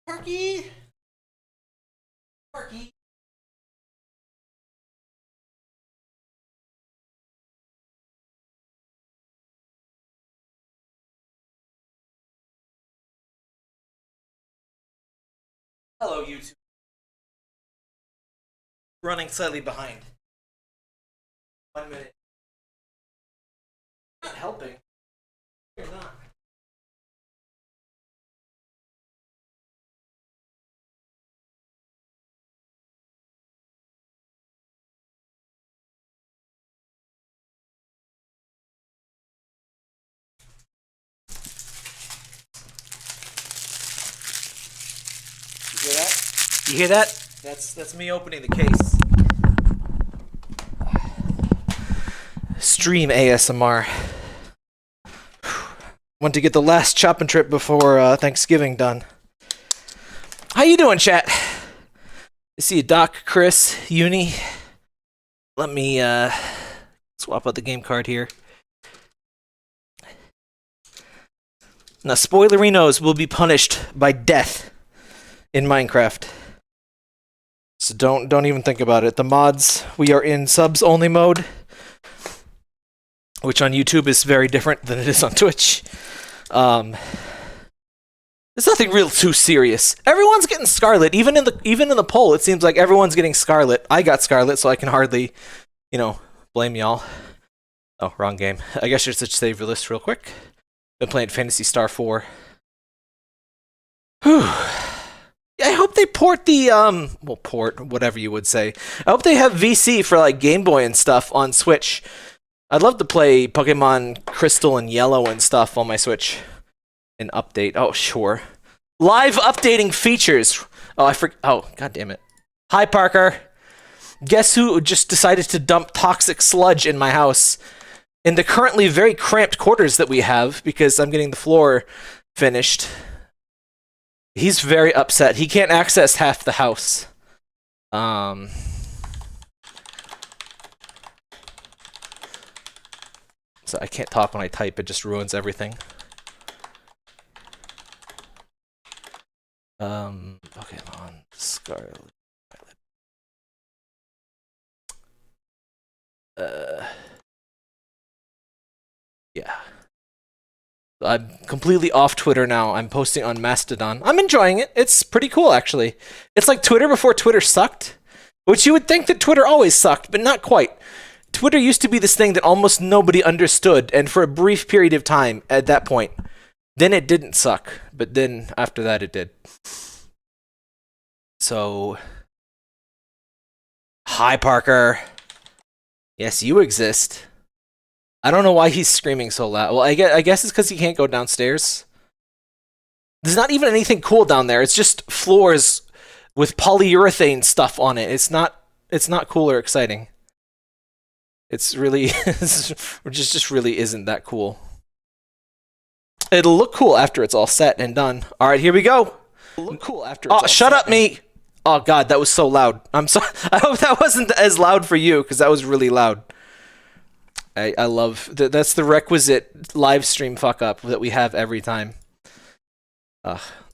Parky! Parky! Hello, YouTube. Running slightly behind. 1 minute. Not helping. You're not. You hear that? You hear that? That's me opening the case. Stream ASMR. Want to get the last chopping trip before Thanksgiving done. How you doing, chat? I see you, Doc, Chris, Uni. Let me swap out the game card here. Now, spoilerinos will be punished by death in Minecraft. So don't even think about it. The mods, we are in subs only mode, which on YouTube is very different than it is on Twitch. It's nothing real too serious. Everyone's getting Scarlet. Even in the poll, it seems like everyone's getting Scarlet. I got Scarlet, so I can hardly, blame y'all. Oh, wrong game. I guess I should save your list real quick. Been playing Phantasy Star 4. Whew. I hope they port the, port, whatever you would say. I hope they have VC for, like, Game Boy and stuff on Switch. I'd love to play Pokemon Crystal and Yellow and stuff on my Switch. An update. Oh, sure. Live updating features. Oh, god damn it. Hi, Parker. Guess who just decided to dump toxic sludge in my house? In the currently very cramped quarters that we have, because I'm getting the floor finished. He's very upset. He can't access half the house. So I can't talk when I type. It just ruins everything. Pokemon Scarlet. Yeah. I'm completely off Twitter now. I'm posting on Mastodon. I'm enjoying it. It's pretty cool, actually. It's like Twitter before Twitter sucked, which you would think that Twitter always sucked, but not quite. Twitter used to be this thing that almost nobody understood, and for a brief period of time at that point, then it didn't suck, but then after that it did. So, hi, Parker. Yes, you exist. I don't know why he's screaming so loud. Well, I guess it's because he can't go downstairs. There's not even anything cool down there. It's just floors with polyurethane stuff on it. It's not cool or exciting. It's really just really isn't that cool. It'll look cool after it's all set and done. All right, here we go. It'll look cool after it's all shut up, me. Oh god, that was so loud. I'm sorry. I hope that wasn't as loud for you, because that was really loud. I love that's the requisite live stream fuck up that we have every time.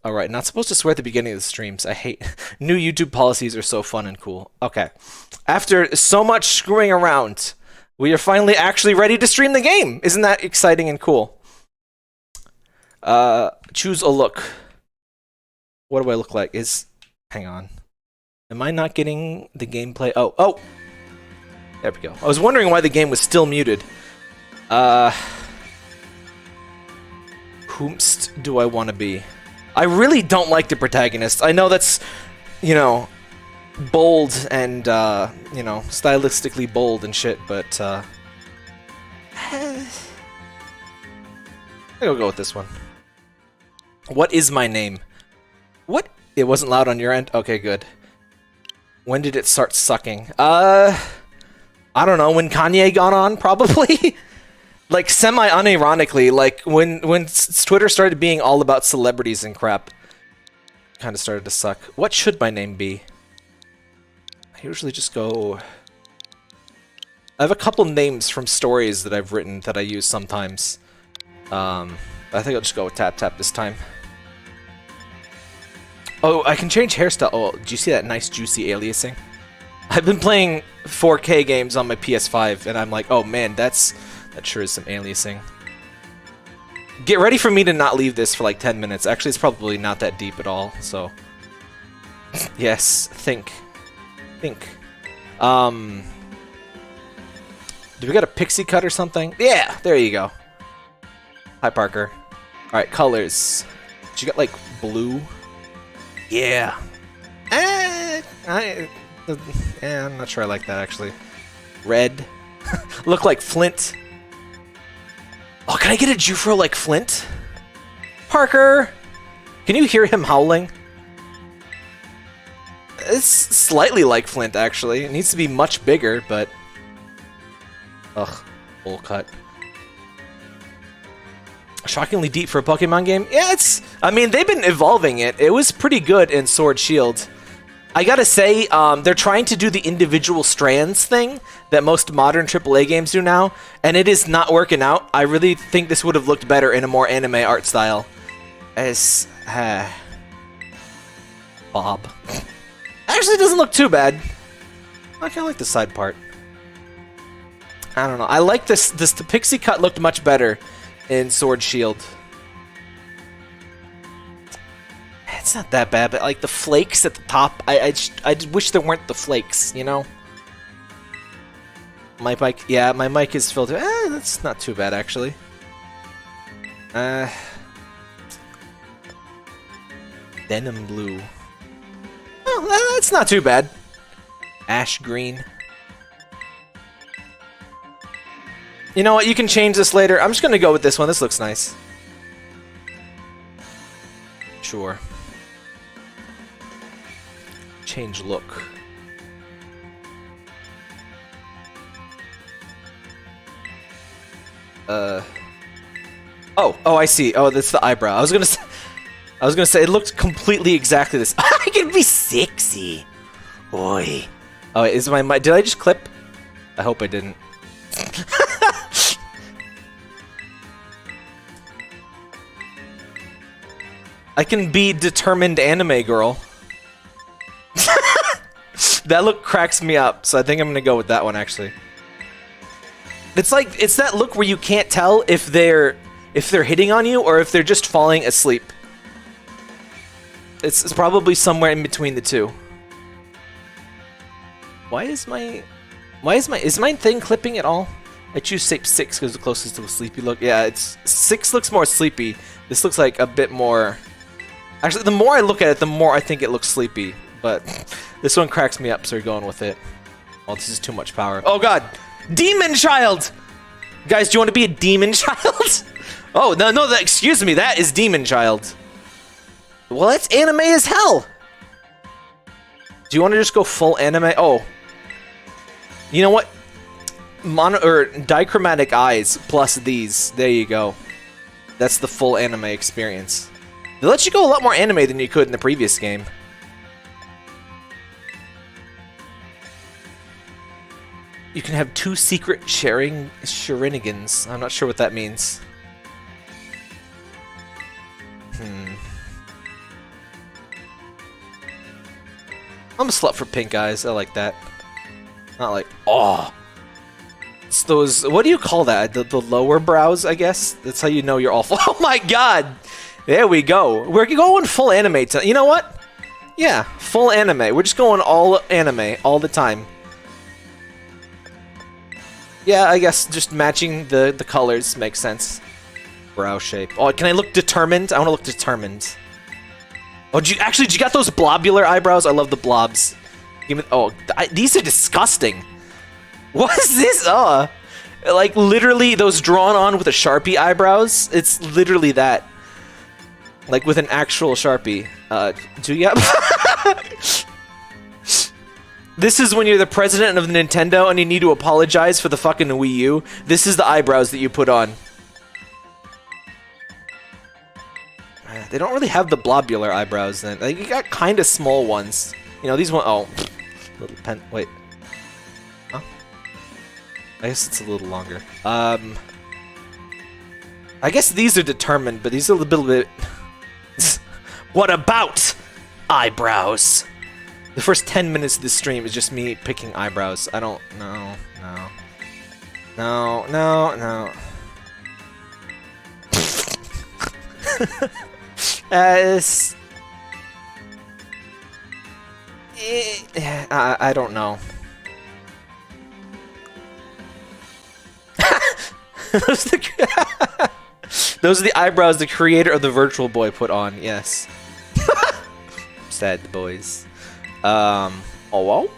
Alright, not supposed to swear at the beginning of the streams. I hate new YouTube policies are so fun and cool. Okay. After so much screwing around, we are finally actually ready to stream the game. Isn't that exciting and cool? Choose a look. What do I look like? Hang on. Am I not getting the gameplay? Oh! There we go. I was wondering why the game was still muted. Whomst do I want to be? I really don't like the protagonist. I know that's, bold and, stylistically bold and shit, but, I'll go with this one. What is my name? What? It wasn't loud on your end? Okay, good. When did it start sucking? I don't know, when Kanye got on, probably? Like, semi-unironically, like, when Twitter started being all about celebrities and crap, kind of started to suck. What should my name be? I usually just go... I have a couple names from stories that I've written that I use sometimes. I think I'll just go with Tap Tap this time. Oh, I can change hairstyle. Oh, do you see that nice juicy aliasing? I've been playing 4K games on my PS5, and I'm like, oh man, that sure is some aliasing. Get ready for me to not leave this for like 10 minutes. Actually, it's probably not that deep at all, so... Yes, think. Think. Do we got a pixie cut or something? Yeah, there you go. Hi, Parker. Alright, colors. Did you got like blue? Yeah. I'm not sure I like that actually. Red. Look like Flint. Oh, can I get a Jufro like Flint? Parker! Can you hear him howling? It's slightly like Flint, actually. It needs to be much bigger, but... Ugh, bowl cut. Shockingly deep for a Pokemon game? Yeah, it's... I mean, they've been evolving it. It was pretty good in Sword Shield. I gotta say, they're trying to do the individual strands thing that most modern AAA games do now, and it is not working out. I really think this would have looked better in a more anime art style. As... Bob. Actually, doesn't look too bad. I kinda like the side part. I don't know. I like this. The pixie cut looked much better in Sword Shield. It's not that bad, but like the flakes at the top, I wish there weren't the flakes, you know? My mic, yeah, my mic is filtered. That's not too bad, actually. Denim blue. Oh, that's not too bad. Ash green. You know what? You can change this later. I'm just gonna go with this one. This looks nice. Sure. Change look. Oh, I see. Oh, that's the eyebrow. I was gonna say it looked completely exactly this. I can be sexy. Oi. Oh, wait, is my mic? Did I just clip? I hope I didn't. I can be determined anime girl. That look cracks me up, so I think I'm gonna go with that one actually. It's like it's that look where you can't tell if they're hitting on you or if they're just falling asleep. It's probably somewhere in between the two. Is my thing clipping at all? I choose 6 because it's the closest to a sleepy look. Yeah, it's 6 looks more sleepy. This looks like a bit more. Actually, the more I look at it, the more I think it looks sleepy. But this one cracks me up, so we're going with it. Oh, this is too much power. Oh god! Demon Child! Guys, do you want to be a Demon Child? Oh, no, excuse me, that is Demon Child. Well, that's anime as hell! Do you want to just go full anime? Oh. You know what? Dichromatic eyes plus these. There you go. That's the full anime experience. They let you go a lot more anime than you could in the previous game. You can have 2 secret Sharinigans. I'm not sure what that means. I'm a slut for pink eyes. I like that. Not like, oh. It's those, what do you call that? The lower brows, I guess? That's how you know you're awful. Oh my god! There we go. We're going full anime. You know what? Yeah, full anime. We're just going all anime all the time. Yeah, I guess just matching the colors makes sense. Brow shape. Oh, can I look determined? I want to look determined. Oh, did you got those blobular eyebrows? I love the blobs. Give me, oh, these are disgusting. What is this? Like literally those drawn on with a Sharpie eyebrows. It's literally that. Like with an actual Sharpie. Do you have... This is when you're the president of Nintendo and you need to apologize for the fucking Wii U. This is the eyebrows that you put on. They don't really have the blobular eyebrows then. Like, you got kind of small ones. You know, these one. Oh, little pen. Wait. Huh? I guess it's a little longer. I guess these are determined, but these are a little bit. What about eyebrows. The first 10 minutes of this stream is just me picking eyebrows. I don't... No. I don't know. Those are the eyebrows the creator of the Virtual Boy put on, yes. Sad boys. Oh, whoa.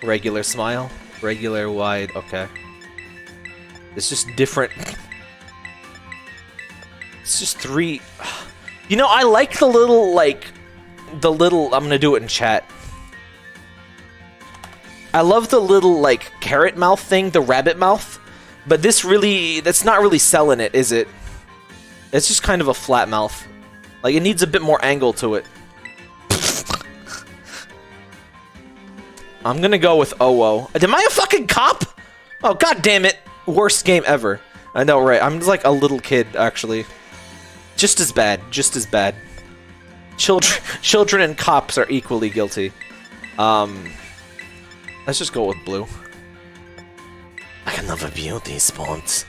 Regular smile. Regular wide, okay. It's just different. It's just 3. You know, I like the little, like, I'm gonna do it in chat. I love the little, like, carrot mouth thing, the rabbit mouth. But this really, that's not really selling it, is it? It's just kind of a flat mouth. Like, it needs a bit more angle to it. I'm gonna go with Owo. Am I a fucking cop? Oh, god damn it. Worst game ever. I know, right? I'm just like a little kid, actually. Just as bad. Just as bad. Children and cops are equally guilty. Let's just go with blue. Like another beauty spot.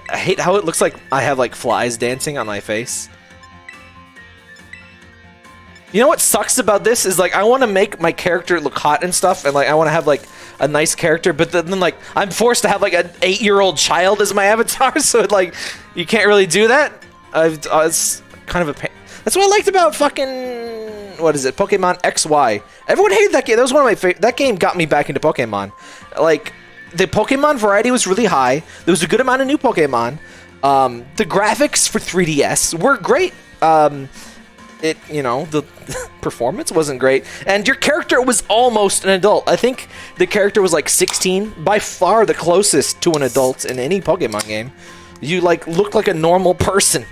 I hate how it looks like I have like flies dancing on my face. You know what sucks about this is like I want to make my character look hot and stuff, and like I want to have like a nice character, but then like I'm forced to have like an 8-year-old child as my avatar, so it, like you can't really do that. It's kind of a pain. That's what I liked about fucking what is it? Pokemon XY. Everyone hated that game. That was one of my favorite. That game got me back into Pokemon. Like the Pokemon variety was really high. There was a good amount of new Pokemon. The graphics for 3DS were great. You know, the performance wasn't great, and your character was almost an adult. I think the character was like 16, by far the closest to an adult in any Pokemon game. You like look like a normal person,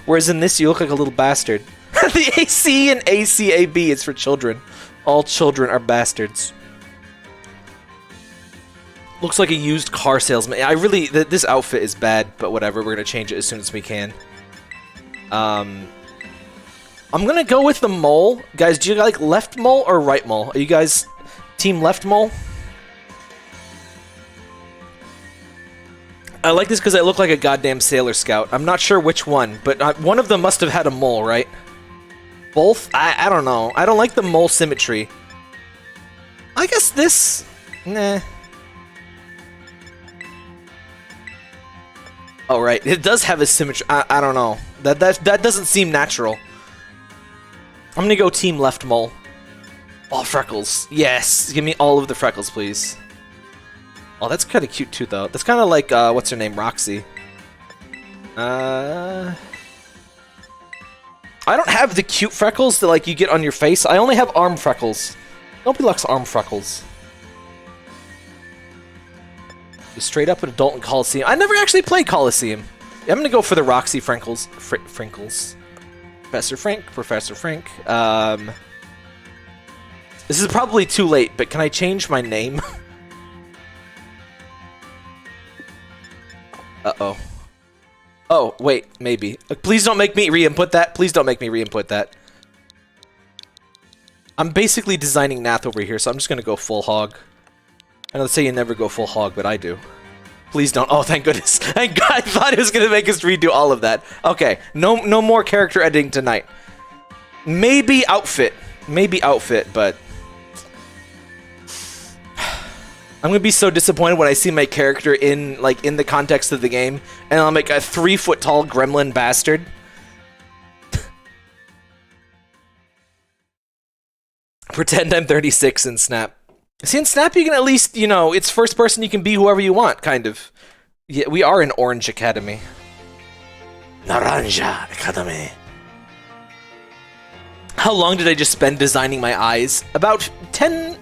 whereas in this you look like a little bastard. The AC and ACAB is for children. All children are bastards. Looks like a used car salesman. I really, this outfit is bad, but whatever. We're gonna change it as soon as we can. I'm gonna go with the mole. Guys, do you like left mole or right mole? Are you guys team left mole? I like this because I look like a goddamn Sailor Scout. I'm not sure which one, but one of them must have had a mole, right? Both? I don't know. I don't like the mole symmetry. I guess this... Nah. Oh, right. It does have a symmetry. I don't know. That doesn't seem natural. I'm gonna go team left mole. All freckles. Yes! Give me all of the freckles, please. Oh, that's kind of cute too, though. That's kind of like, what's her name? Roxy. I don't have the cute freckles that, like, you get on your face. I only have arm freckles. Nobody likes arm freckles. Just straight up an adult in Coliseum. I never actually played Coliseum. Yeah, I'm gonna go for the Roxy Freckles. Frinkles. Professor Frank. This is probably too late, but can I change my name? Uh-oh. Oh, wait, maybe. Please don't make me re-input that. Please don't make me re-input that. I'm basically designing Nath over here, so I'm just gonna go full hog. I know they say you never go full hog, but I do. Please don't. Oh, thank goodness. Thank God. I thought it was going to make us redo all of that. Okay. No more character editing tonight. Maybe outfit. Maybe outfit, but... I'm going to be so disappointed when I see my character in the context of the game, and I'm like a 3-foot-tall gremlin bastard. Pretend I'm 36 in Snap. See, in Snap, you can at least, you know, it's first person, you can be whoever you want, kind of. Yeah, we are in Orange Academy. Naranja Academy. How long did I just spend designing my eyes? About 10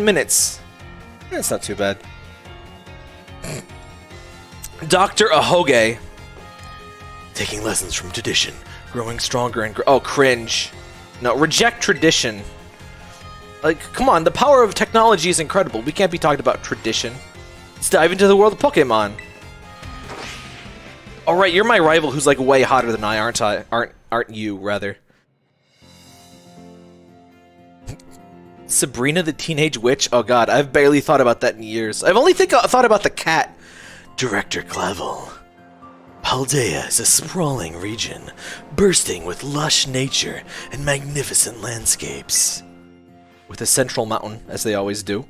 minutes. That's not too bad. Dr. Ahoge. Taking lessons from tradition. Growing stronger and... Oh, cringe. No, reject tradition. Like, come on, the power of technology is incredible. We can't be talking about tradition. Let's dive into the world of Pokemon. Alright, you're my rival who's like way hotter than I, aren't aren't you, rather. Sabrina the Teenage Witch? Oh god, I've barely thought about that in years. I've only thought about the cat. Director Clavel. Paldea is a sprawling region, bursting with lush nature and magnificent landscapes. With a central mountain, as they always do.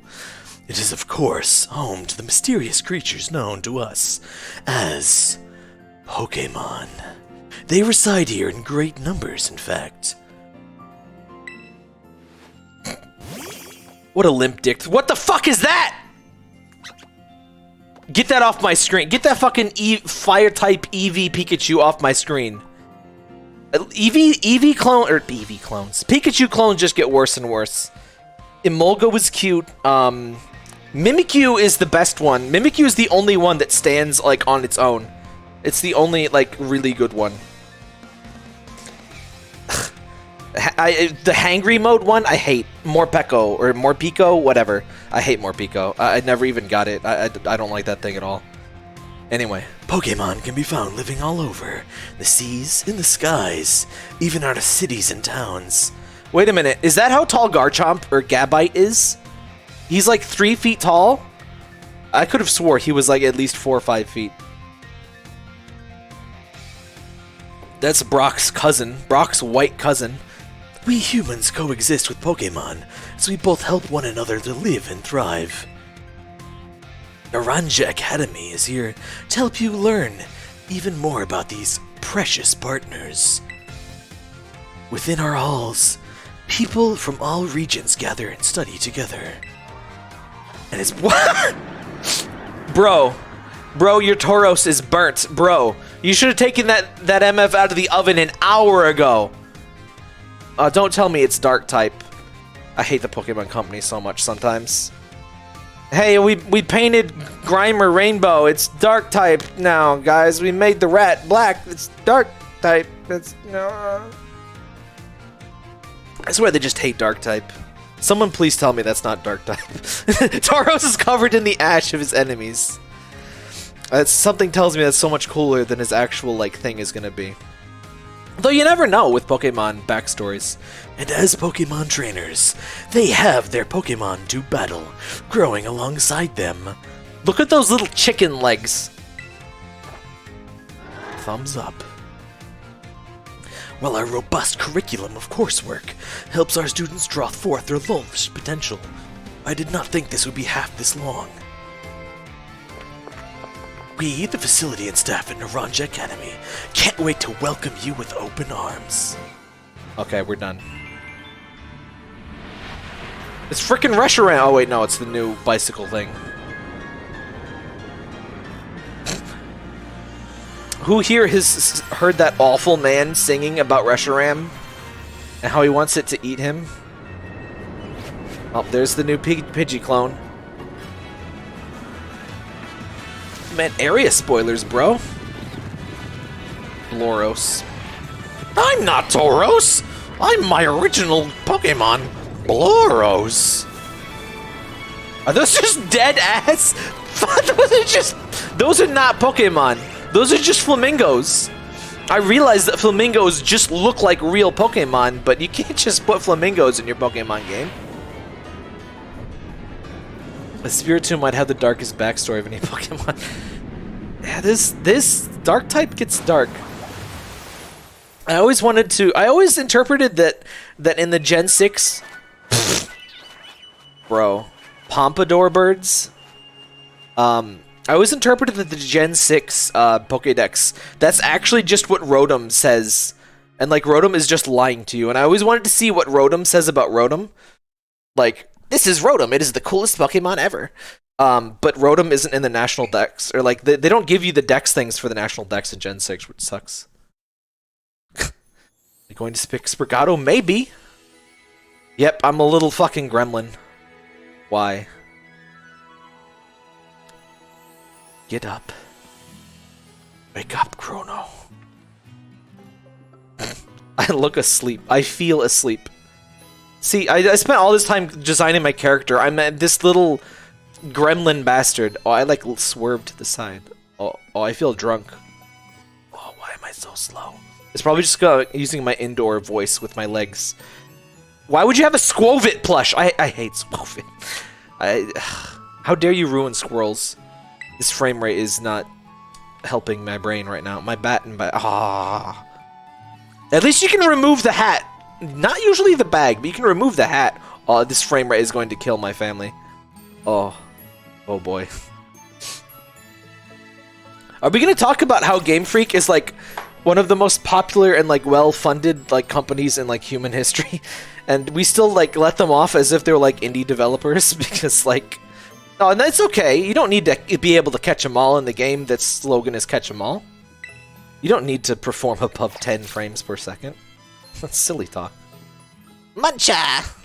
It is, of course, home to the mysterious creatures known to us as Pokemon. They reside here in great numbers, in fact. What a limp dick. What the fuck is that? Get that off my screen. Get that fucking fire-type EV Pikachu off my screen. EV clone, or EV clones. Pikachu clones just get worse and worse. Emolga was cute. Mimikyu is the best one. Mimikyu is the only one that stands, like, on its own. It's the only, like, really good one. The hangry mode one, I hate. Morpeko, or Morpeko, whatever. I hate Morpeko. I never even got it. I don't like that thing at all. Anyway. Pokemon can be found living all over. The seas, in the skies, even out of cities and towns. Wait a minute, is that how tall Garchomp, or Gabite, is? He's like 3 feet tall? I could have swore he was like at least 4 or 5 feet. That's Brock's cousin. Brock's white cousin. We humans coexist with Pokemon, so we both help one another to live and thrive. Naranja Academy is here to help you learn even more about these precious partners. Within our halls, people from all regions gather and study together. And it's what? Bro, your Tauros is burnt, bro. You should have taken that MF out of the oven an hour ago. Don't tell me it's dark type. I hate the Pokemon Company so much sometimes. Hey, we painted Grimer rainbow. It's dark type now, guys. We made the rat black. It's dark type. It's no. I swear they just hate dark type. Someone please tell me that's not dark type. Tauros is covered in the ash of his enemies. Something tells me that's so much cooler than his actual like thing is gonna be. Though you never know with Pokemon backstories. And as Pokemon trainers, they have their Pokemon to battle, growing alongside them. Look at those little chicken legs. Thumbs up. While our robust curriculum of coursework helps our students draw forth their fullest potential, I did not think this would be half this long. We, the facility and staff at Naranja Academy, can't wait to welcome you with open arms. Okay, we're done. It's frickin' RushiEin. Oh wait, no, it's the new bicycle thing. Who here has heard that awful man singing about RushiEin and how he wants it to eat him? Oh, there's the new Pidgey clone. Man, area spoilers, bro. Bloros. I'm not Tauros! I'm my original Pokemon, Bloros. Are those just dead ass? Those are not Pokemon. Those are just flamingos. I realize that flamingos just look like real Pokemon, but you can't just put flamingos in your Pokemon game. A Spiritomb might have the darkest backstory of any Pokemon. Yeah, this dark type gets dark. I always interpreted that in the Gen 6 bro, Pompadour birds. I always interpreted that the Gen 6 Pokédex, that's actually just what Rotom says. And like Rotom is just lying to you. And I always wanted to see what Rotom says about Rotom. Like, this is Rotom. It is the coolest Pokemon ever. But Rotom isn't in the National Dex. Or like, they don't give you the Dex things for the National Dex in Gen 6, which sucks. You're going to pick Sprigato? Maybe. Yep, I'm a little fucking gremlin. Why? Get up. Wake up, Chrono. I look asleep. I feel asleep. See, I spent all this time designing my character. I'm this little gremlin bastard. Oh, I like swerved to the side. Oh, I feel drunk. Oh, why am I so slow? It's probably just using my indoor voice with my legs. Why would you have a Squovit plush? I hate Squovit. How dare you ruin squirrels? This frame rate is not helping my brain right now. My bat and At least you can remove the hat. Not usually the bag, but you can remove the hat. Oh, this frame rate is going to kill my family. Oh boy. Are we going to talk about how Game Freak is like one of the most popular and like well-funded like companies in like human history, and we still like let them off as if they're like indie developers because like, oh, and that's okay. You don't need to be able to catch them all in the game that's slogan is catch them all. You don't need to perform above 10 frames per second. That's silly talk. Muncha!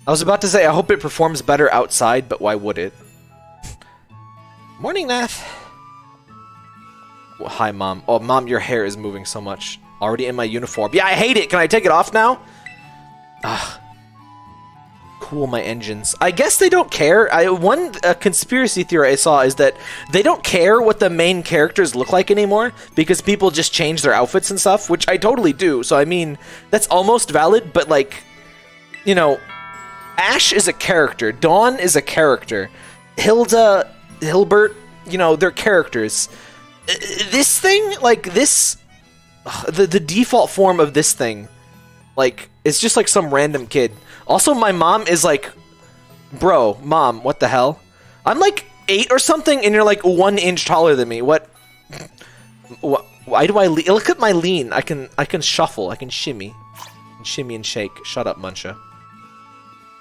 I was about to say, I hope it performs better outside, but why would it? Morning, Nath. Well, hi, Mom. Oh, Mom, your hair is moving so much. Already in my uniform. Yeah, I hate it! Can I take it off now? Ugh. Cool my engines. I guess they don't care. One conspiracy theory I saw is that they don't care what the main characters look like anymore because people just change their outfits and stuff, which I totally do. So, I mean, that's almost valid, but, like, you know, Ash is a character. Dawn is a character. Hilda, Hilbert, you know, they're characters. This thing, like, this... the default form of this thing, like, it's just like some random kid. Also, my mom is like, bro, Mom, what the hell? I'm like 8 or something, and you're like 1 inch taller than me. What? Why do I lean? Look at my lean. I can shuffle. I can shimmy. Shimmy and shake. Shut up, Muncha.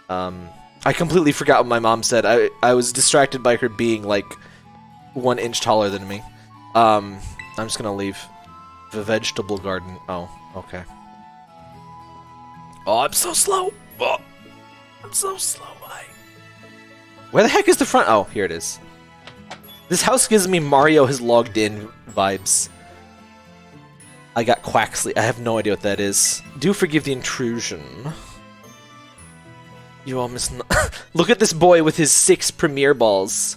I completely forgot what my mom said. I was distracted by her being like 1 inch taller than me. I'm just gonna leave. The vegetable garden. Oh, okay. Oh, I'm so slow. Oh, I'm so slow. Where the heck is the front? Oh, here it is. This house gives me Mario has logged in vibes. I got Quaxley. I have no idea what that is. Do forgive the intrusion. You almost look at this boy with his 6 premiere balls.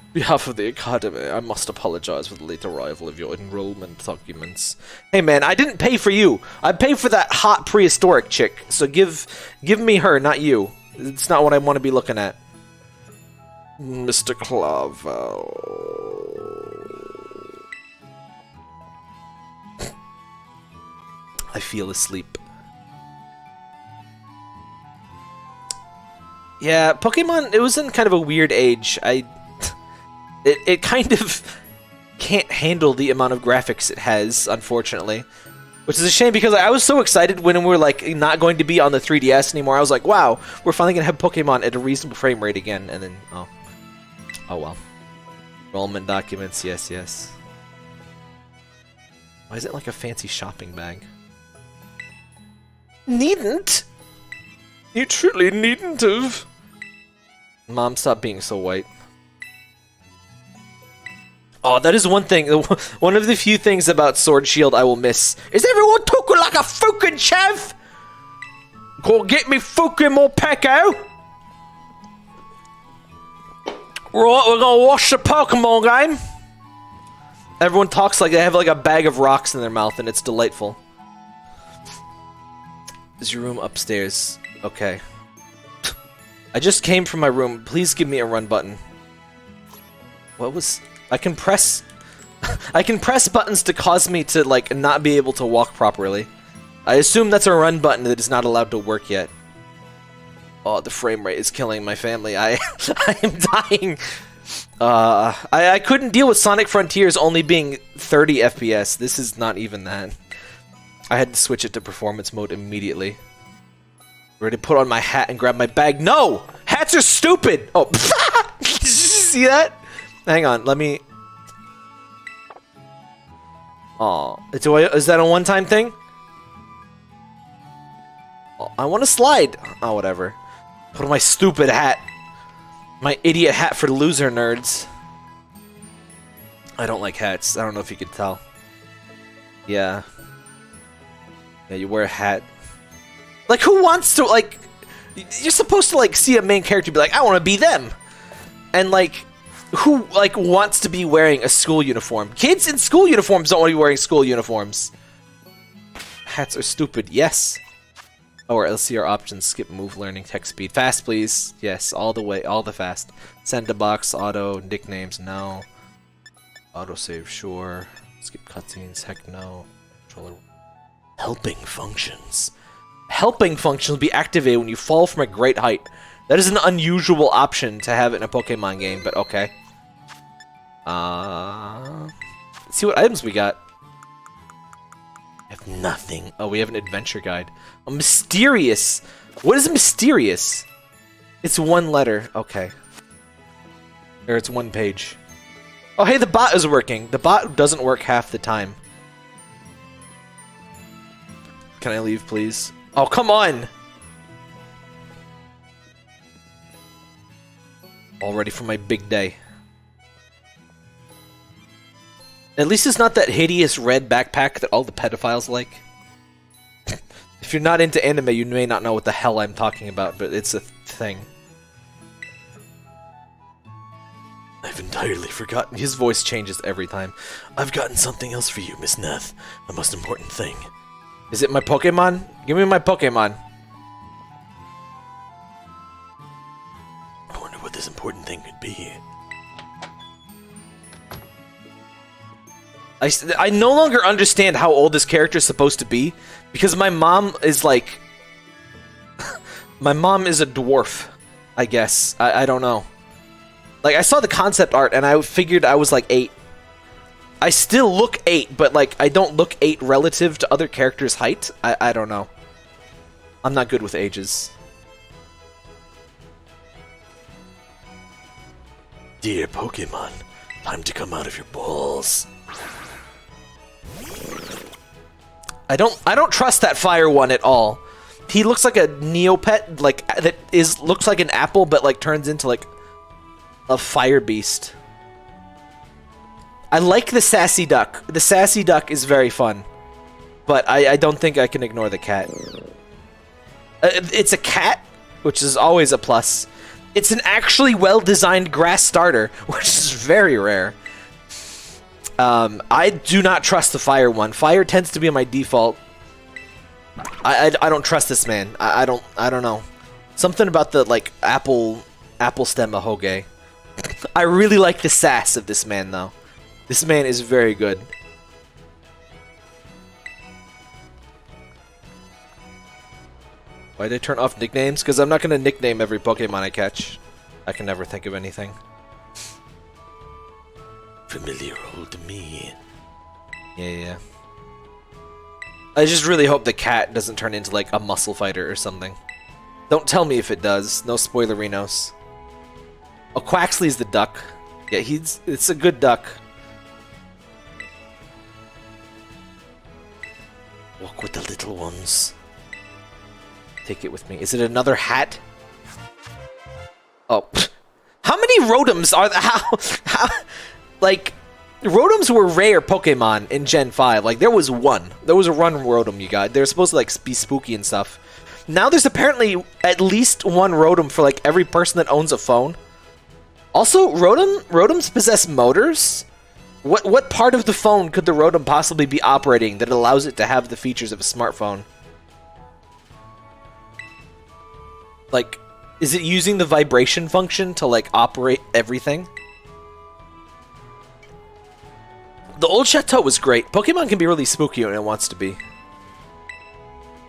On behalf of the Academy, I must apologize for the late arrival of your enrollment documents. Hey man, I didn't pay for you. I paid for that hot prehistoric chick. So give me her, not you. It's not what I want to be looking at. Mr. Clavel. I feel asleep. Yeah, Pokemon, it was in kind of a weird age. It kind of can't handle the amount of graphics it has, unfortunately. Which is a shame because I was so excited when we were like not going to be on the 3DS anymore. I was like, wow, we're finally going to have Pokemon at a reasonable frame rate again. And then, oh well. Enrollment documents, yes. Why is it like a fancy shopping bag? Needn't. You truly needn't have. Mom, stop being so white. Oh, that is one thing. One of the few things about Sword Shield I will miss. Is everyone talking like a fucking chef? Go get me fucking more Peko. Right, we're gonna watch the Pokemon game. Everyone talks like they have like a bag of rocks in their mouth, and it's delightful. Is your room upstairs? Okay. I just came from my room. Please give me a run button. What was... I can press buttons to cause me to, like, not be able to walk properly. I assume that's a run button that is not allowed to work yet. Oh, the frame rate is killing my family. I am dying. I couldn't deal with Sonic Frontiers only being 30 FPS. This is not even that. I had to switch it to performance mode immediately. Ready to put on my hat and grab my bag. No! Hats are stupid! Oh, did you see that? Hang on, let me... Oh, is that a one-time thing? Oh, I want to slide. Oh, whatever. Put on my stupid hat. My idiot hat for loser nerds. I don't like hats. I don't know if you could tell. Yeah. Yeah, you wear a hat. Like, who wants to, like... You're supposed to, like, see a main character and be like, I want to be them! And, like... who like wants to be wearing a school uniform? Kids in school uniforms don't want to be wearing school uniforms. Hats are stupid. Yes. Oh, alright, let's see our options. Skip, move, learning, text speed. Fast, please. Yes, all the way, all the fast. Send to box, auto, nicknames, no. Autosave, sure. Skip cutscenes, heck no. Controller. Helping functions. Helping functions will be activated when you fall from a great height. That is an unusual option to have in a Pokemon game, but okay. Let's see what items we got. I have nothing. Oh, we have an adventure guide. A mysterious. What is mysterious? It's one letter. Okay. Or it's one page. Oh, hey, the bot is working. The bot doesn't work half the time. Can I leave, please? Oh, come on! All ready for my big day. At least it's not that hideous red backpack that all the pedophiles like. If you're not into anime, you may not know what the hell I'm talking about, but it's a thing. I've entirely forgotten. His voice changes every time. I've gotten something else for you, Miss Neth. The most important thing. Is it my Pokemon? Give me my Pokemon. I wonder what this important thing could be. I no longer understand how old this character is supposed to be, because my mom is like... my mom is a dwarf, I guess. I don't know. Like, I saw the concept art, and I figured I was like 8. I still look 8, but like, I don't look 8 relative to other characters' height. I don't know. I'm not good with ages. Dear Pokemon, time to come out of your balls. I don't trust that fire one at all. He looks like a Neopet, like that looks like an apple, but like turns into like a fire beast. I like the sassy duck. The sassy duck is very fun, but I don't think I can ignore the cat. It's a cat, which is always a plus. It's an actually well-designed grass starter, which is very rare. I do not trust the fire one. Fire tends to be my default. I don't trust this man. I don't know. Something about the like apple stem ahoge. I really like the sass of this man though. This man is very good. Why did I turn off nicknames? Because I'm not going to nickname every Pokemon I catch. I can never think of anything. Familiar old me. Yeah. I just really hope the cat doesn't turn into like a muscle fighter or something. Don't tell me if it does. No spoilerinos. Oh, Quaxley's the duck. Yeah, it's a good duck. Walk with the little ones. Take it with me. Is it another hat? Oh. How many Rotoms are there? How like, Rotoms were rare Pokemon in Gen 5. Like, there was one. There was a run Rotom you got. They're supposed to, like, be spooky and stuff. Now there's apparently at least one Rotom for, like, every person that owns a phone. Also, Rotoms possess motors? What part of the phone could the Rotom possibly be operating that allows it to have the features of a smartphone? Like, is it using the vibration function to, like, operate everything? The old Chateau was great. Pokemon can be really spooky when it wants to be.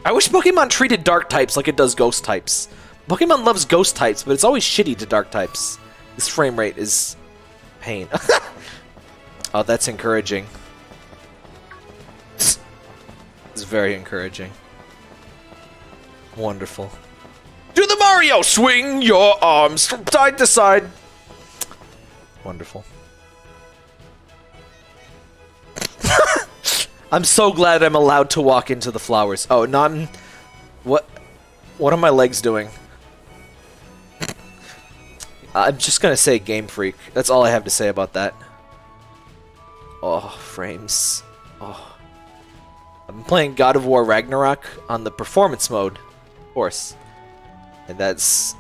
I wish Pokemon treated dark types like it does ghost types. Pokemon loves ghost types, but it's always shitty to dark types. This frame rate is pain. Oh, that's encouraging. It's very encouraging. Wonderful. Do the Mario! Swing your arms from side to side! Wonderful. I'm so glad I'm allowed to walk into the flowers. Oh, not... What are my legs doing? I'm just gonna say Game Freak. That's all I have to say about that. Oh, frames. Oh. I'm playing God of War Ragnarok on the performance mode, of course. And that's...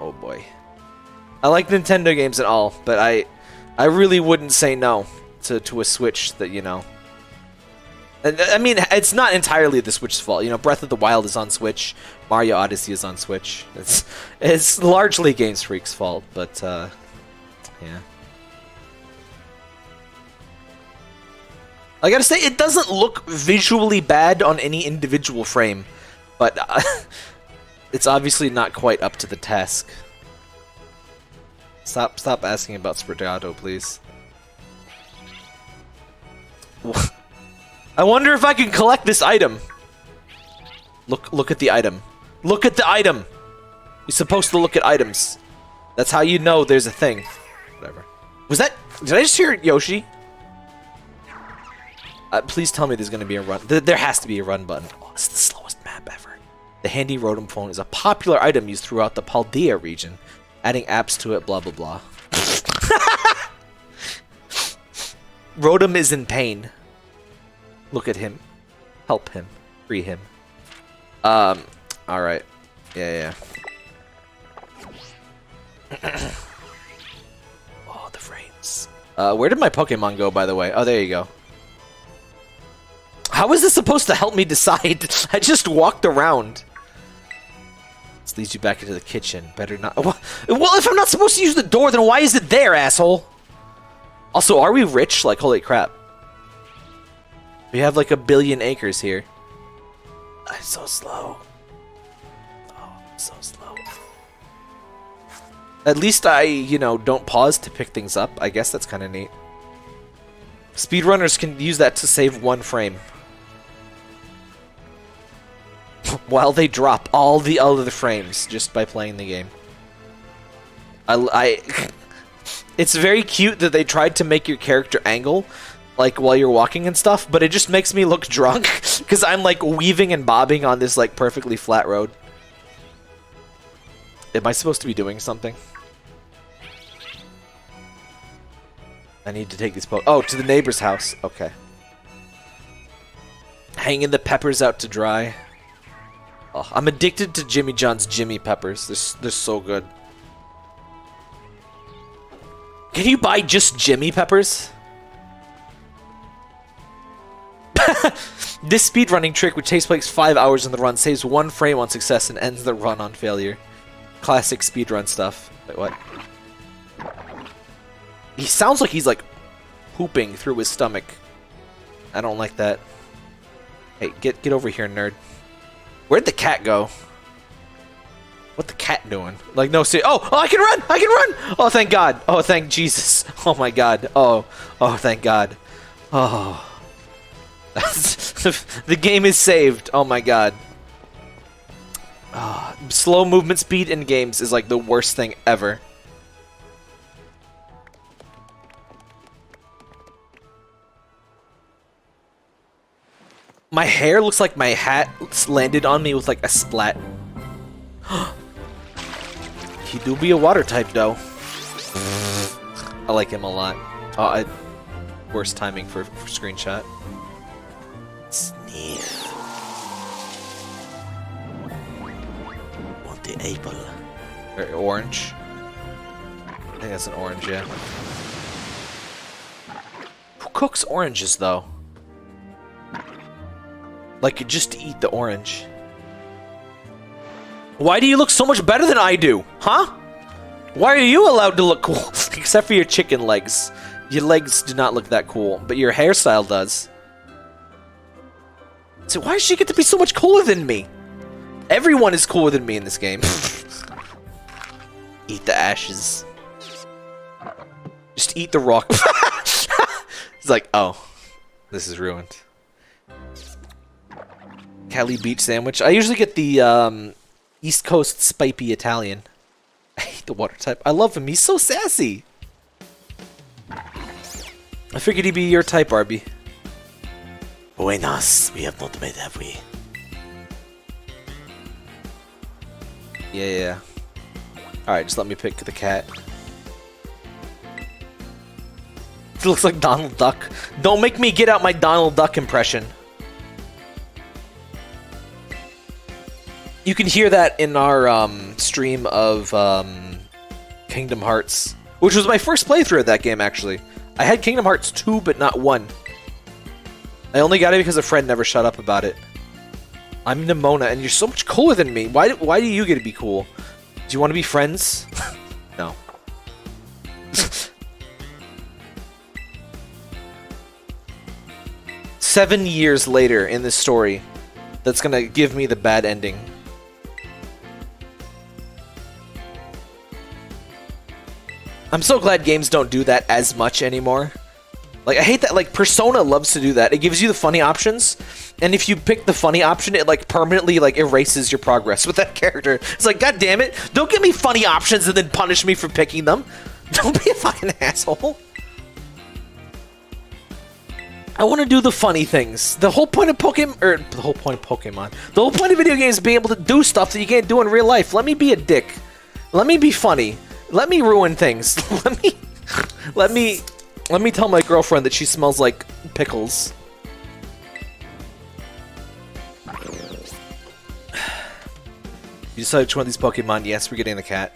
Oh boy. I like Nintendo games and all, but I really wouldn't say no to a Switch that, you know. And, I mean, it's not entirely the Switch's fault. You know, Breath of the Wild is on Switch. Mario Odyssey is on Switch. It's largely Games Freak's fault, but, yeah. I gotta say, it doesn't look visually bad on any individual frame, but it's obviously not quite up to the task. Stop asking about Spregato, please. I wonder if I can collect this item. Look at the item. Look at the item! You're supposed to look at items. That's how you know there's a thing. Whatever. Was that... Did I just hear Yoshi? Please tell me there's gonna be a run. There has to be a run button. Oh, this is the slowest map ever. The handy Rotom phone is a popular item used throughout the Paldea region. Adding apps to it, blah blah blah. Rotom is in pain. Look at him. Help him. Free him. Alright. Yeah. Oh, the frames. Where did my Pokemon go, by the way? Oh, there you go. How is this supposed to help me decide? I just walked around. This leads you back into the kitchen. Better not... Well, if I'm not supposed to use the door, then why is it there, asshole? Also, are we rich? Like, holy crap. We have like 1 billion acres here. I'm so slow. Oh, I'm so slow. At least I, you know, don't pause to pick things up. I guess that's kind of neat. Speedrunners can use that to save 1 frame. While they drop all the other frames just by playing the game. It's very cute that they tried to make your character angle, like, while you're walking and stuff, but it just makes me look drunk, because I'm, like, weaving and bobbing on this, like, perfectly flat road. Am I supposed to be doing something? I need to take these Oh, to the neighbor's house. Okay. Hanging the peppers out to dry. Oh, I'm addicted to Jimmy John's Jimmy Peppers. They're so good. Can you buy just Jimmy Peppers? This speedrunning trick, which takes place 5 hours in the run, saves 1 frame on success and ends the run on failure. Classic speedrun stuff. Wait, what? He sounds like he's, like, pooping through his stomach. I don't like that. Hey, get over here, nerd. Where'd the cat go? What the cat doing? Like, no, see. Oh, I can run! I can run! Oh, thank God. Oh, thank Jesus. Oh, my God. Oh, thank God. Oh. The game is saved. Oh, my God. Oh, slow movement speed in games is, like, the worst thing ever. My hair looks like my hat landed on me with, like, a splat. He do be a water type, though. I like him a lot. Oh, worst timing for screenshot. Sniff. Want the apple? Or orange? I think that's an orange, yeah. Who cooks oranges, though? Like, just eat the orange. Why do you look so much better than I do? Huh? Why are you allowed to look cool? Except for your chicken legs. Your legs do not look that cool, but your hairstyle does. So why does she get to be so much cooler than me? Everyone is cooler than me in this game. Eat the ashes. Just eat the rock. It's like, oh, this is ruined. Cali Beach sandwich. I usually get the East Coast Spipey Italian. I hate the water type. I love him. He's so sassy. I figured he'd be your type, Arby. Buenas. We have not met, have we? Yeah. Alright, just let me pick the cat. It looks like Donald Duck. Don't make me get out my Donald Duck impression. You can hear that in our stream of Kingdom Hearts, which was my first playthrough of that game, actually. I had Kingdom Hearts 2, but not 1. I only got it because a friend never shut up about it. I'm Nimona, and you're so much cooler than me. Why do you get to be cool? Do you want to be friends? No. 7 years later in this story, that's gonna give me the bad ending. I'm so glad games don't do that as much anymore. Like, I hate that, like, Persona loves to do that. It gives you the funny options, and if you pick the funny option, it, like, permanently, like, erases your progress with that character. It's like, god damn it, don't give me funny options and then punish me for picking them. Don't be a fucking asshole. I want to do the funny things. The whole point of Pokemon, the whole point of video games is being able to do stuff that you can't do in real life. Let me be a dick. Let me be funny. Let me ruin things. Let me tell my girlfriend that she smells like pickles. You decided which one of these Pokemon? Yes, we're getting the cat.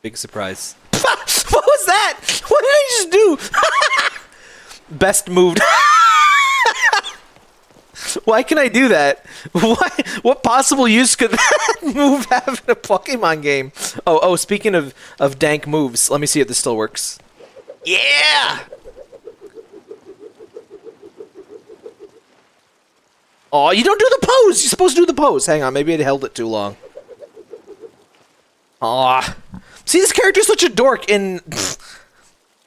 Big surprise. What was that? What did I just do? Best moved. Why can I do that? What possible use could that move have in a Pokemon game? Oh, speaking of dank moves, let me see if this still works. Yeah! Oh, you don't do the pose! You're supposed to do the pose! Hang on, maybe I held it too long. Aw. See, this character's such a dork in...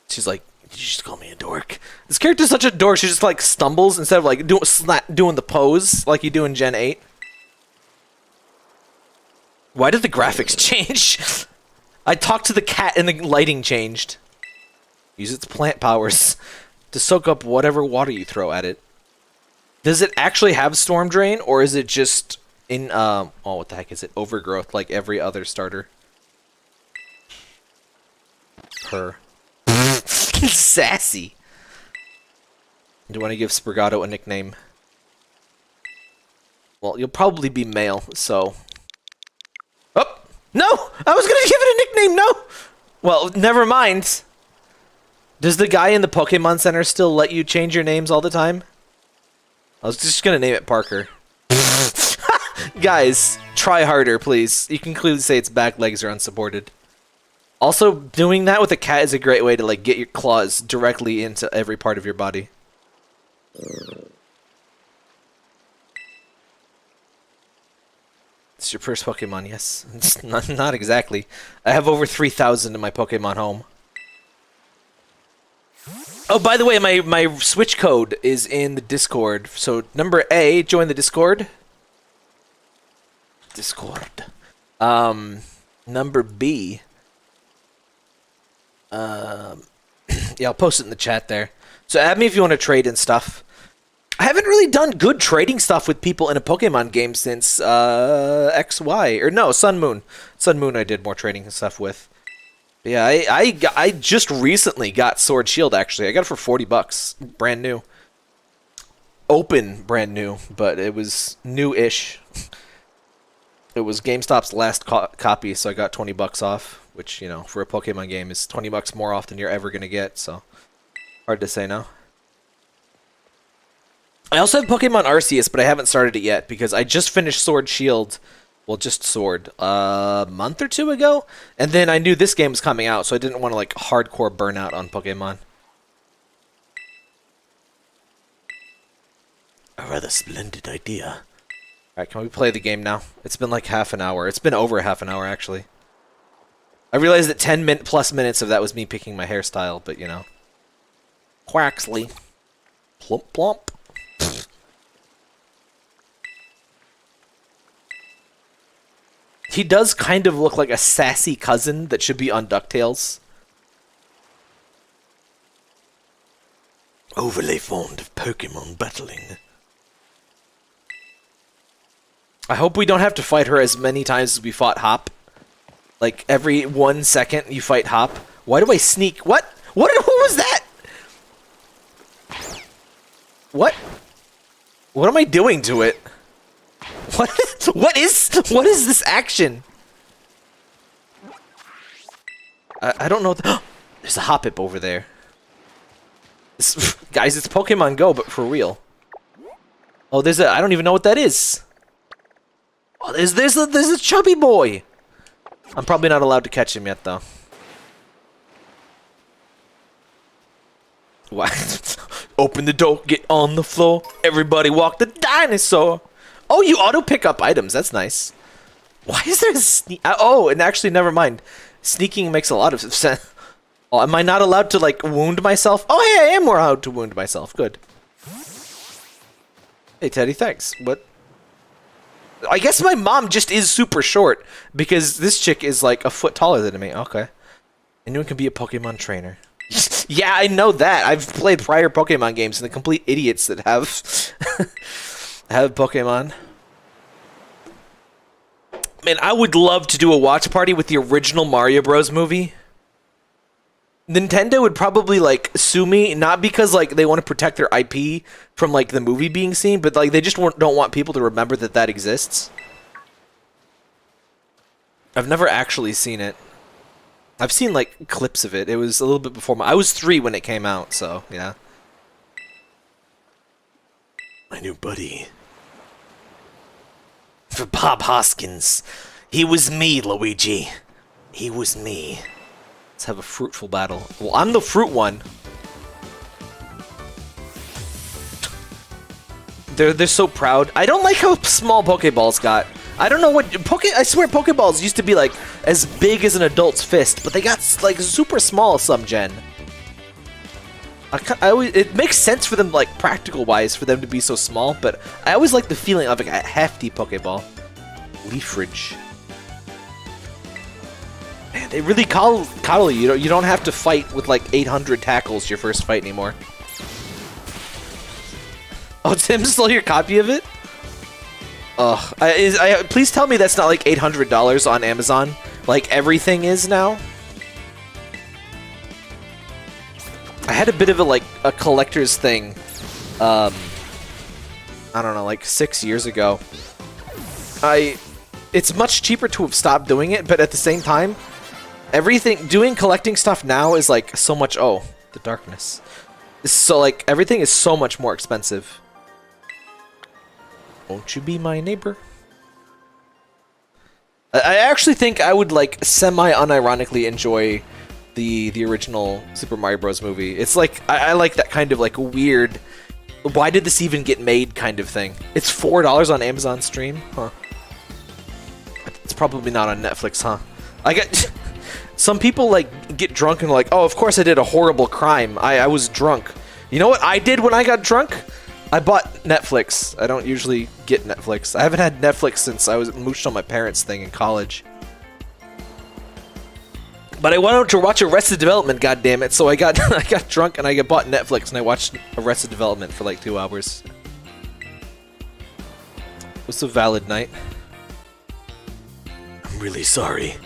She's like, did you just call me a dork? This character's such a dork, she just like stumbles instead of like doing the pose like you do in Gen 8. Why did the graphics change? I talked to the cat and the lighting changed. Use its plant powers to soak up whatever water you throw at it. Does it actually have Storm Drain, or is it just in, oh, what the heck is it? Overgrowth, like every other starter. Her. Sassy. Do you want to give Sprigato a nickname? Well, you'll probably be male, so... Oh! No! I was gonna give it a nickname, no! Well, never mind. Does the guy in the Pokemon Center still let you change your names all the time? I was just gonna name it Parker. Guys, try harder, please. You can clearly say its back legs are unsupported. Also, doing that with a cat is a great way to, like, get your claws directly into every part of your body. It's your first Pokemon, yes. It's not exactly. I have over 3,000 in my Pokemon home. Oh, by the way, my Switch code is in the Discord. So, number A, join the Discord. Number B... yeah, I'll post it in the chat there. So add me if you want to trade and stuff. I haven't really done good trading stuff with people in a Pokemon game since XY, or no, Sun Moon. Sun Moon I did more trading and stuff with. But yeah, I just recently got Sword Shield, actually. I got it for 40 bucks, brand new. Open brand new, but it was new-ish. It was GameStop's last copy, so I got 20 bucks off. Which, you know, for a Pokemon game is 20 bucks more off than you're ever going to get, so hard to say no. I also have Pokemon Arceus, but I haven't started it yet because I just finished Sword Shield, well, just Sword, a month or two ago, and then I knew this game was coming out, so I didn't want to, like, hardcore burn out on Pokemon. A rather splendid idea. Alright, can we play the game now? It's been like half an hour. It's been over half an hour, actually. I realized that 10 plus minutes of that was me picking my hairstyle, but, you know. Quaxley. Plump plump. He does kind of look like a sassy cousin that should be on DuckTales. Overly fond of Pokemon battling. I hope we don't have to fight her as many times as we fought Hopp. Like, every 1 second you fight Hopp. Why do I sneak? What? What was that? What? What am I doing to it? What is this action? I don't know. There's a Hopp over there. Guys, it's Pokemon Go, but for real. Oh, there's a... I don't even know what that is. Oh, there's a chubby boy. I'm probably not allowed to catch him yet, though. What? Open the door, get on the floor. Everybody walk the dinosaur. Oh, you auto pick up items. That's nice. Why is there a sneak? Oh, and actually, never mind. Sneaking makes a lot of sense. Oh, am I not allowed to, like, wound myself? Oh, hey, I am allowed to wound myself. Good. Hey, Teddy, thanks. What? I guess my mom just is super short because this chick is, like, a foot taller than me. Okay. Anyone can be a Pokemon trainer. Yeah, I know that. I've played prior Pokemon games and the complete idiots that have have Pokemon. Man, I would love to do a watch party with the original Mario Bros. Movie. Nintendo would probably, like, sue me, not because, like, they want to protect their IP from, like, the movie being seen, but, like, they just don't want people to remember that that exists. I've never actually seen it. I've seen, like, clips of it. It was a little bit before I was 3 when it came out, so, yeah. My new buddy. For Bob Hoskins. He was me, Luigi. He was me. Let's have a fruitful battle. Well, I'm the fruit one. They're so proud. I don't like how small Pokeballs got. I don't know what I swear Pokeballs used to be like as big as an adult's fist, but they got like super small some gen. It makes sense for them, like practical wise, for them to be so small, but I always like the feeling of like a hefty Pokeball. Leafridge. Man, they really coddle you. You don't have to fight with like 800 tackles your first fight anymore. Oh, Tim stole your copy of it? Please tell me that's not like $800 on Amazon, like everything is now. I had a bit of a collector's thing, I don't know, like 6 years ago. It's much cheaper to have stopped doing it, but at the same time, doing collecting stuff now is like so much, oh, the darkness. So like, everything is so much more expensive. Won't you be my neighbor? I actually think I would like semi-unironically enjoy the original Super Mario Bros. Movie. It's like, I like that kind of like weird, why did this even get made kind of thing. It's $4 on Amazon Stream? Huh. It's probably not on Netflix, huh? I got... Some people like get drunk and like, oh, of course I did a horrible crime. I was drunk. You know what I did when I got drunk? I bought Netflix. I don't usually get Netflix. I haven't had Netflix since I was mooched on my parents' thing in college. But I wanted to watch Arrested Development, goddammit, so I got I got drunk and I bought Netflix and I watched Arrested Development for like 2 hours. It was a valid night. I'm really sorry.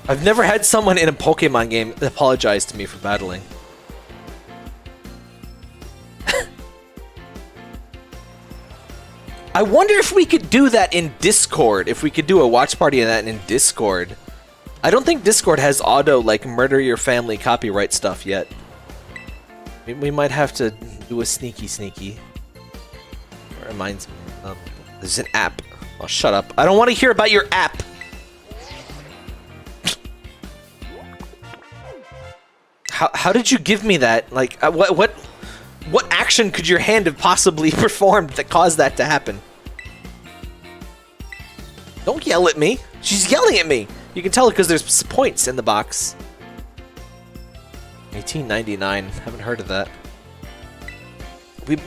I've never had someone in a Pokemon game apologize to me for battling. I wonder if we could do that in Discord, if we could do a watch party of that in Discord. I don't think Discord has auto, like, murder your family copyright stuff yet. We might have to do a sneaky. It reminds me, there's an app. Oh, shut up. I don't want to hear about your app. How did you give me that? Like, what action could your hand have possibly performed that caused that to happen? Don't yell at me. She's yelling at me. You can tell because there's points in the box. 1899. Haven't heard of that.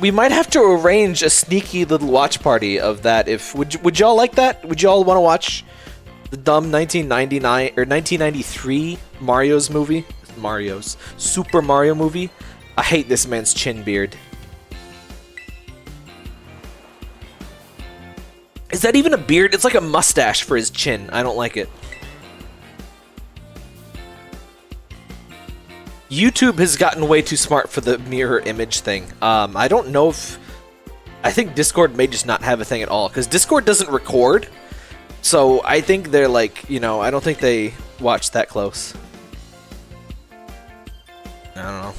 We might have to arrange a sneaky little watch party of that. Would y'all like that? Would y'all want to watch the dumb 1999 or 1993 Super Mario movie? I hate this man's chin beard. Is that even a beard? It's like a mustache for his chin. I don't like it. YouTube has gotten way too smart for the mirror image thing. I don't know if... I think Discord may just not have a thing at all, because Discord doesn't record. So I think they're like, you know, I don't think they watch that close. I don't know.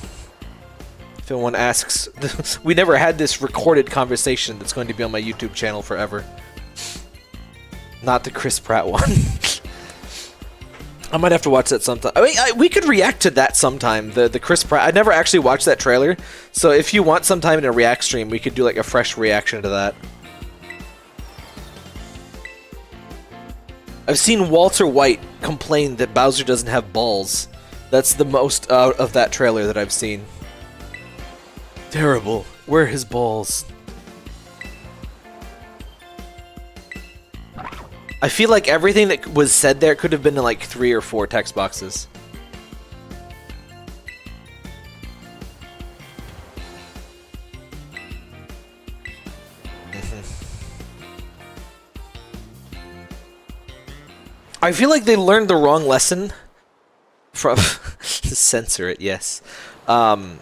If anyone asks, we never had this recorded conversation that's going to be on my YouTube channel forever. Not the Chris Pratt one. I might have to watch that sometime. I mean, we could react to that sometime. The Chris Pratt. I never actually watched that trailer, so if you want sometime in a react stream, we could do like a fresh reaction to that. I've seen Walter White complain that Bowser doesn't have balls. That's the most out of that trailer that I've seen. Terrible. Where are his balls? I feel like everything that was said there could have been in like 3 or 4 text boxes. I feel like they learned the wrong lesson from censor it, yes. From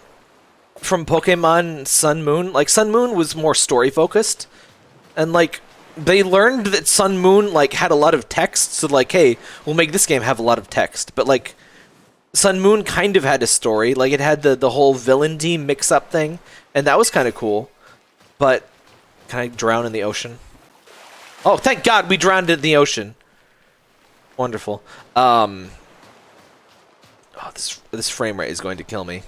Pokemon Sun Moon. Like Sun Moon was more story focused, and like they learned that Sun Moon like had a lot of text, so like, hey, we'll make this game have a lot of text. But like Sun Moon kind of had a story, like it had the whole villain team mix up thing, and that was kind of cool. But can I drown in the ocean? Oh, thank God we drowned in the ocean. Wonderful. Oh, this frame rate is going to kill me.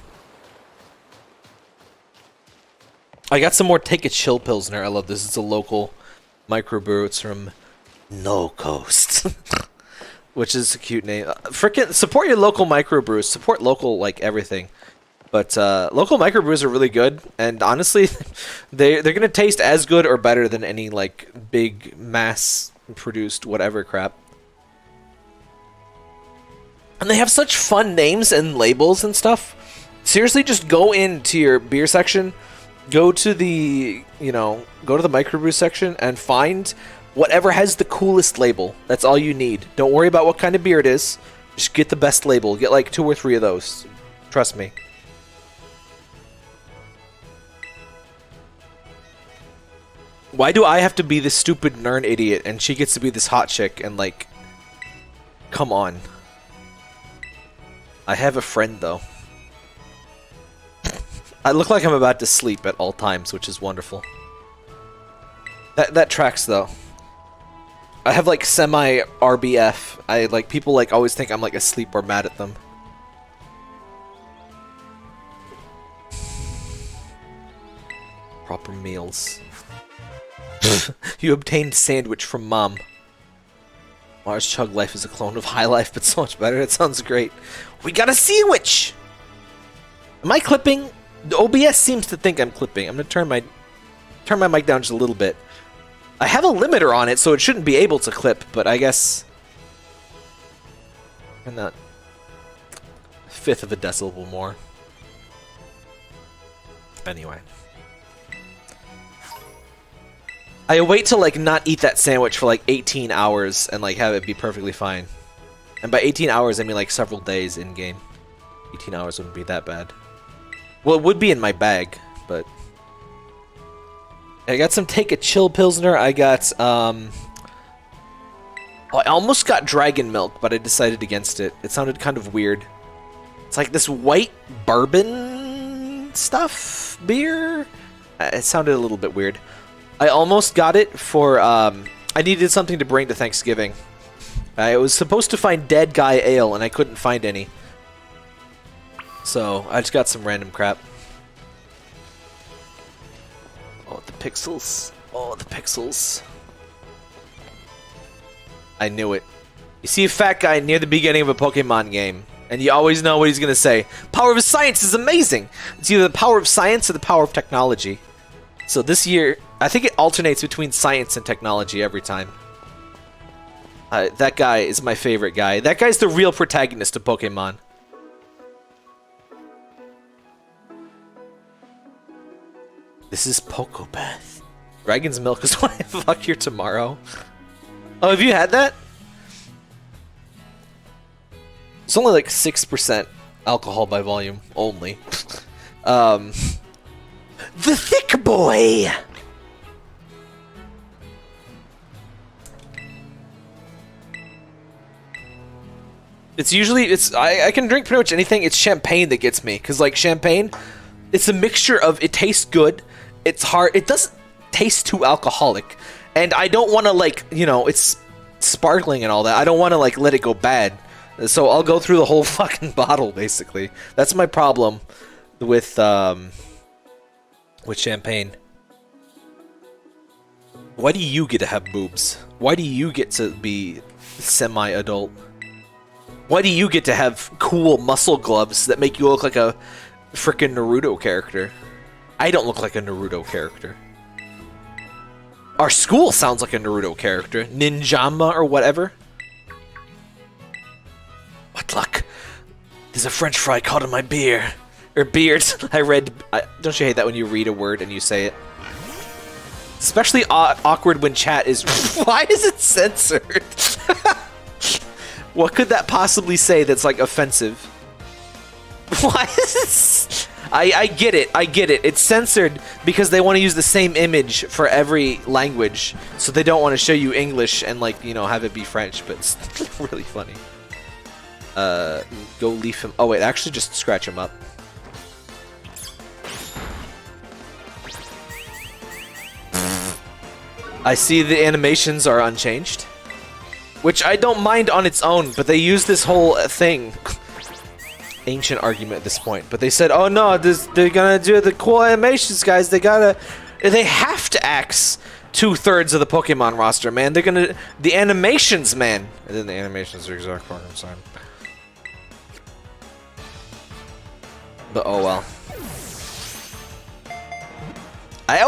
I got some more Take a Chill Pilsner. I love this. It's a local microbrew. It's from No Coast, which is a cute name. Frickin' support your local microbrews. Support local like everything. But local microbrews are really good, and honestly, they're gonna taste as good or better than any like big mass-produced whatever crap. And they have such fun names and labels and stuff. Seriously, just go into your beer section, go to the, go to the microbrew section and find whatever has the coolest label. That's all you need. Don't worry about what kind of beer it is. Just get the best label. Get like 2 or 3 of those. Trust me. Why do I have to be this stupid nerd idiot and she gets to be this hot chick and like, come on. I have a friend, though. I look like I'm about to sleep at all times, which is wonderful. That tracks, though. I have, like, semi-RBF. People, like, always think I'm, like, asleep or mad at them. Proper meals. You obtained sandwich from Mom. Mars Chug Life is a clone of High Life, but so much better. It sounds great. We got a sandwich! Am I clipping? The OBS seems to think I'm clipping. I'm gonna turn my mic down just a little bit. I have a limiter on it, so it shouldn't be able to clip, but I guess I'm not 1/5 of a decibel more. Anyway. I wait to like not eat that sandwich for like 18 hours and like have it be perfectly fine. And by 18 hours I mean like several days in game. 18 hours wouldn't be that bad. Well, it would be in my bag, but I got some Take a Chill Pilsner. I got I almost got Dragon Milk, but I decided against it. It sounded kind of weird. It's like this white bourbon stuff beer. It sounded a little bit weird. I almost got it for, I needed something to bring to Thanksgiving. I was supposed to find Dead Guy Ale, and I couldn't find any. So, I just got some random crap. Oh, the pixels. Oh, the pixels. I knew it. You see a fat guy near the beginning of a Pokemon game, and you always know what he's going to say. Power of science is amazing! It's either the power of science or the power of technology. So this year, I think it alternates between science and technology every time. That guy is my favorite guy. That guy's the real protagonist of Pokemon. This is Pokopath. Dragon's Milk is why I fuck your tomorrow. Oh, have you had that? It's only like 6% alcohol by volume only. The thick boy! It's usually I can drink pretty much anything. It's champagne that gets me, because like champagne, it's a mixture of it tastes good, it's hard, it doesn't taste too alcoholic, and I don't want to like, you know, it's sparkling and all that. I don't want to like let it go bad, so I'll go through the whole fucking bottle basically. That's my problem with champagne. Why do you get to have boobs? Why do you get to be semi-adult? Why do you get to have cool muscle gloves that make you look like a freaking Naruto character? I don't look like a Naruto character. Our school sounds like a Naruto character. Ninjama or whatever. What luck? There's a French fry caught in my beer. Or beard. Don't you hate that when you read a word and you say it? Especially awkward when chat is... Why is it censored? What could that possibly say that's like offensive? Why is this? I get it. I get it. It's censored because they want to use the same image for every language, so they don't want to show you English and like, you know, have it be French. But it's really funny. Go leaf him. Oh wait, actually just scratch him up. I see the animations are unchanged, which I don't mind on its own, but they use this whole thing. Ancient argument at this point, but they said, oh no, they're gonna do the cool animations, guys. They have to axe 2/3 of the Pokemon roster, man. They're gonna, the animations, man. And then the animations are exact program sign. But oh well. I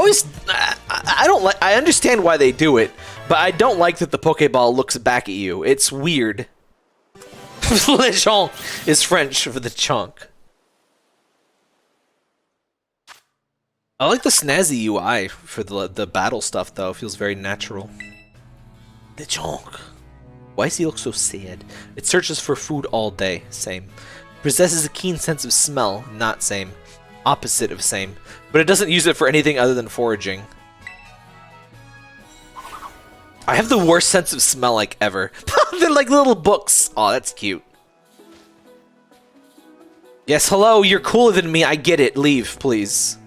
understand why they do it, but I don't like that the Pokeball looks back at you. It's weird. Le chonk is French for the chunk. I like the snazzy UI for the battle stuff though. It feels very natural. Le chonk. Why does he look so sad? It searches for food all day. Same. Possesses a keen sense of smell. Not same. Opposite of same. But it doesn't use it for anything other than foraging. I have the worst sense of smell like ever. They're like little books. Oh, that's cute. Yes, hello, you're cooler than me. I get it. Leave, please.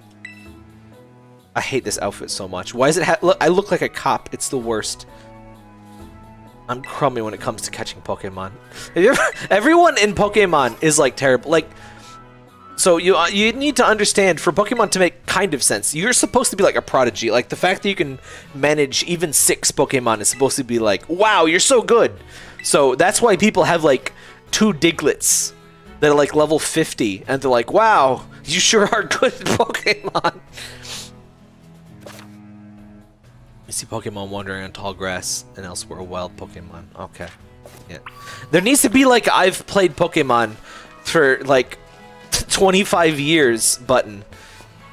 I hate this outfit so much. Why does it look, I look like a cop. It's the worst. I'm crummy when it comes to catching Pokemon. Everyone in Pokemon is like terrible. Like, so you need to understand, for Pokemon to make kind of sense, you're supposed to be like a prodigy. Like the fact that you can manage even 6 Pokemon is supposed to be like, wow, you're so good. So that's why people have like 2 Digletts that are like level 50, and they're like, wow, you sure are good at Pokemon. I see Pokemon wandering on tall grass and elsewhere, wild Pokemon. Okay, yeah. There needs to be like, I've played Pokemon for like 25 years button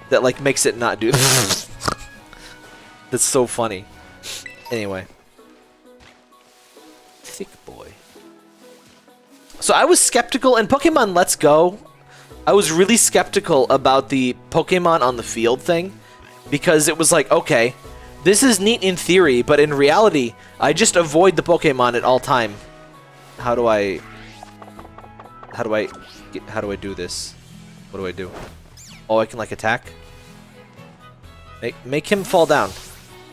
that like makes it not do that. That's so funny. Anyway. Thick boy. So I was skeptical in Pokemon Let's Go. I was really skeptical about the Pokemon on the field thing, because it was like, okay, this is neat in theory, but in reality, I just avoid the Pokemon at all time. How do I do this? What do I do? Oh, I can like attack? Make him fall down.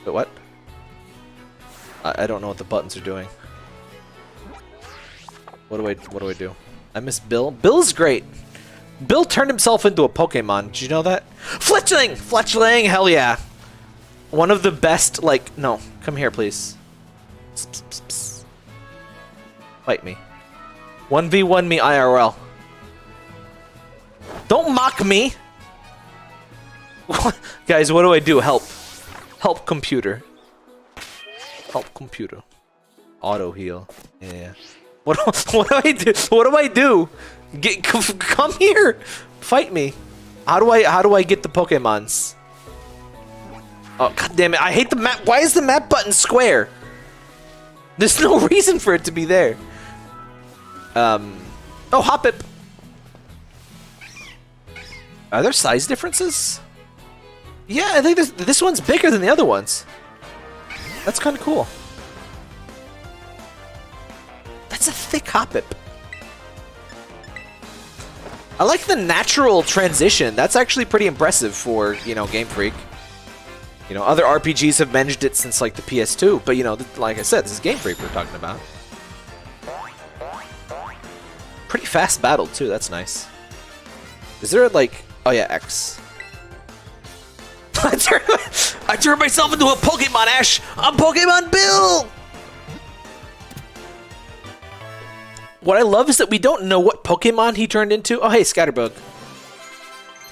Wait, what? I don't know what the buttons are doing. What do I do? I miss Bill. Bill's great. Bill turned himself into a Pokemon. Did you know that? Fletchling! Fletchling! Hell yeah! One of the best, like, no. Come here, please. Psst, psst, psst, psst. Fight me. 1v1 me IRL. Don't mock me! Guys, what do I do? Help. Help computer. Help computer. Auto heal. Yeah. What do I do? What do I do? Come here! Fight me. How do I get the Pokemons? Oh, god damn it. I hate the map. Why is the map button square? There's no reason for it to be there. Oh, Hopp. Are there size differences? Yeah, I think this one's bigger than the other ones. That's kind of cool. That's a thick Hoppip. I like the natural transition. That's actually pretty impressive for, you know, Game Freak. You know, other RPGs have managed it since, like, the PS2. But, you know, like I said, this is Game Freak we're talking about. Pretty fast battle, too. That's nice. Is there, like... Oh, yeah, X. I turned myself into a Pokemon, Ash! I'm Pokemon Bill! What I love is that we don't know what Pokemon he turned into. Oh, hey, Scatterbug.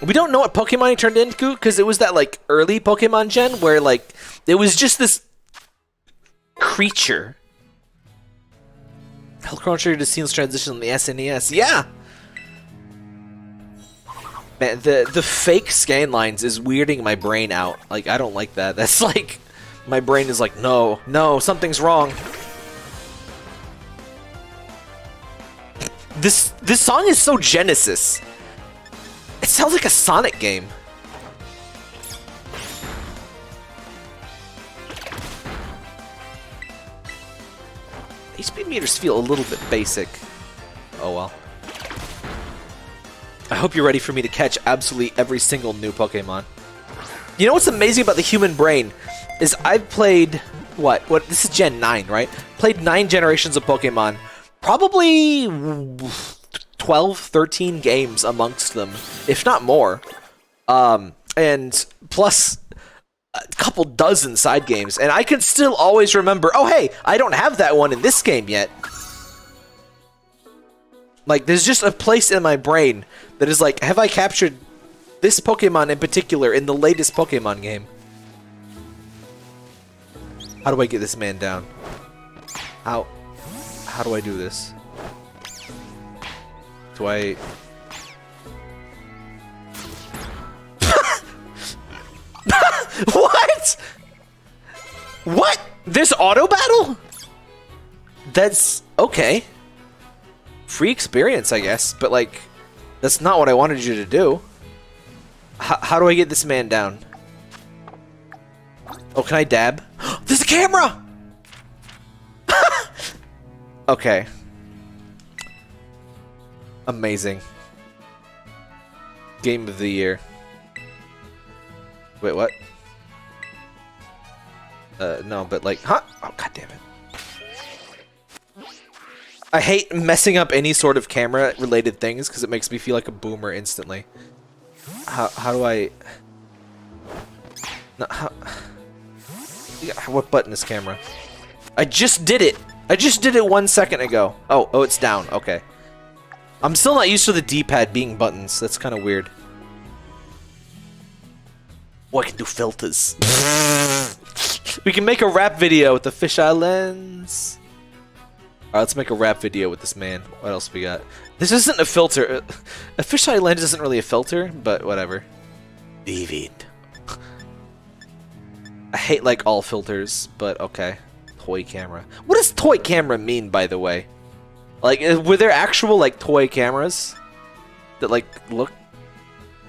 We don't know what Pokemon he turned into because it was that, like, early Pokemon gen where, like, it was just this creature. Hellcrown triggered the seamless transition on the SNES. Yeah! Man, the fake scan lines is weirding my brain out. Like, I don't like that. That's like... My brain is like, no, no, something's wrong. This song is so Genesis. It sounds like a Sonic game. HP meters feel a little bit basic. Oh well. I hope you're ready for me to catch absolutely every single new Pokemon. You know what's amazing about the human brain is I've played what this is Gen 9, right? Played 9 generations of Pokemon. Probably 12, 13 games amongst them, if not more. And plus a couple dozen side games. And I can still always remember, oh hey, I don't have that one in this game yet. Like, there's just a place in my brain that is like, have I captured this Pokemon in particular in the latest Pokemon game? How do I get this man down? How do I do this? Do I... What? What? This auto battle? That's okay. Free experience, I guess, but like, that's not what I wanted you to do. How do I get this man down? Oh, can I dab? There's a camera! Okay. Amazing. Game of the year. Wait, what? No, but like, huh? Oh, god damn it. I hate messing up any sort of camera-related things because it makes me feel like a boomer instantly. How do I... No, how... What button is camera? I just did it! I just did it 1 second ago. Oh, it's down. Okay. I'm still not used to the D-pad being buttons. That's kind of weird. Oh, I can do filters. We can make a rap video with the fisheye lens. Alright, let's make a rap video with this man. What else we got? This isn't a filter. A fisheye lens isn't really a filter, but whatever. David. I hate, like, all filters, but okay. Toy camera. What does toy camera mean, by the way? Like, were there actual, like, toy cameras that, like, look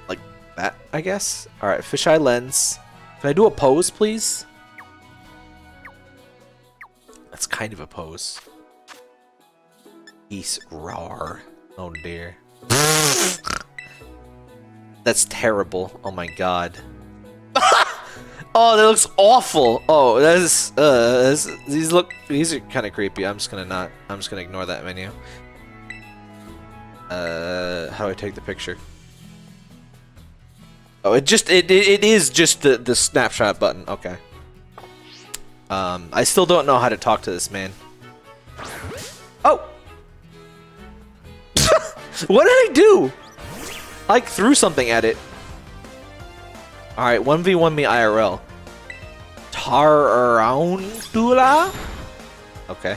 like that, I guess? Alright, fisheye lens. Can I do a pose, please? That's kind of a pose. East rar. Oh dear. That's terrible. Oh my god. Oh, that looks awful. Oh, that is these are kind of creepy. I'm just gonna ignore that menu. How do I take the picture? Oh, it is just the snapshot button. Okay. I still don't know how to talk to this man. Oh. What did I do? I like threw something at it. Alright, 1v1 me IRL. Tarantula? Okay.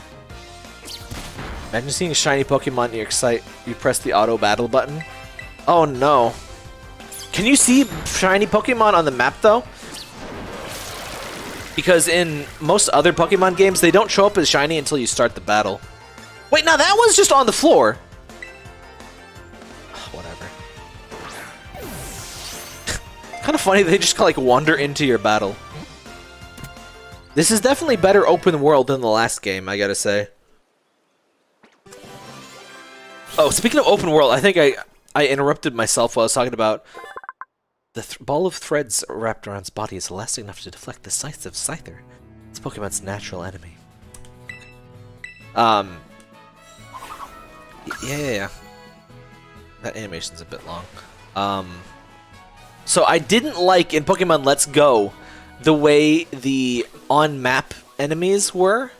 Imagine seeing a shiny Pokemon and you press the auto battle button. Oh no. Can you see shiny Pokemon on the map though? Because in most other Pokemon games, they don't show up as shiny until you start the battle. Wait, now that one's just on the floor. Whatever. Kind of funny they just like wander into your battle. This is definitely better open world than the last game, I gotta say. Oh, speaking of open world, I think I interrupted myself while I was talking about the ball of threads wrapped around its body is elastic enough to deflect the scythe of Scyther. It's Pokemon's natural enemy. Yeah. That animation's a bit long. So I didn't like in Pokemon Let's Go the way the on-map enemies were,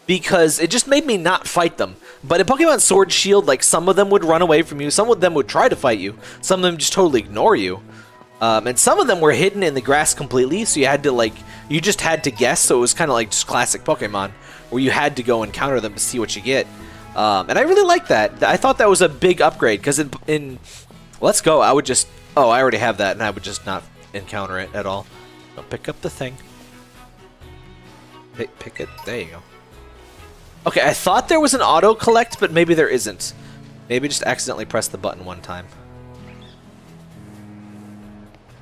because it just made me not fight them. But in Pokemon Sword Shield, like, some of them would run away from you, some of them would try to fight you, some of them just totally ignore you. And some of them were hidden in the grass completely, so you had to, like, you just had to guess, so it was kind of like just classic Pokemon, where you had to go encounter them to see what you get. And I really liked that. I thought that was a big upgrade, because in Let's Go, I would just... Oh, I already have that, and I would just not encounter it at all. So pick up the thing. Pick it. There you go. Okay, I thought there was an auto-collect, but maybe there isn't. Maybe just accidentally press the button one time.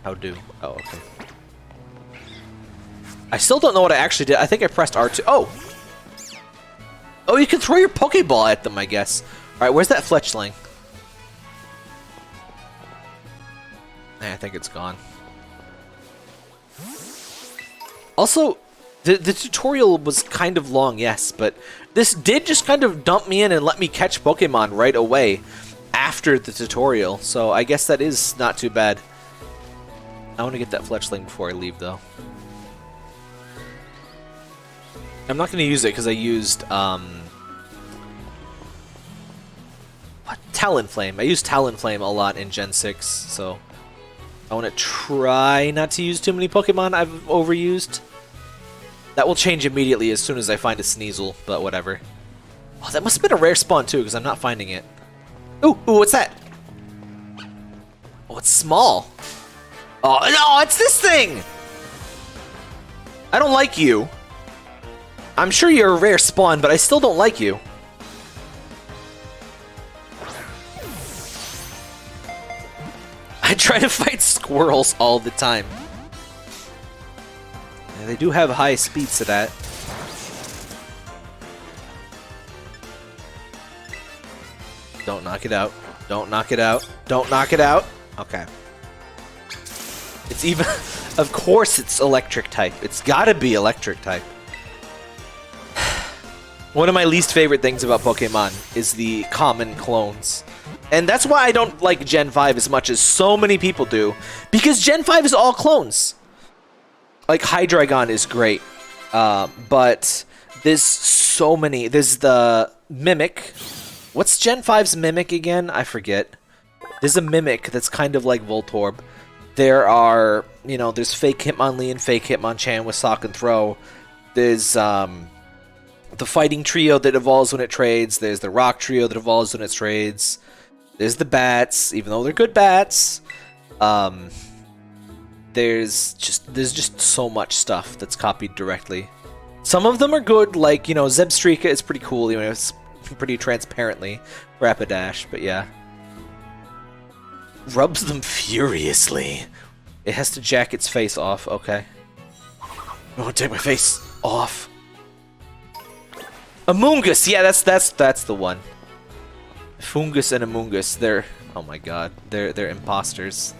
How do? Oh, okay. I still don't know what I actually did. I think I pressed R2. Oh! Oh, you can throw your Pokeball at them, I guess. Alright, where's that Fletchling? I think it's gone. Also, the tutorial was kind of long, yes, but this did just kind of dump me in and let me catch Pokemon right away after the tutorial, so I guess that is not too bad. I want to get that Fletchling before I leave, though. I'm not going to use it because I used, what? Talonflame. I used Talonflame a lot in Gen 6, so I want to try not to use too many Pokemon I've overused. That will change immediately as soon as I find a Sneasel, but whatever. Oh, that must have been a rare spawn, too, because I'm not finding it. Ooh, what's that? Oh, it's small. Oh, no, it's this thing! I don't like you. I'm sure you're a rare spawn, but I still don't like you. I try to fight squirrels all the time. Yeah, they do have high speeds to that. Don't knock it out. Don't knock it out. Don't knock it out. Okay. It's even... Of course it's electric type. It's gotta be electric type. One of my least favorite things about Pokemon is the common clones. And that's why I don't like Gen 5 as much as so many people do. Because Gen 5 is all clones. Like, Hydreigon is great. But there's so many. There's the Mimic. What's Gen 5's Mimic again? I forget. There's a Mimic that's kind of like Voltorb. There are, you know, there's fake Hitmonlee and fake Hitmonchan with Sock and Throw. There's the Fighting Trio that evolves when it trades. There's the Rock Trio that evolves when it trades. There's the Bats, even though they're good bats. There's just so much stuff that's copied directly. Some of them are good, like, you know, Zebstrika is pretty cool. You know, it's pretty transparently Rapidash, but yeah. Rubs them furiously. It has to jack its face off. Okay. I want to take my face off. Amoonguss. Yeah, that's the one. Fungus and Amoonguss. They're, oh my god, they're imposters.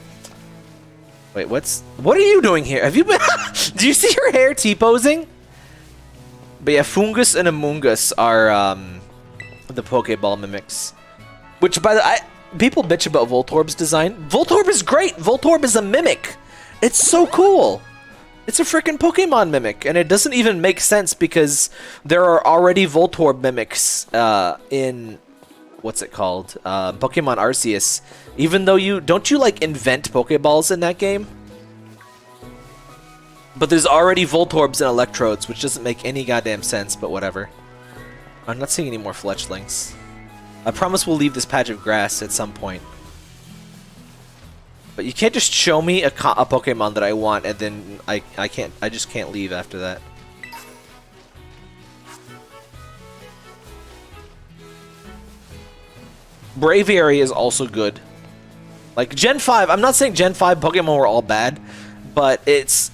Wait, what are you doing here? Have you been? Do you see your hair T-posing? But yeah, Fungus and Amoonguss are the Pokeball mimics. Which, by the way, people bitch about Voltorb's design. Voltorb is great! Voltorb is a mimic! It's so cool! It's a freaking Pokemon mimic, and it doesn't even make sense because there are already Voltorb mimics in... What's it called? Pokemon Arceus. Even though don't you, like, invent Pokeballs in that game? But there's already Voltorbs and Electrodes, which doesn't make any goddamn sense, but whatever. I'm not seeing any more Fletchlings. I promise we'll leave this patch of grass at some point. But you can't just show me a Pokemon that I want and then I just can't leave after that. Braviary is also good. Like Gen 5, I'm not saying Gen 5 Pokemon were all bad, but it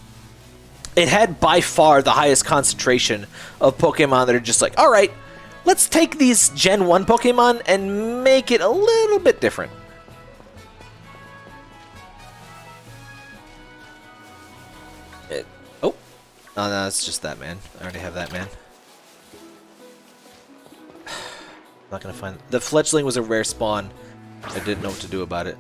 had by far the highest concentration of Pokemon that are just like, alright, let's take these Gen 1 Pokemon and make it a little bit different. Oh, no, it's just that man. I already have that man. Not gonna find the fledgling was a rare spawn. I didn't know what to do about it.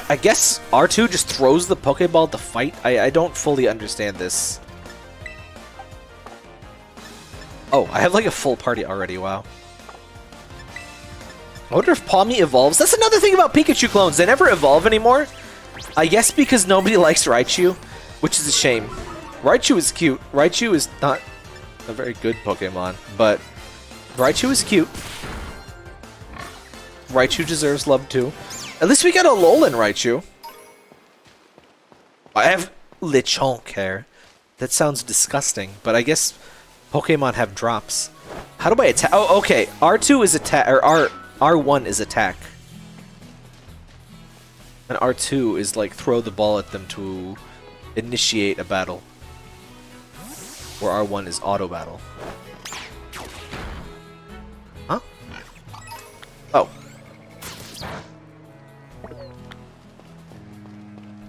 I guess R2 just throws the Pokeball to fight. I don't fully understand this. Oh, I have like a full party already. Wow. I wonder if Pawmi evolves. That's another thing about Pikachu clones. They never evolve anymore. I guess because nobody likes Raichu, which is a shame. Raichu is cute. Raichu is not a very good Pokemon, but Raichu is cute. Raichu deserves love too. At least we got a Alolan Raichu. I have Lechonk hair. That sounds disgusting, but I guess Pokemon have drops. How do I attack? Oh, okay. R2 is attack, or R1 is attack. And R2 is like throw the ball at them to initiate a battle. Or R1 is auto battle. Huh? Oh.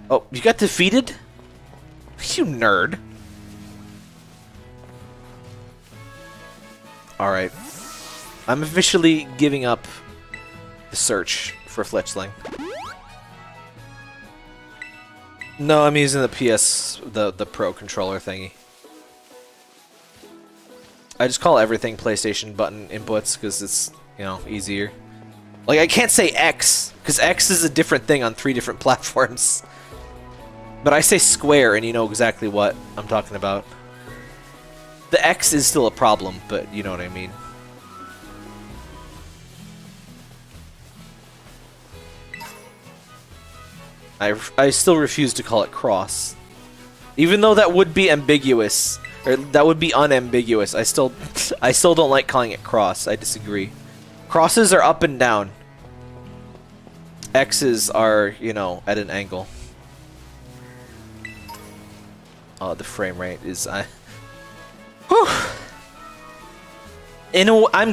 Oh, you got defeated? You nerd. Alright. I'm officially giving up the search for Fletchling. No, I'm using the PS, the Pro controller thingy. I just call everything PlayStation button inputs because it's, you know, easier. Like, I can't say X, because X is a different thing on 3 different platforms. But I say square, and you know exactly what I'm talking about. The X is still a problem, but you know what I mean. I still refuse to call it cross. Even though that would be ambiguous, or that would be unambiguous, I still don't like calling it cross. I disagree. Crosses are up and down. X's are, you know, at an angle. Oh, the frame rate is I'm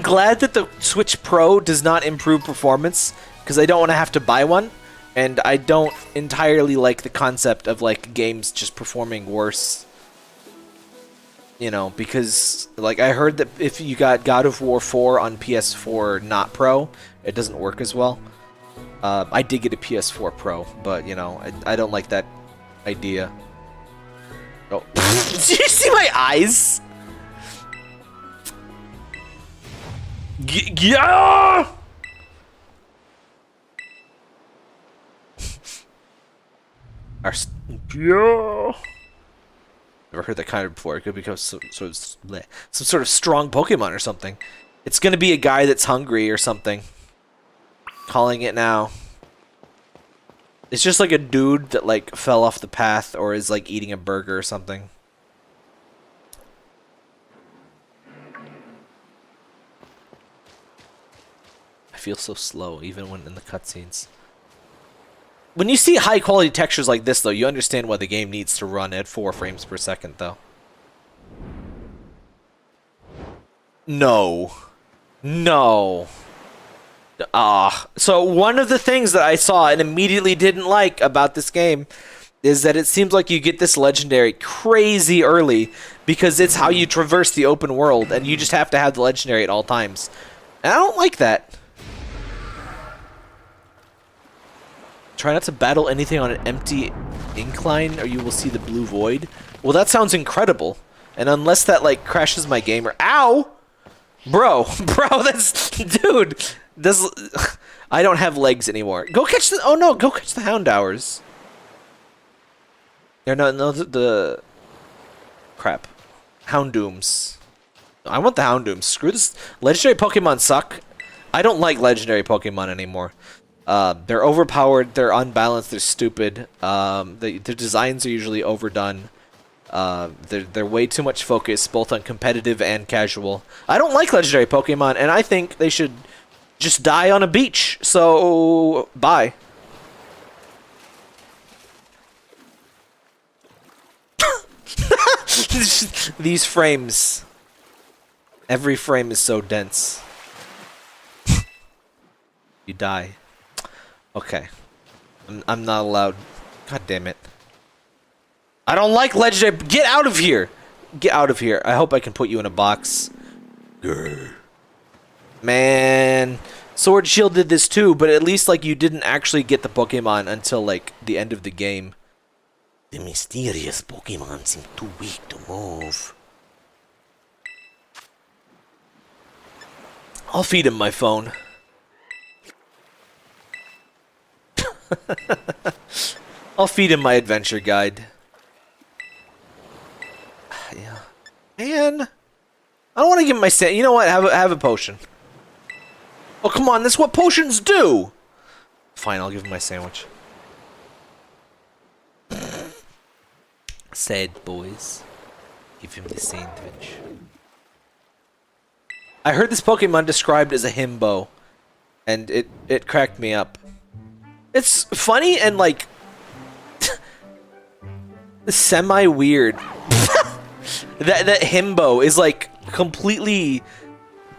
glad that the Switch Pro does not improve performance, because I don't want to have to buy one, and I don't entirely like the concept of like games just performing worse. You know, because like I heard that if you got God of War 4 on PS4 not Pro, it doesn't work as well. I did get a PS4 Pro, but you know, I don't like that idea. Oh. Did you see my eyes? Yeah! Yeah! Never heard that kind of before. It could become some sort of strong Pokemon or something. It's gonna be a guy that's hungry or something. Calling it now. It's just like a dude that like fell off the path or is like eating a burger or something. I feel so slow even when in the cutscenes. When you see high quality textures like this though, you understand why the game needs to run at 4 frames per second though. No. No. So one of the things that I saw and immediately didn't like about this game is that it seems like you get this legendary crazy early because it's how you traverse the open world and you just have to have the legendary at all times. And I don't like that. Try not to battle anything on an empty incline or you will see the blue void. Well, that sounds incredible. And unless that like crashes my game or ow! Bro, that's dude. This I don't have legs anymore. Go catch the go catch the Houndours. No, the crap. Houndooms. I want the Houndooms. Screw this. Legendary Pokemon suck. I don't like legendary Pokemon anymore. They're overpowered, they're unbalanced, they're stupid. Their designs are usually overdone. They're way too much focus, both on competitive and casual. I don't like legendary Pokemon, and I think they should just die on a beach. So, bye. These frames. Every frame is so dense. You die. Okay. I'm not allowed. God damn it. I don't like legendary. Get out of here. Get out of here. I hope I can put you in a box. Grr. Man. Sword Shield did this too, but at least like you didn't actually get the Pokemon until like the end of the game. The mysterious Pokemon seem too weak to move. I'll feed him my phone. I'll feed him my adventure guide. Yeah. Man. I don't want to give him my You know what? Have a potion. Oh, come on. That's what potions do. Fine, I'll give him my sandwich. Sad boys. Give him the sandwich. I heard this Pokemon described as a himbo, and it cracked me up. It's funny and like semi-weird. that himbo is like completely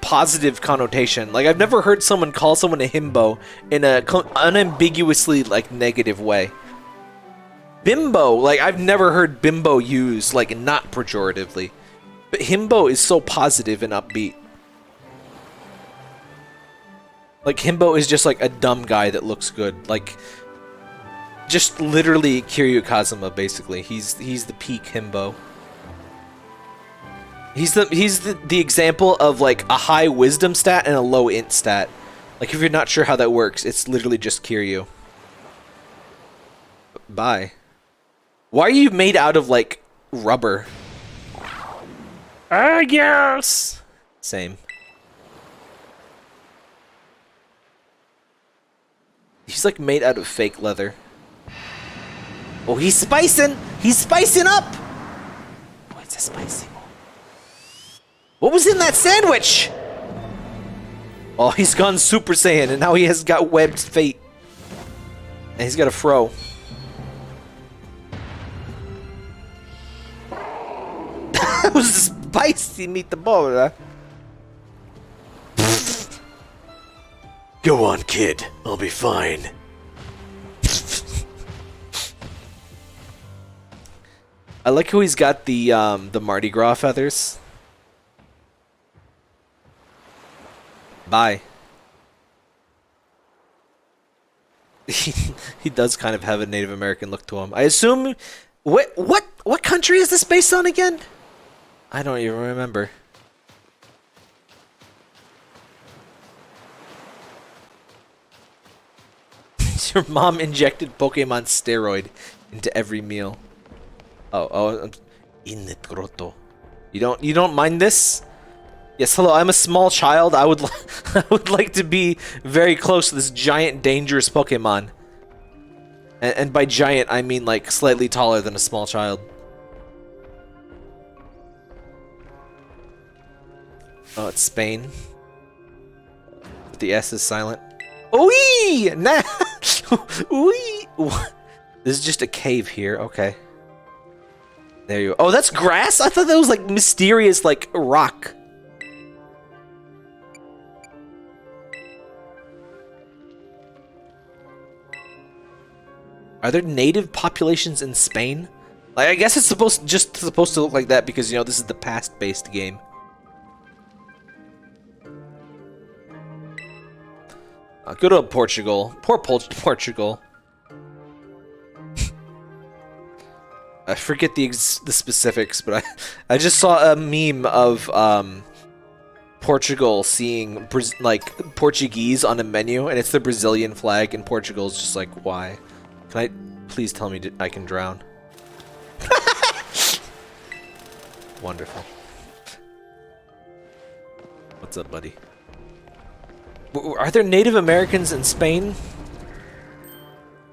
positive connotation. Like I've never heard someone call someone a himbo in a unambiguously like negative way. Bimbo, like I've never heard bimbo used like not pejoratively, but himbo is so positive and upbeat. Like himbo is just like a dumb guy that looks good, like just literally Kiryu Kazuma basically. He's the peak himbo. He's the example of like a high wisdom stat and a low int stat. Like if you're not sure how that works, it's literally just Kiryu. Bye. Why are you made out of like rubber? I guess. Same. He's like made out of fake leather. Oh, he's spicing! He's spicing up! Oh, it's a spicy one. What was in that sandwich? Oh, he's gone Super Saiyan and now he has got webbed fate. And he's got a fro. That was spicy meatball, huh? Go on, kid. I'll be fine. I like how he's got the Mardi Gras feathers. Bye. He does kind of have a Native American look to him. I assume. What country is this based on again? I don't even remember. Your mom injected Pokemon steroid into every meal. Oh, in the grotto. You don't mind this? Yes, hello. I'm a small child. I would I would like to be very close to this giant, dangerous Pokemon. And by giant, I mean like slightly taller than a small child. Oh, it's Spain. The S is silent. Ooh! Nah! Ooh! This is just a cave here. Okay. There you go. Oh, that's grass? I thought that was like mysterious, like rock. Are there native populations in Spain? Like, I guess it's supposed to look like that because, you know, this is the past-based game. Good old Portugal. Poor Portugal. I forget the specifics, but I just saw a meme of Portugal seeing like Portuguese on a menu, and it's the Brazilian flag, and Portugal's just like, why? Can I please tell me I can drown? Wonderful. What's up, buddy? Are there Native Americans in Spain?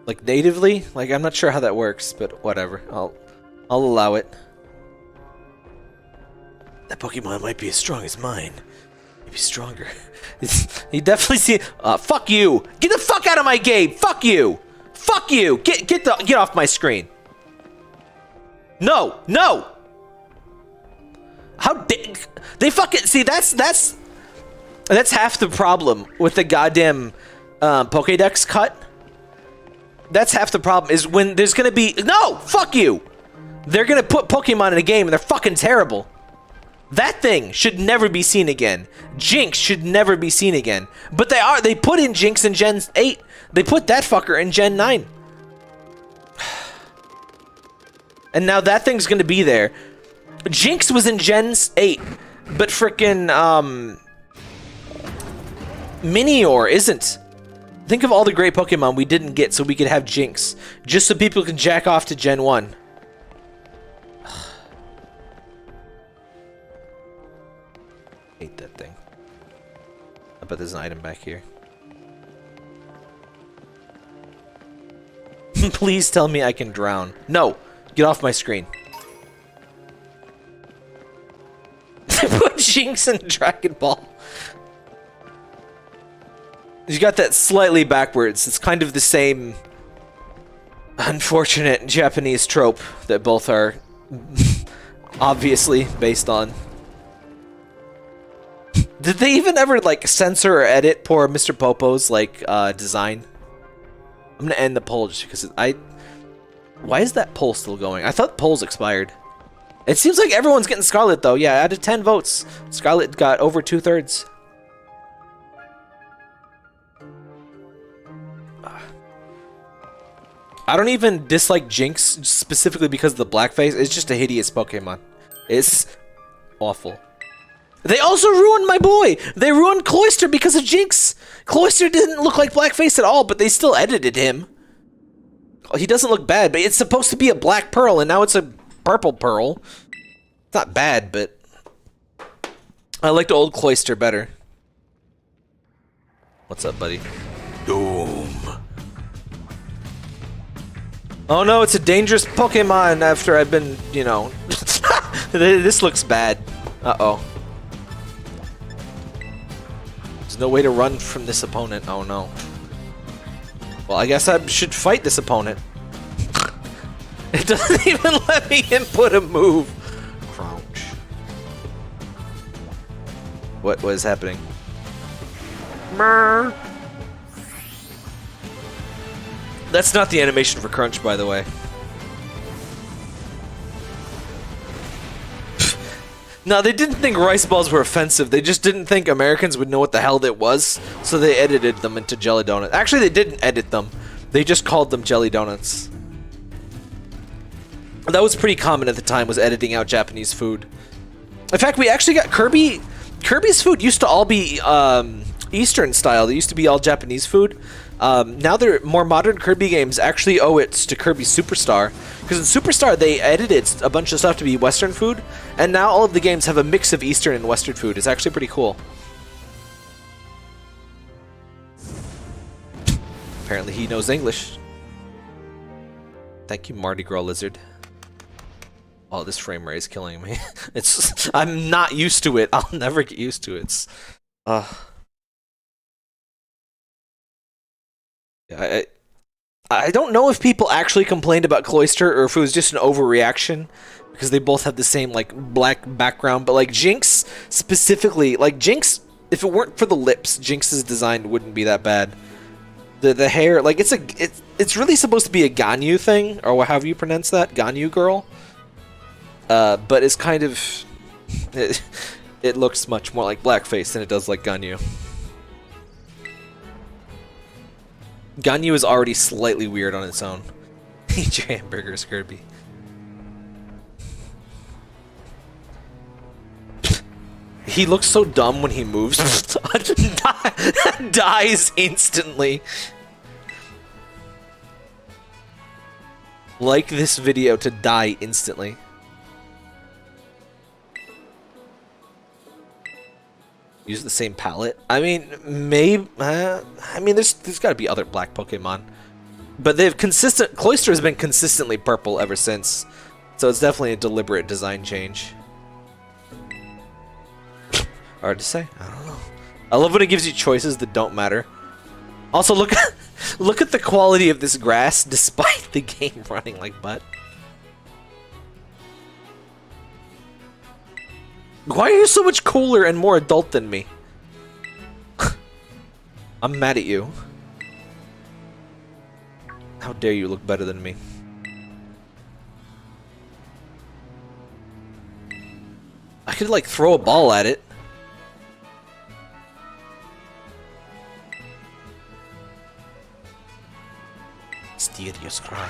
Like natively? Like I'm not sure how that works, but whatever. I'll allow it. That Pokemon might be as strong as mine. Maybe stronger. You definitely see. Fuck you! Get the fuck out of my game! Fuck you! Fuck you! Get off my screen! No! No! How they fucking see? That's half the problem with the goddamn Pokédex cut. That's half the problem is when there's gonna be no. Fuck you! They're gonna put Pokemon in a game and they're fucking terrible. That thing should never be seen again. Jinx should never be seen again. But they put in Jinx in Gen 8. They put that fucker in Gen 9. And now that thing's gonna be there. Jinx was in Gen 8, but frickin' Minior isn't. Think of all the great Pokemon we didn't get so we could have Jinx. Just so people can jack off to Gen 1. Hate that thing. I bet there's an item back here. Please tell me I can drown. No! Get off my screen. Put Jinx in Dragon Ball. You got that slightly backwards. It's kind of the same unfortunate Japanese trope that both are obviously based on. Did they even ever like censor or edit poor Mr. Popo's like design? I'm gonna end the poll just because why is that poll still going? I thought polls expired. It seems like everyone's getting Scarlet though. Yeah, out of 10 votes, Scarlet got over 2/3. I don't even dislike Jinx specifically because of the blackface. It's just a hideous Pokemon. It's awful. They also ruined my boy. They ruined Cloyster because of Jinx. Cloyster didn't look like blackface at all, but they still edited him. He doesn't look bad, but it's supposed to be a black pearl, and now it's a purple pearl. It's not bad, but I liked old Cloyster better. What's up, buddy? Doom. Oh no, it's a dangerous Pokemon after I've been, you know... This looks bad. Uh-oh. There's no way to run from this opponent. Oh no. Well, I guess I should fight this opponent. It doesn't even let me input a move. Crouch. What is happening? Brr. That's not the animation for Crunch, by the way. No, they didn't think rice balls were offensive. They just didn't think Americans would know what the hell it was, so they edited them into jelly donuts. Actually, they didn't edit them. They just called them jelly donuts. That was pretty common at the time, was editing out Japanese food. In fact, we actually got Kirby's food used to all be Eastern style. They used to be all Japanese food. Now they're more modern Kirby games actually owe it to Kirby Superstar, because in Superstar they edited a bunch of stuff to be Western food, and now all of the games have a mix of Eastern and Western food. It's actually pretty cool. Apparently he knows English. Thank you, Mardi Gras Lizard. Oh, this frame rate is killing me. I'm not used to it. I'll never get used to it. I don't know if people actually complained about Cloyster or if it was just an overreaction because they both have the same like black background, but like Jinx specifically, like Jinx, if it weren't for the lips, Jinx's design wouldn't be that bad. The hair, like it's really supposed to be a Ganyu thing, or however you pronounce that, Ganyu girl. But it's kind of it looks much more like blackface than it does like Ganyu. Ganyu is already slightly weird on its own. Eat your hamburgers, Kirby. He looks so dumb when he moves. Dies instantly. Like this video to die instantly. Use the same palette. I mean, maybe. I mean, there's got to be other black Pokemon, but Cloyster has been consistently purple ever since, so it's definitely a deliberate design change. Hard to say. I don't know. I love when it gives you choices that don't matter. Also, look at the quality of this grass, despite the game running like butt. Why are you so much cooler and more adult than me? I'm mad at you. How dare you look better than me? I could like throw a ball at it. Mysterious cry.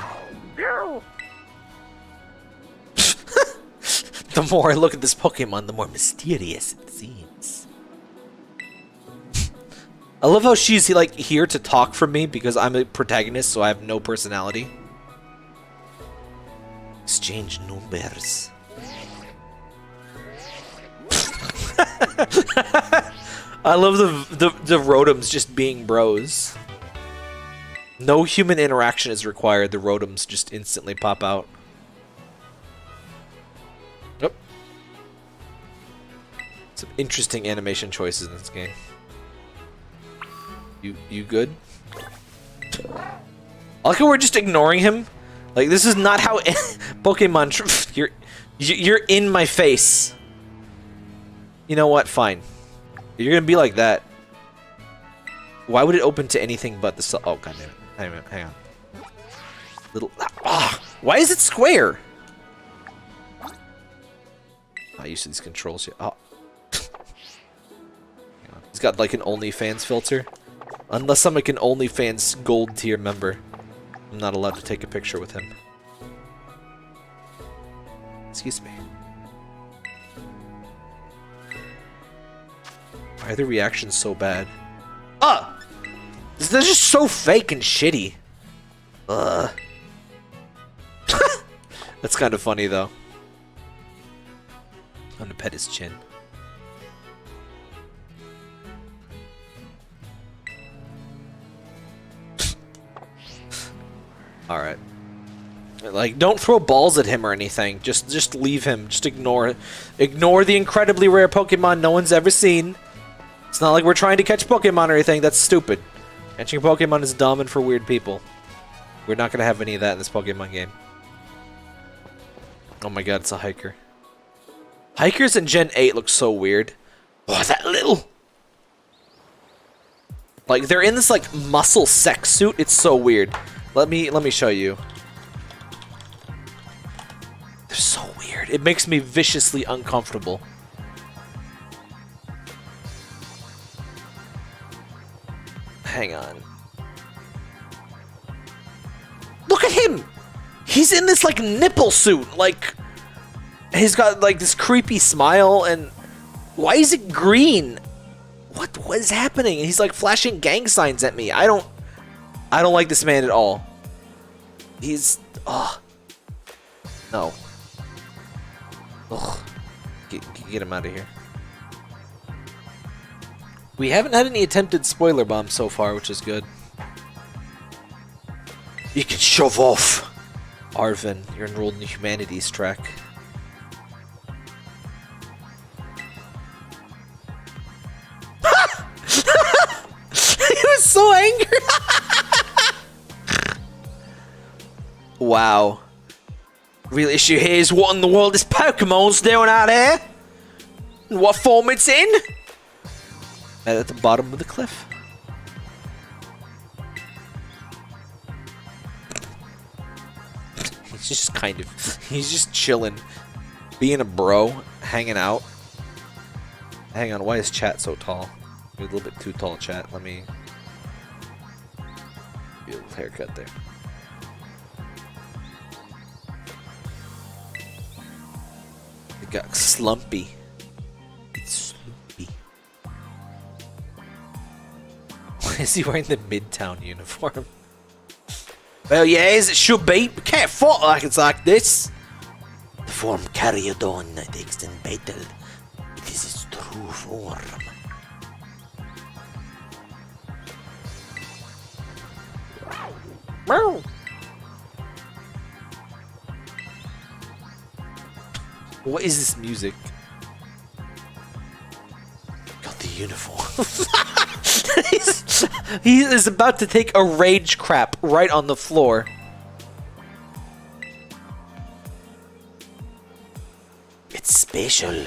The more I look at this Pokemon, the more mysterious it seems. I love how she's like here to talk for me because I'm a protagonist, so I have no personality. Exchange numbers. I love the Rotoms just being bros. No human interaction is required. The Rotoms just instantly pop out. Yep. Some interesting animation choices in this game. You good? I like how we're just ignoring him. Like this is not how Pokemon. You're in my face. You know what? Fine. You're gonna be like that. Why would it open to anything but the? Oh god damn it! Hang on. Little. Why is it square? Not used to these controls yet. Oh. He's got like an OnlyFans filter. Unless I'm like an OnlyFans gold tier member, I'm not allowed to take a picture with him. Excuse me. Why are the reactions so bad? They're just so fake and shitty. That's kind of funny though. I'm gonna pet his chin. Alright. Like, don't throw balls at him or anything. Just leave him. Just ignore the incredibly rare Pokemon no one's ever seen. It's not like we're trying to catch Pokemon or anything. That's stupid. Catching Pokemon is dumb and for weird people. We're not gonna have any of that in this Pokemon game. Oh my god, it's a hiker. Hikers in Gen 8 look so weird. Oh, that little... Like, they're in this, like, muscle sex suit. It's so weird. Let me show you. They're so weird. It makes me viciously uncomfortable. Hang on. Look at him! He's in this, like, nipple suit. Like, he's got, like, this creepy smile, and... Why is it green? What is happening? He's, like, flashing gang signs at me. I don't like this man at all. He's... Ugh. No. Ugh. Get him out of here. We haven't had any attempted spoiler bombs so far, which is good. You can shove off! Arvin, you're enrolled in the humanities track. He was so angry! Wow. Real issue here is what in the world this Pokemon's doing out here? And what form it's in? At the bottom of the cliff. He's just he's just chilling. Being a bro, hanging out. Hang on, why is chat so tall? Maybe a little bit too tall, chat. Let me... Get a little haircut there. It got slumpy. It's slumpy. Why is he wearing the Midtown uniform? Well, yeah, as it should be. We can't fight like it's like this. The form carried on the extant battle. It is its true form. What is this music? Got the uniform. He is about to take a rage crap right on the floor. It's special.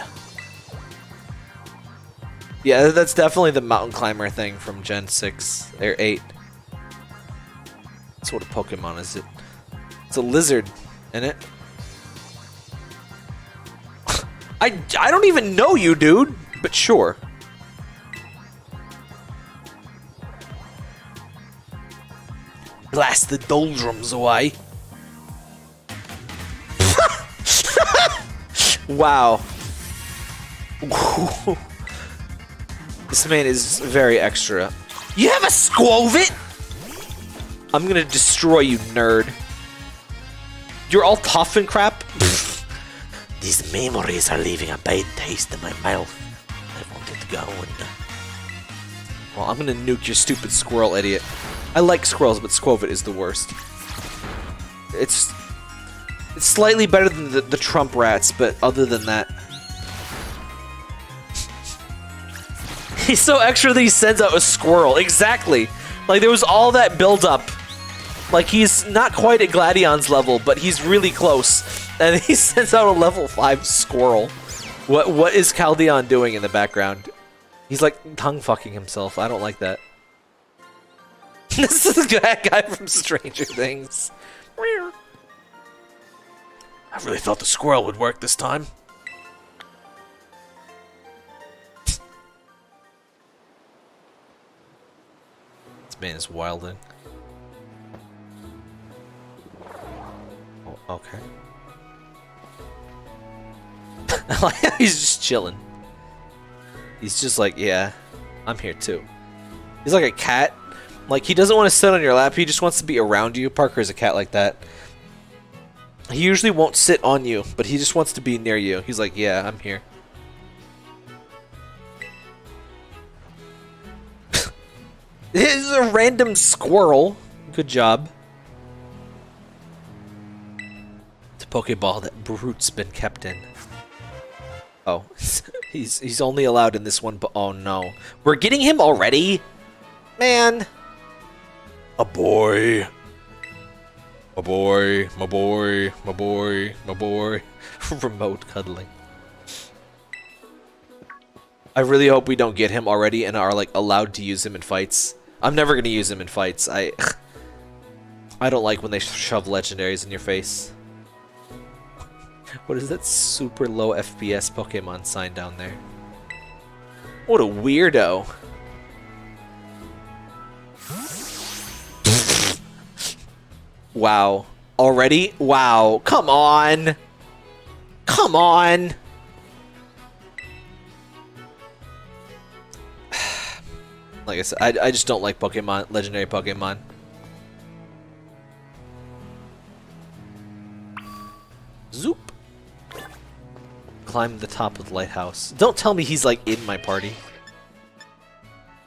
Yeah, that's definitely the mountain climber thing from Gen 6 or 8. That's what a Pokemon is. It's a lizard, isn't it? I don't even know you, dude. But sure. Blast the doldrums away. Wow. This man is very extra. You have a Squovit? I'm gonna destroy you, nerd. You're all tough and crap? These memories are leaving a bad taste in my mouth. I want it going. Well, I'm gonna nuke your stupid squirrel, idiot. I like squirrels, but Squovit is the worst. It's slightly better than the Trump rats, but other than that... He's so extra that he sends out a squirrel. Exactly. Like, there was all that build-up. Like, he's not quite at Gladion's level, but he's really close. And he sends out a level 5 squirrel. What is Caldeon doing in the background? He's, like, tongue-fucking himself. I don't like that. This is the guy from Stranger Things. I really thought the squirrel would work this time. This man is wilding. Oh, okay. I like how he's just chilling. He's just like, yeah, I'm here too. He's like a cat. Like, he doesn't want to sit on your lap, he just wants to be around you. Parker's a cat like that. He usually won't sit on you, but he just wants to be near you. He's like, yeah, I'm here. This is a random squirrel. Good job. It's a Pokeball that Brute's been kept in. Oh, he's only allowed in this one, but oh no. We're getting him already? Man. A boy. My boy, my boy, my boy, my boy. Remote cuddling. I really hope we don't get him already and are like allowed to use him in fights. I'm never gonna use him in fights. I don't like when they shove legendaries in your face. What is that super low FPS Pokemon sign down there? What a weirdo. Wow. Already? Wow. Come on. Come on. Like I said, I just don't like Pokemon, legendary Pokemon. Zoop. Climb the top of the lighthouse. Don't tell me he's like in my party.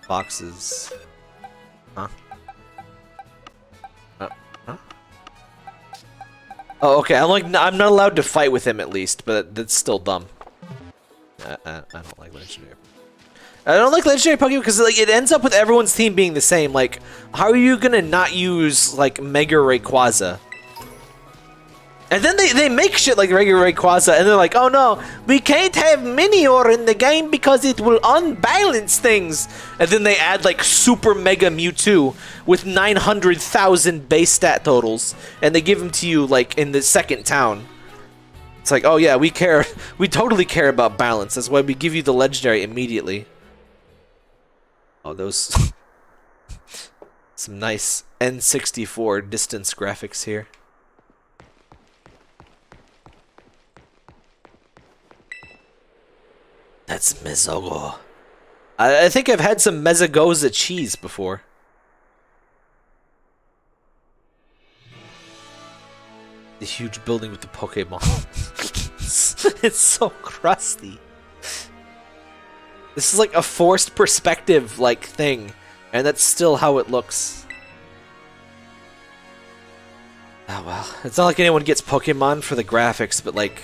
Boxes. Huh? Huh? Oh, okay. I'm not allowed to fight with him at least, but that's still dumb. I don't like legendary. I don't like legendary Pokemon because like it ends up with everyone's team being the same. Like, how are you gonna not use like Mega Rayquaza? And then they make shit like regular Rayquaza, and they're like, oh no, we can't have Minior in the game because it will unbalance things. And then they add like Super Mega Mewtwo with 900,000 base stat totals, and they give them to you like in the second town. It's like, oh yeah, we care, we totally care about balance. That's why we give you the legendary immediately. Oh, those some nice N64 distance graphics here. That's Mezogo. I think I've had some Mezogoza cheese before. The huge building with the Pokeball. It's so crusty. This is like a forced perspective like thing, and that's still how it looks. Oh well, it's not like anyone gets Pokemon for the graphics, but like,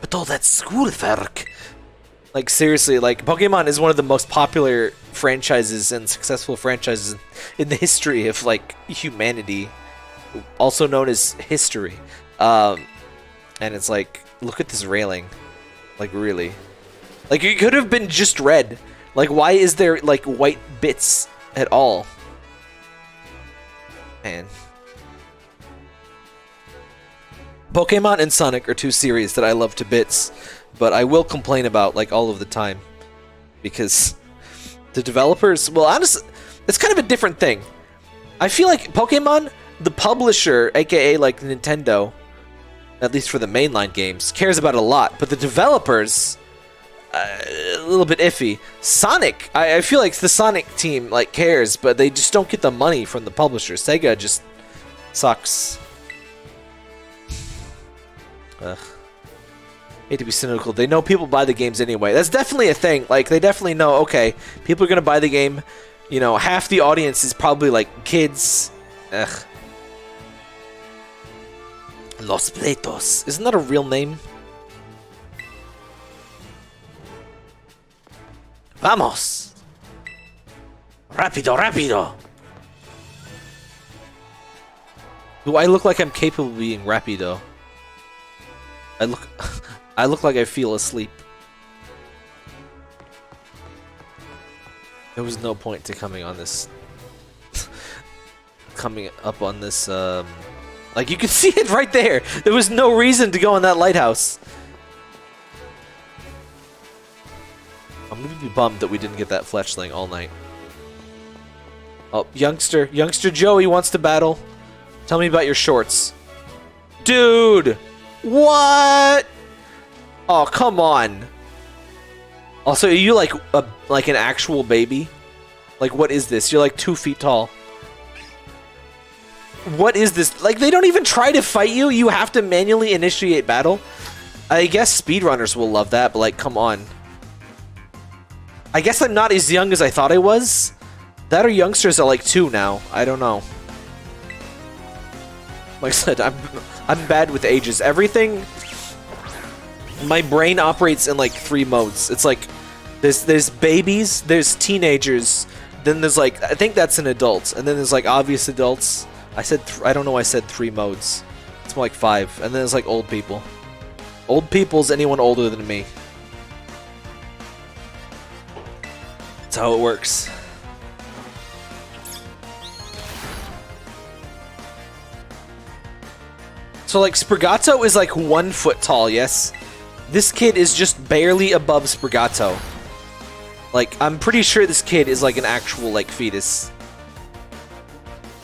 but all that schoolwork. Like seriously, like Pokemon is one of the most popular franchises and successful franchises in the history of like humanity, also known as history. And it's like, look at this railing, like really, like it could have been just red. Like why is there like white bits at all? Man. Pokemon and Sonic are two series that I love to bits, but I will complain about like all of the time because the developers, well, honestly, it's kind of a different thing. I feel like Pokemon, the publisher, aka like Nintendo, at least for the mainline games, cares about it a lot, but the developers, a little bit iffy. Sonic, I feel like the Sonic team like cares, but they just don't get the money from the publisher. Sega just sucks. Ugh. Hate to be cynical. They know people buy the games anyway. That's definitely a thing. Like, they definitely know, okay, people are gonna buy the game. You know, half the audience is probably like kids. Ugh. Los Pleitos. Isn't that a real name? Vamos! Rapido, rapido! Do I look like I'm capable of being rapido? I look like I feel asleep. There was no point to coming on this. Coming up on this, like, you can see it right there! There was no reason to go in that lighthouse. I'm gonna be bummed that we didn't get that fletchling all night. Oh, youngster Joey wants to battle. Tell me about your shorts. Dude! What? Oh, come on. Also, are you like an actual baby? Like, what is this? You're like 2 feet tall. What is this? Like, they don't even try to fight you. You have to manually initiate battle. I guess speedrunners will love that, but like, come on. I guess I'm not as young as I thought I was. That or youngsters are like 2 now. I don't know. Like I said, I'm bad with ages. Everything. My brain operates in like 3 modes. It's like there's babies, there's teenagers, then there's like, I think that's an adult, and then there's like obvious adults. I don't know why I said 3 modes. It's more like 5. And then there's like old people. Old people's anyone older than me. That's how it works. So like Sprigato is like 1 foot tall, yes? This kid is just barely above Sprigato. Like, I'm pretty sure this kid is like an actual like fetus.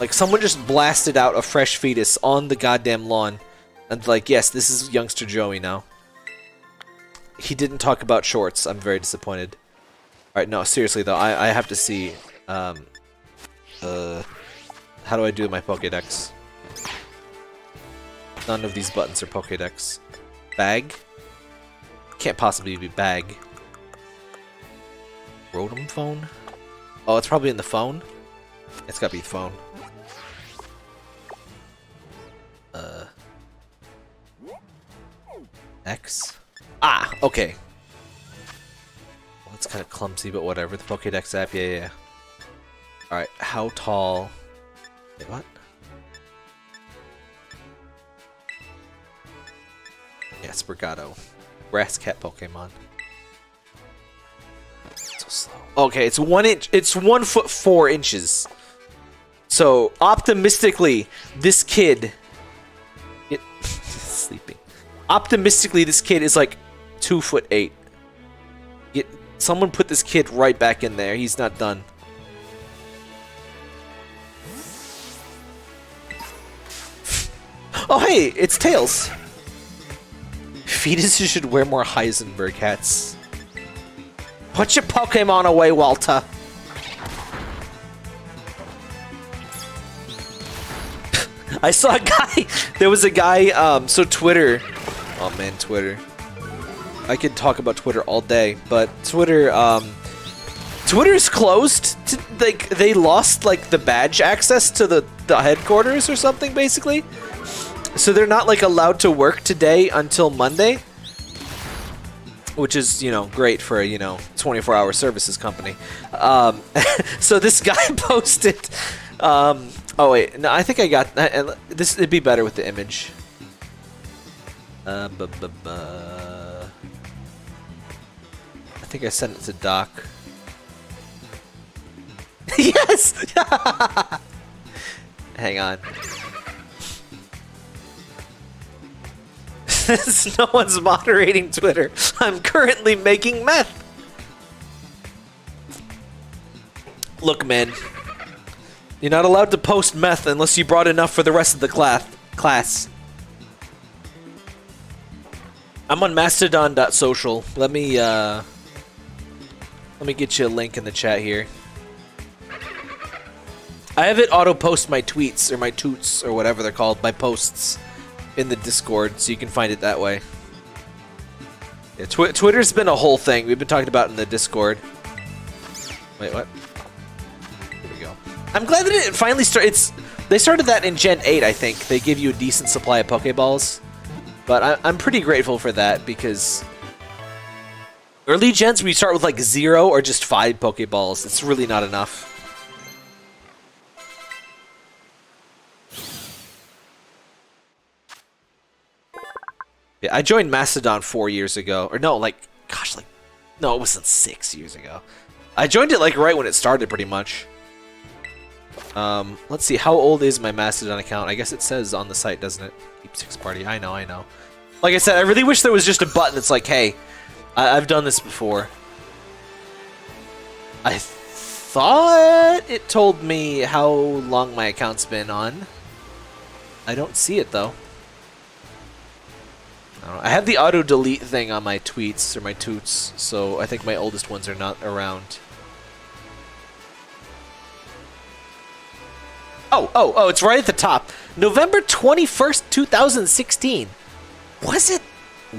Like, someone just blasted out a fresh fetus on the goddamn lawn. And like, yes, this is youngster Joey now. He didn't talk about shorts. I'm very disappointed. Alright, no, seriously though, I have to see, how do I do my Pokédex? None of these buttons are Pokédex. Bag? Can't possibly be bag. Rotom phone? Oh, it's probably in the phone? It's gotta be phone. X? Ah, okay. Well, it's kind of clumsy, but whatever. The Pokédex app, yeah. Alright, how tall... Wait, what? Yeah, Sprigato. Grass cat Pokemon. So slow. Okay, it's 1 inch. It's 1 foot 4 inches. So optimistically, this kid. Sleeping. Optimistically, this kid is like 2 foot 8. Someone put this kid right back in there. He's not done. Oh hey, it's Tails. Fetuses should wear more Heisenberg hats. Put your Pokemon away, Walter. I saw a guy. There was a guy. So Twitter. Oh man, Twitter. I could talk about Twitter all day, but Twitter. Twitter's closed. Like they lost like the badge access to the headquarters or something, basically. So they're not like allowed to work today until Monday, which is, you know, great for a, you know, 24-hour services company. So this guy posted, oh wait, no, I think I got, this, it'd be better with the image. I think I sent it to Doc. Yes! Hang on. Since no one's moderating Twitter, I'm currently making meth. Look, man. You're not allowed to post meth unless you brought enough for the rest of the class. I'm on mastodon.social. Let me get you a link in the chat here. I have it auto-post my tweets, or my toots, or whatever they're called, my posts in the Discord, so you can find it that way. Yeah, Twitter's been a whole thing. We've been talking about it in the Discord. Wait, what? Here we go. I'm glad that it finally started. They started that in Gen 8, I think. They give you a decent supply of Pokeballs. But I'm pretty grateful for that, because early gens, we start with like 0 or just 5 Pokeballs. It's really not enough. Yeah, I joined Mastodon 4 years ago. Or no, like, gosh, like, no, it wasn't 6 years ago. I joined it like right when it started, pretty much. Let's see, how old is my Mastodon account? I guess it says on the site, doesn't it? Keep 6 party. I know. Like I said, I really wish there was just a button that's like, hey, I've done this before. I thought it told me how long my account's been on. I don't see it, though. I have the auto-delete thing on my tweets, or my toots, so I think my oldest ones are not around. Oh, it's right at the top. November 21st, 2016. Was it?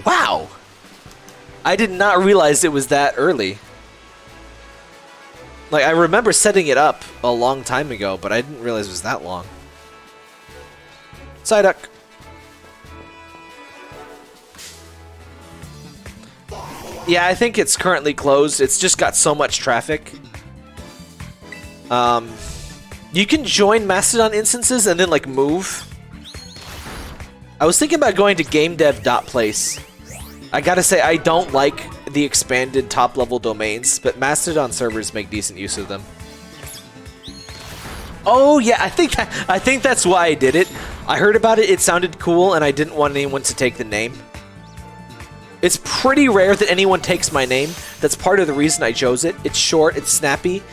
Wow. I did not realize it was that early. Like, I remember setting it up a long time ago, but I didn't realize it was that long. Psyduck. Yeah, I think it's currently closed. It's just got so much traffic. You can join Mastodon instances and then, like, move. I was thinking about going to gamedev.place. I gotta say, I don't like the expanded top-level domains, but Mastodon servers make decent use of them. Oh, yeah, I think that's why I did it. I heard about it, it sounded cool, and I didn't want anyone to take the name. It's pretty rare that anyone takes my name. That's part of the reason I chose it. It's short, it's snappy,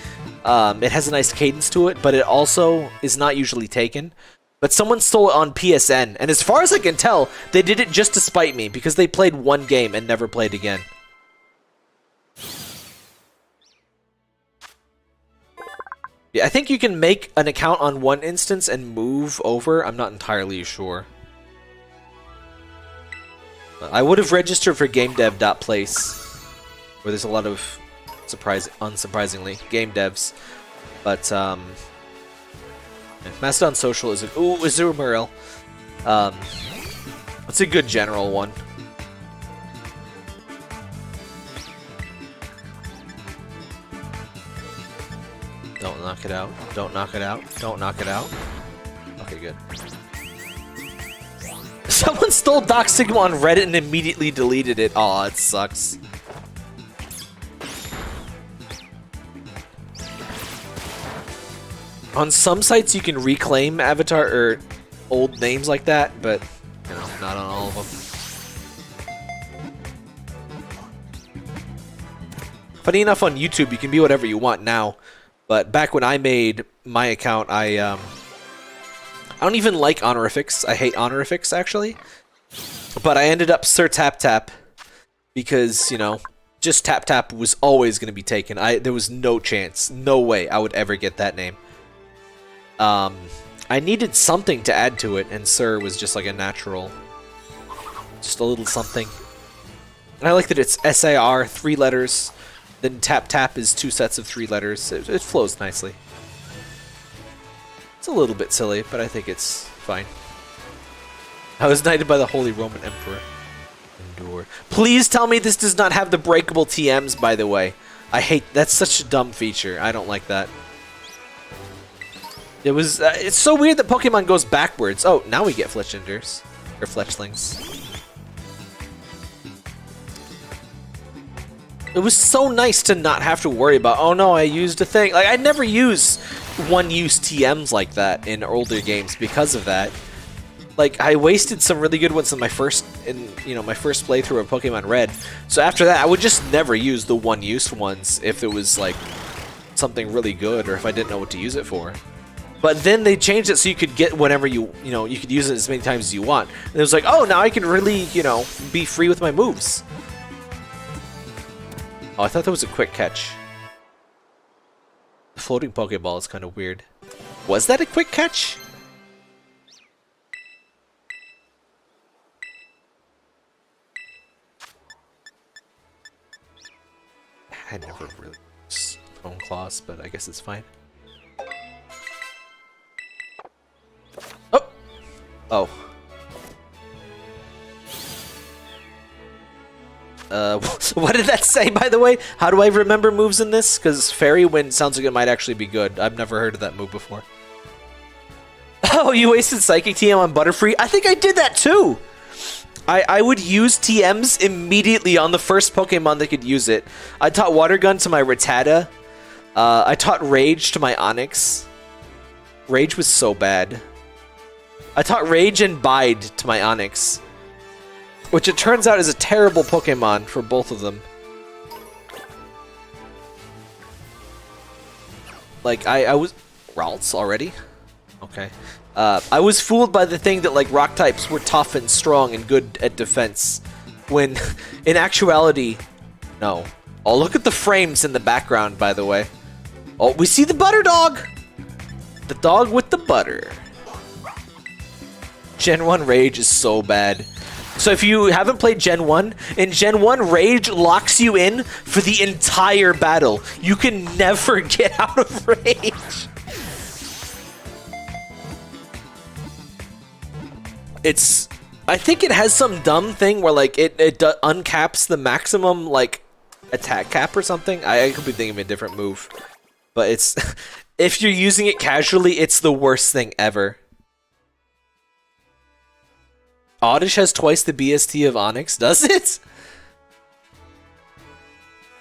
it has a nice cadence to it, but it also is not usually taken. But someone stole it on PSN, and as far as I can tell, they did it just to spite me, because they played one game and never played again. Yeah, I think you can make an account on one instance and move over. I'm not entirely sure. I would have registered for gamedev.place, where there's a lot of, unsurprisingly, game devs. But, Mastodon Social is is a Muriel. It's a good general one. Don't knock it out. Don't knock it out. Don't knock it out. Okay, good. Someone stole Doc Sigma on Reddit and immediately deleted it. Aw, it sucks. On some sites you can reclaim avatar or old names like that, but you know, not on all of them. Funny enough, on YouTube you can be whatever you want now, but back when I made my account, I don't even like honorifics. I hate honorifics, actually. But I ended up Sir Tap Tap because, you know, just Tap Tap was always going to be taken. There was no chance, no way I would ever get that name. I needed something to add to it, and Sir was just like a natural, just a little something. And I like that it's SAR, 3 letters, then Tap Tap is 2 sets of 3 letters. It flows nicely. It's a little bit silly, but I think it's fine. I was knighted by the Holy Roman Emperor. Endure. Please tell me this does not have the breakable TMs, by the way. I hate... That's such a dumb feature. I don't like that. It was... it's so weird that Pokemon goes backwards. Oh, now we get Fletchlingers. Or Fletchlings. It was so nice to not have to worry about, oh no, I used a thing. Like, I'd never use one-use TMs like that in older games because of that. Like, I wasted some really good ones in my first playthrough of Pokemon Red. So after that, I would just never use the one-use ones if it was, like, something really good or if I didn't know what to use it for. But then they changed it so you could get whenever you could use it as many times as you want. And it was like, oh, now I can really, be free with my moves. Oh, I thought that was a quick catch. The floating Pokeball is kind of weird. Was that a quick catch? I never really used Bone Claws, but I guess it's fine. Oh! Oh. What did that say, by the way? How do I remember moves in this? Because Fairy Wind sounds like it might actually be good. I've never heard of that move before. Oh, you wasted Psychic TM on Butterfree? I think I did that too! I would use TMs immediately on the first Pokemon that could use it. I taught Water Gun to my Rattata. I taught Rage to my Onix. Rage was so bad. I taught Rage and Bide to my Onix. Which it turns out is a terrible Pokemon for both of them. Like, I was... Ralts already? Okay. I was fooled by the thing that, like, rock types were tough and strong and good at defense. When, in actuality, no. Oh, look at the frames in the background, by the way. Oh, we see the butter dog! The dog with the butter. Gen 1 Rage is so bad. So if you haven't played Gen 1, in Gen 1, Rage locks you in for the entire battle. You can never get out of Rage. I think it has some dumb thing where, like, it uncaps the maximum, like, attack cap or something. I could be thinking of a different move. But it's... if you're using it casually, it's the worst thing ever. Oddish has twice the BST of Onix, does it?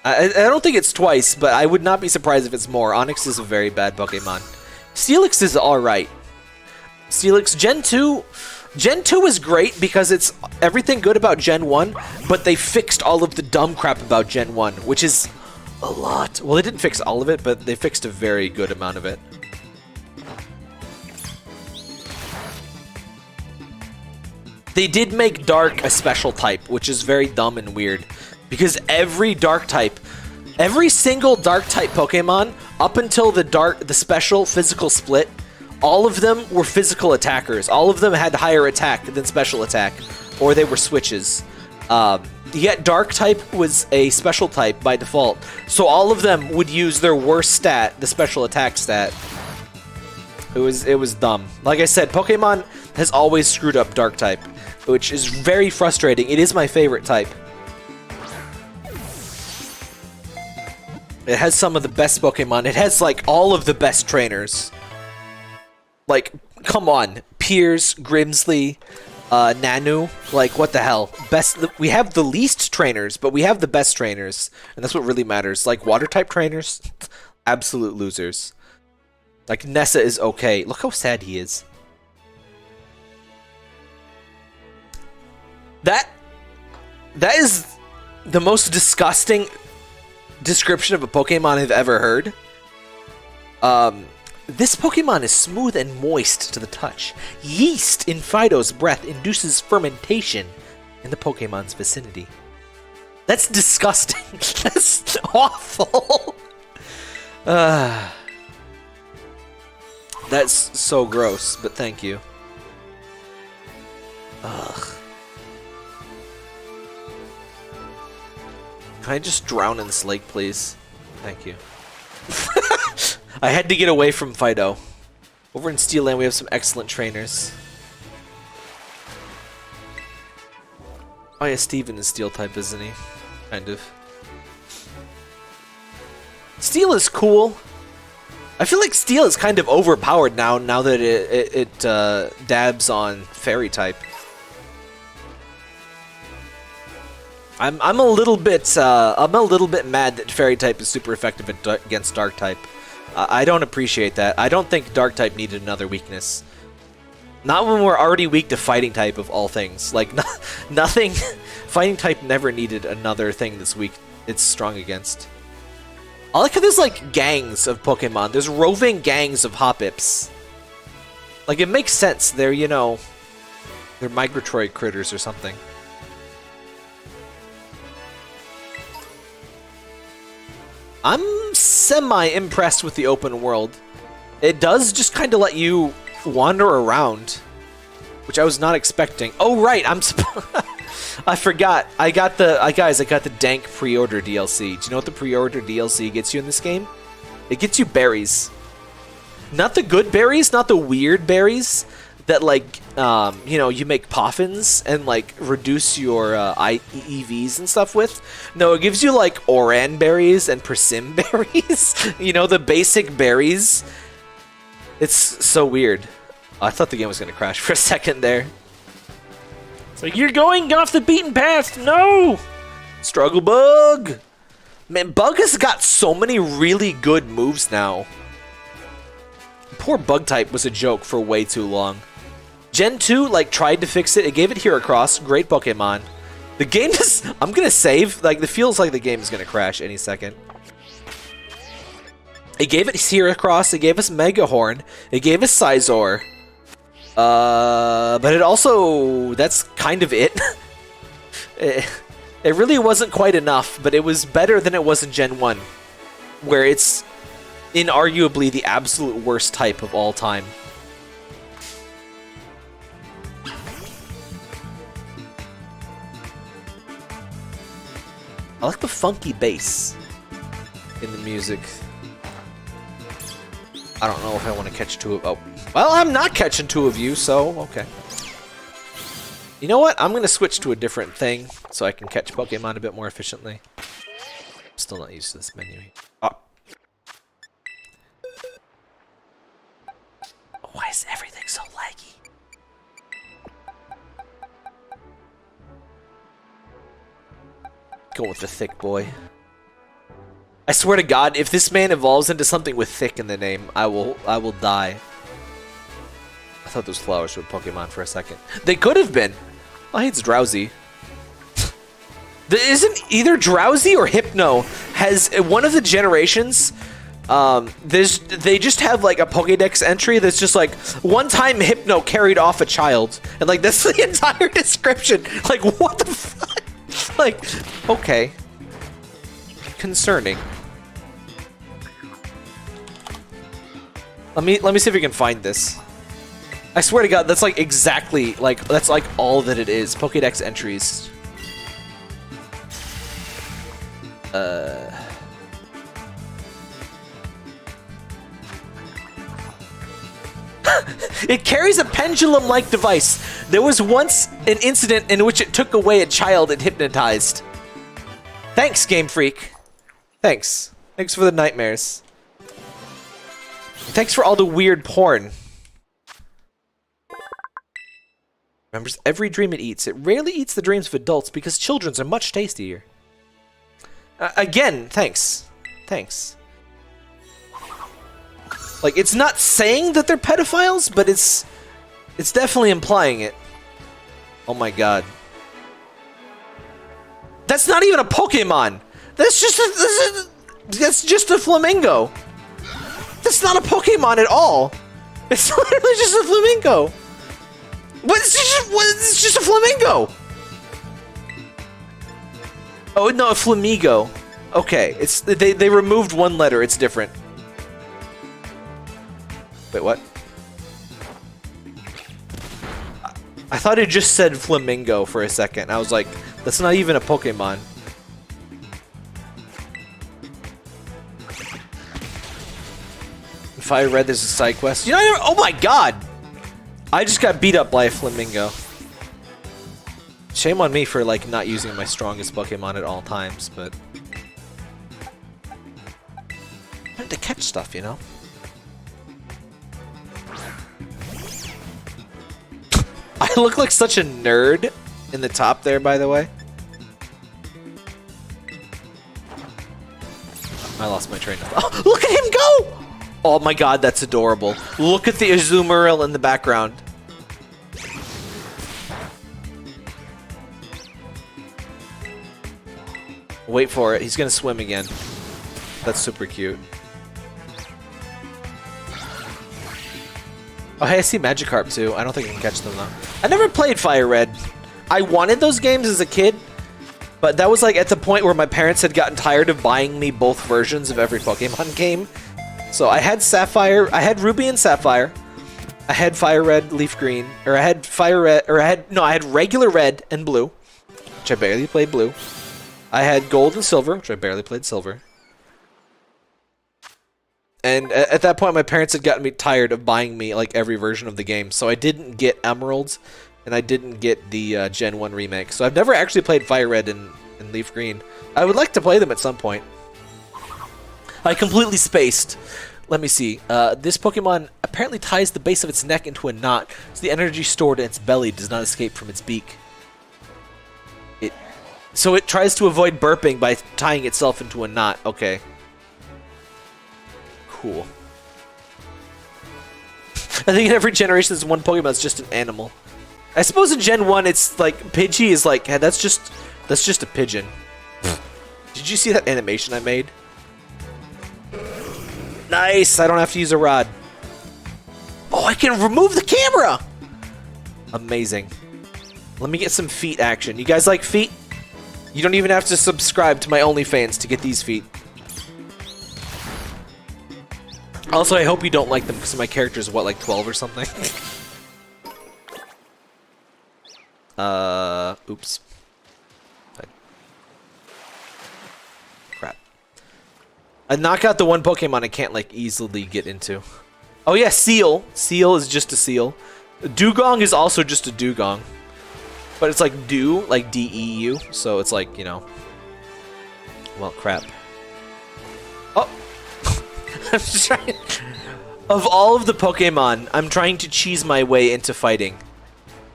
I don't think it's twice, but I would not be surprised if it's more. Onix is a very bad Pokemon. Steelix is alright. Steelix, Gen 2... Gen 2 is great because it's everything good about Gen 1, but they fixed all of the dumb crap about Gen 1, which is a lot. Well, they didn't fix all of it, but they fixed a very good amount of it. They did make Dark a special type, which is very dumb and weird, because every Dark type, every single Dark type Pokemon, up until the special physical split, all of them were physical attackers. All of them had higher attack than special attack, or they were switches. Yet Dark type was a special type by default, so all of them would use their worst stat, the special attack stat. It was dumb. Like I said, Pokemon has always screwed up Dark type, which is very frustrating. It is my favorite type. It has some of the best Pokemon. It has, like, all of the best trainers. Like, come on. Piers, Grimsley, Nanu. Like, what the hell? We have the least trainers, but we have the best trainers. And that's what really matters. Like, water-type trainers, absolute losers. Like, Nessa is okay. Look how sad he is. That is the most disgusting description of a Pokemon I've ever heard. This Pokemon is smooth and moist to the touch. Yeast in Fido's breath induces fermentation in the Pokemon's vicinity. That's disgusting. That's awful. That's so gross, but thank you. Ugh. Can I just drown in this lake, please? Thank you. I had to get away from Fido. Over in Steel Land, we have some excellent trainers. Oh yeah, Steven is Steel type, isn't he? Kind of. Steel is cool. I feel like Steel is kind of overpowered now that it dabs on Fairy type. I'm a little bit mad that Fairy type is super effective against Dark type. I don't appreciate that. I don't think Dark type needed another weakness. Not when we're already weak to fighting type of all things. Like, nothing... Fighting type never needed another thing that's weak. It's strong against. I like how there's, like, gangs of Pokemon. There's roving gangs of Hoppips. Like, it makes sense. They're, you know... They're migratory critters or something. I'm semi-impressed with the open world. It does just kind of let you wander around, which I was not expecting. Oh, right, I forgot. I got the dank pre-order DLC. Do you know what the pre-order DLC gets you in this game? It gets you berries. Not the good berries, not the weird berries that, like, you know, you make poffins and, like, reduce your EVs and stuff with. No, it gives you, like, Oran berries and persim berries. You know, the basic berries. It's so weird. I thought the game was going to crash for a second there. It's like, you're going off the beaten path! No! Struggle Bug! Man, Bug has got so many really good moves now. Poor Bug type was a joke for way too long. Gen 2, like, tried to fix it. It gave it Heracross. Great Pokemon. The game is... I'm gonna save. Like, it feels like the game is gonna crash any second. It gave it Heracross. It gave us Megahorn. It gave us Scizor. But it also... That's kind of it. It really wasn't quite enough, but it was better than it was in Gen 1. Where it's inarguably the absolute worst type of all time. I like the funky bass in the music. I don't know if I want to catch two of... Oh, well, I'm not catching two of you, so okay. You know what? I'm going to switch to a different thing so I can catch Pokemon a bit more efficiently. Still not used to this menu. Oh. Why is everything so laggy? Go with the thick boy. I swear to God, if this man evolves into something with thick in the name, I will die. I thought those flowers were Pokemon for a second. They could have been. Oh, it's Drowsy. Isn't either Drowsy or Hypno has one of the generations? They just have like a Pokédex entry that's just like one time Hypno carried off a child, and like that's the entire description. Like what the fuck? Like okay, concerning. Let me see if we can find this. I swear to God, that's like exactly like that's like all that it is. Pokédex entries. It carries a pendulum-like device. There was once an incident in which it took away a child it hypnotized. Thanks, Game Freak. Thanks. Thanks for the nightmares. Thanks for all the weird porn. Remembers every dream it eats. It rarely eats the dreams of adults because children's are much tastier. Again, thanks. Thanks. Like, it's not saying that they're pedophiles, but it's definitely implying it. Oh my God. That's not even a Pokemon! That's just a flamingo! That's not a Pokemon at all! It's literally just a flamingo! What? It's just a flamingo! Oh no, a flamigo. Okay, it's they removed one letter, it's different. Wait, what? I thought it just said flamingo for a second. I was like, that's not even a Pokemon. If I read there's a side quest. You know, oh my God! I just got beat up by a flamingo. Shame on me for like not using my strongest Pokemon at all times, but I had to catch stuff, you know? I look like such a nerd in the top there, by the way. I lost my train of thought. Oh, look at him go! Oh my God, that's adorable. Look at the Azumarill in the background. Wait for it. He's gonna swim again. That's super cute. Oh, hey, I see Magikarp too. I don't think I can catch them though. I never played Fire Red. I wanted those games as a kid, but that was like at the point where my parents had gotten tired of buying me both versions of every Pokemon game. So I had Sapphire, I had Ruby and Sapphire, I had Fire Red, Leaf Green, or I had Fire Red, or I had regular Red and Blue, which I barely played Blue. I had Gold and Silver, which I barely played Silver. And at that point, my parents had gotten me tired of buying me like every version of the game, so I didn't get Emeralds, and I didn't get the Gen 1 remake. So I've never actually played Fire Red and Leaf Green. I would like to play them at some point. I completely spaced. Let me see. This Pokemon apparently ties the base of its neck into a knot, so the energy stored in its belly does not escape from its beak. So it tries to avoid burping by tying itself into a knot. Okay. Cool. I think in every generation there's one Pokemon that's just an animal. I suppose in Gen 1 it's like Pidgey is like, hey, that's just a pigeon. Did you see that animation I made? Nice! I don't have to use a rod. Oh, I can remove the camera! Amazing. Let me get some feet action. You guys like feet? You don't even have to subscribe to my OnlyFans to get these feet. Also, I hope you don't like them because my character is, what, like 12 or something? Oops. Crap. I knock out the one Pokemon I can't, like, easily get into. Oh, yeah, Seal. Seal is just a Seal. Dugong is also just a Dugong. But it's like Dew, like D-E-U, so it's like, you know. Well, crap. Oh! I'm just trying. Of all of the Pokemon, I'm trying to cheese my way into fighting.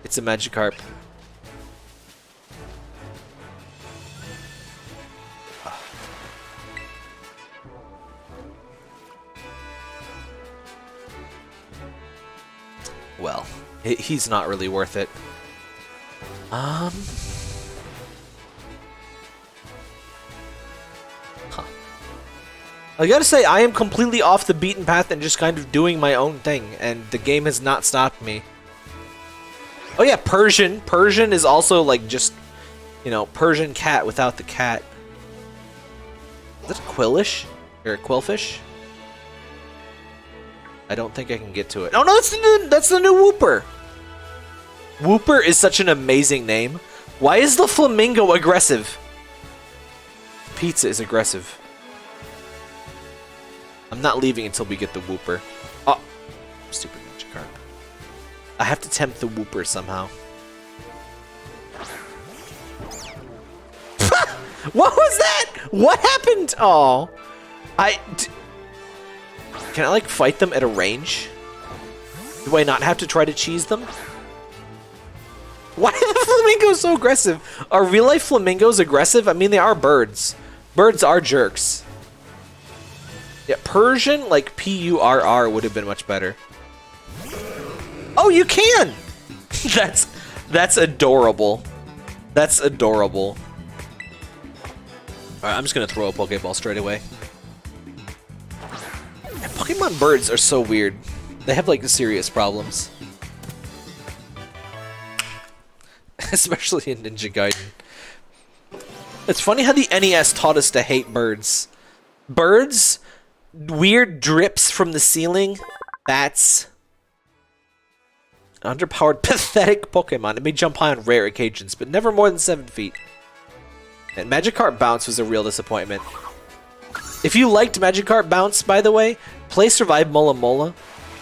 It's a Magikarp. Well, he's not really worth it. Huh. I gotta say, I am completely off the beaten path and just kind of doing my own thing, and the game has not stopped me. Oh yeah, Persian. Persian is also like just, you know, Persian cat without the cat. Is that a Quillish? Or a Quillfish? I don't think I can get to it. Oh no, that's the new Wooper! Wooper is such an amazing name. Why is the flamingo aggressive? Pizza is aggressive. I'm not leaving until we get the Wooper. Oh, stupid Magikarp. I have to tempt the Wooper somehow. What was that? What happened? Oh, can I like fight them at a range? Do I not have to try to cheese them? Why are the flamingos so aggressive? Are real life flamingos aggressive? I mean, they are birds. Birds are jerks. Yeah, Persian, like P-U-R-R, would have been much better. Oh, you can! That's adorable. That's adorable. Alright, I'm just gonna throw a Pokeball straight away. And Pokemon birds are so weird. They have, like, serious problems. Especially in Ninja Gaiden. It's funny how the NES taught us to hate birds. Birds, weird drips from the ceiling, bats. Underpowered, pathetic Pokemon. It may jump high on rare occasions, but never more than 7 feet. And Magikarp Bounce was a real disappointment. If you liked Magikarp Bounce, by the way, play Survive Mola Mola.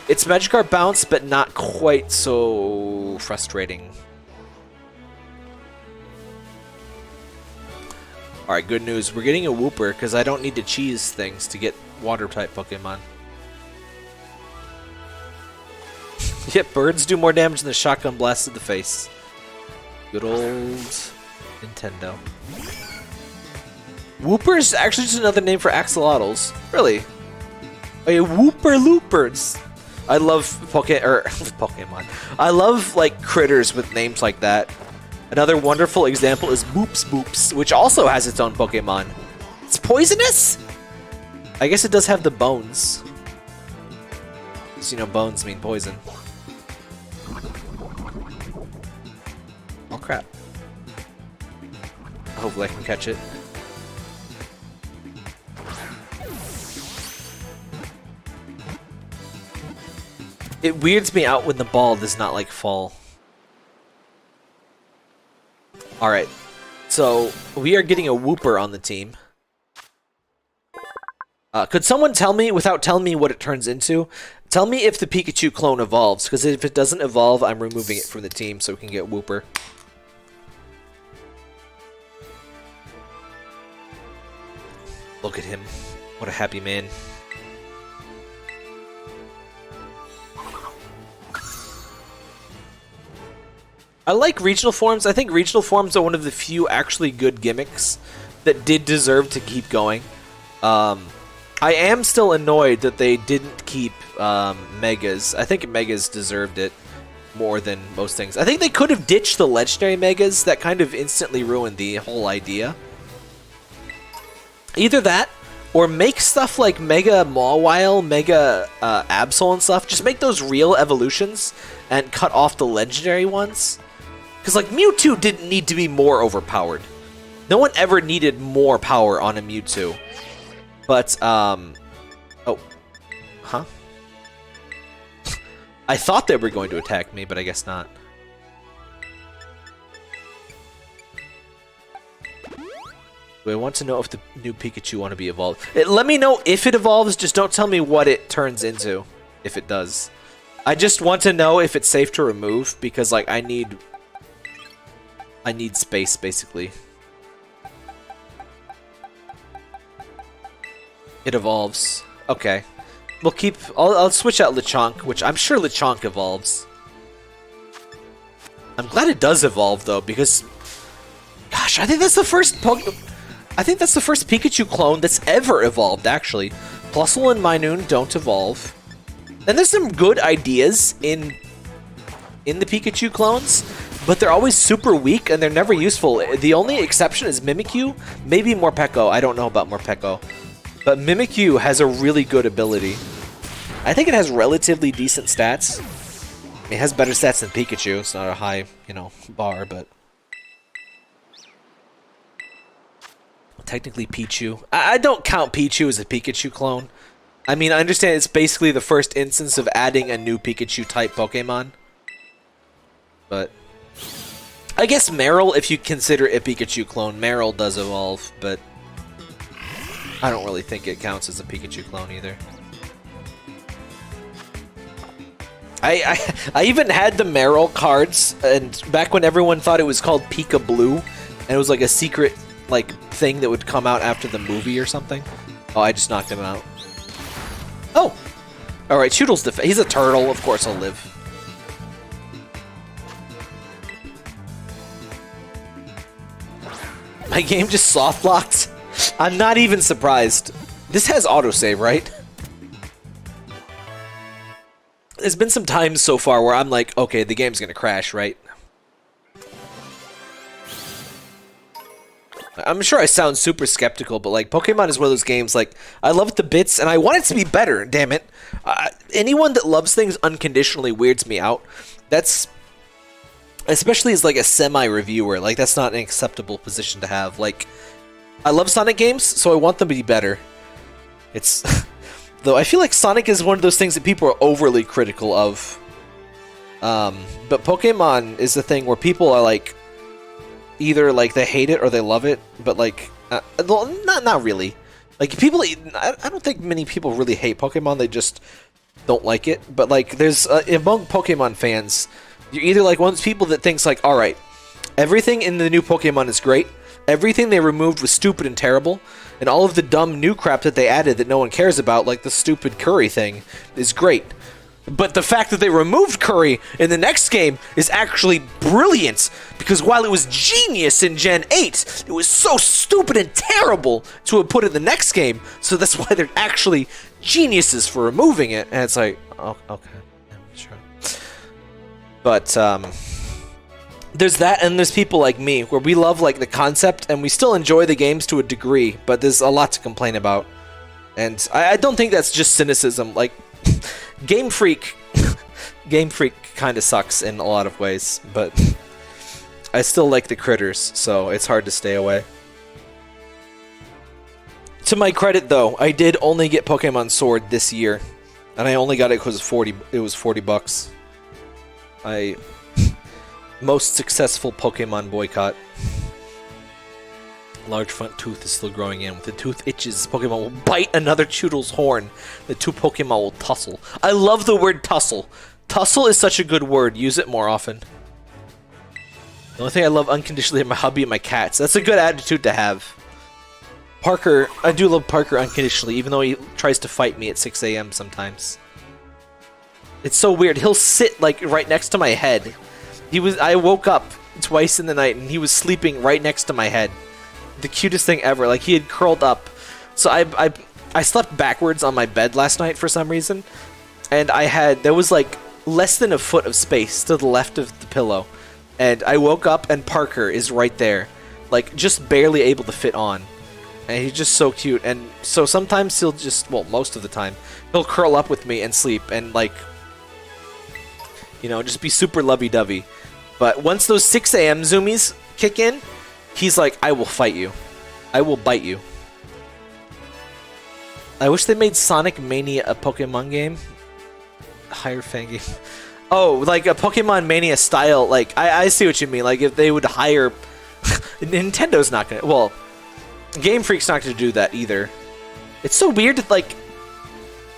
It's Magikarp Bounce, but not quite so frustrating. Alright, good news. We're getting a Wooper, because I don't need to cheese things to get Water-type Pokemon. Yep, birds do more damage than the shotgun blast to the face. Good old Nintendo. Wooper is actually just another name for axolotls. Really? Oh yeah, Wooper Loopers. I love Pokemon. I love like critters with names like that. Another wonderful example is Boops Boops, which also has its own Pokemon. It's poisonous? I guess it does have the bones. Because, you know, bones mean poison. Oh, crap. Hopefully I can catch it. It weirds me out when the ball does not, like, fall. Alright, so we are getting a Wooper on the team. Could someone tell me, without telling me what it turns into, tell me if the Pikachu clone evolves, because if it doesn't evolve, I'm removing it from the team so we can get Wooper. Look at him. What a happy man. I like regional forms. I think regional forms are one of the few actually good gimmicks that did deserve to keep going. I am still annoyed that they didn't keep Megas. I think Megas deserved it more than most things. I think they could have ditched the legendary Megas. That kind of instantly ruined the whole idea. Either that, or make stuff like Mega Mawile, Mega Absol and stuff. Just make those real evolutions and cut off the legendary ones. Because, like, Mewtwo didn't need to be more overpowered. No one ever needed more power on a Mewtwo. But, oh. Huh? I thought they were going to attack me, but I guess not. I want to know if the new Pikachu want to be evolved. Let me know if it evolves, just don't tell me what it turns into, if it does. I just want to know if it's safe to remove, because, like, I need space, basically. It evolves. Okay. We'll keep... I'll switch out Lechonk, which I'm sure Lechonk evolves. I'm glad it does evolve, though, because... Gosh, I think that's the first Pikachu clone that's ever evolved, actually. Plusle and Minoon don't evolve. And there's some good ideas in the Pikachu clones, but they're always super weak and they're never useful. The only exception is Mimikyu, maybe Morpeko. I don't know about Morpeko. But Mimikyu has a really good ability. I think it has relatively decent stats. It has better stats than Pikachu. It's not a high, you know, bar, but... Technically Pichu. I don't count Pichu as a Pikachu clone. I mean, I understand it's basically the first instance of adding a new Pikachu-type Pokemon. But... I guess Meryl, if you consider it a Pikachu clone, Meryl does evolve, but... I don't really think it counts as a Pikachu clone either. I even had the Meryl cards, and back when everyone thought it was called Pika Blue, and it was like a secret, like, thing that would come out after the movie or something. Oh, I just knocked him out. Oh! Alright, Shootle's he's a turtle, of course he'll live. My game just soft-locked? I'm not even surprised. This has autosave, right? There's been some times so far where I'm like, okay, the game's gonna crash, right? I'm sure I sound super skeptical, but like Pokemon is one of those games, like, I love it to bits and I want it to be better, damn it. Anyone that loves things unconditionally weirds me out. That's, especially as like a semi-reviewer, like that's not an acceptable position to have. Like, I love Sonic games, so I want them to be better. It's, though I feel like Sonic is one of those things that people are overly critical of. But Pokemon is the thing where people are like, either like they hate it or they love it, but like not really. Like people, I don't think many people really hate Pokemon. They just don't like it. But like there's among Pokemon fans, you're either like one of those people that thinks like, all right, everything in the new Pokemon is great. Everything they removed was stupid and terrible, and all of the dumb new crap that they added that no one cares about, like the stupid curry thing, is great. But the fact that they removed curry in the next game is actually brilliant, because while it was genius in Gen 8, it was so stupid and terrible to have put it in the next game, so that's why they're actually geniuses for removing it, and it's like, oh, okay, yeah, sure. But, there's that, and there's people like me where we love like the concept and we still enjoy the games to a degree, but there's a lot to complain about. And I don't think that's just cynicism. Like, Game Freak kind of sucks in a lot of ways, but I still like the critters, so it's hard to stay away. To my credit, though, I did only get Pokemon Sword this year, and I only got it because it was 40 bucks. Most successful Pokemon boycott. Large front tooth is still growing in. With the tooth itches, Pokemon will bite another Choodle's horn. The two Pokemon will tussle. I love the word tussle. Tussle is such a good word. Use it more often. The only thing I love unconditionally are my hubby and my cats. That's a good attitude to have. Parker, I do love Parker unconditionally, even though he tries to fight me at 6 a.m. sometimes. It's so weird. He'll sit like right next to my head. I woke up twice in the night and he was sleeping right next to my head. The cutest thing ever. Like, he had curled up. So I slept backwards on my bed last night for some reason, and there was like less than a foot of space to the left of the pillow, and I woke up and Parker is right there, like just barely able to fit on, and he's just so cute. And so sometimes he'll just, well, most of the time he'll curl up with me and sleep and, like, you know, just be super lovey-dovey. But once those 6 a.m. zoomies kick in, he's like, I will fight you. I will bite you. I wish they made Sonic Mania a Pokemon game. Higher fan game. Oh, like a Pokemon Mania style. Like, I see what you mean. Like, if they would hire... Nintendo's not gonna... Well, Game Freak's not gonna do that either. It's so weird that, like...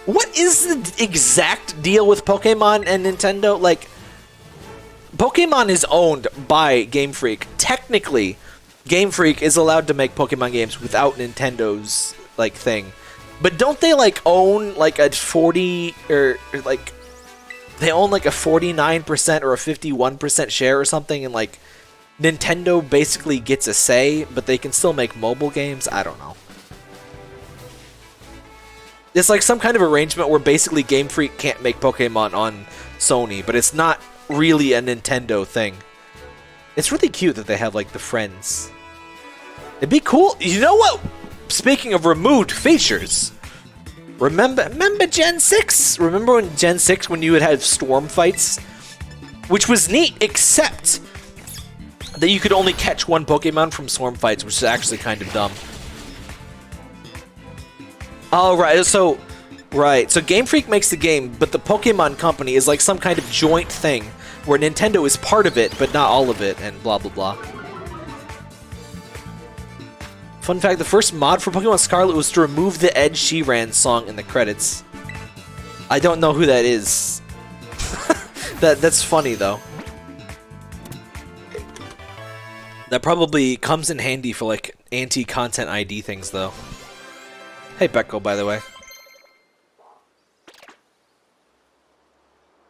What is the exact deal with Pokemon and Nintendo? Like, Pokemon is owned by Game Freak. Technically, Game Freak is allowed to make Pokemon games without Nintendo's, like, thing. But don't they, like, own, like, a 40, or like, they own, like, a 49% or a 51% share or something, and, like, Nintendo basically gets a say, but they can still make mobile games? I don't know. It's like some kind of arrangement where basically Game Freak can't make Pokemon on Sony, but it's not really a Nintendo thing. It's really cute that they have, like, the friends. It'd be cool. You know what? Speaking of removed features, remember Gen 6? Remember when Gen 6 when you would have storm fights? Which was neat, except that you could only catch one Pokemon from storm fights, which is actually kind of dumb. Oh, right. So Game Freak makes the game, but the Pokemon Company is like some kind of joint thing where Nintendo is part of it, but not all of it, and blah, blah, blah. Fun fact, the first mod for Pokemon Scarlet was to remove the Ed Sheeran song in the credits. I don't know who that is. That's funny, though. That probably comes in handy for, like, anti-content ID things, though. Hey, Becco, by the way.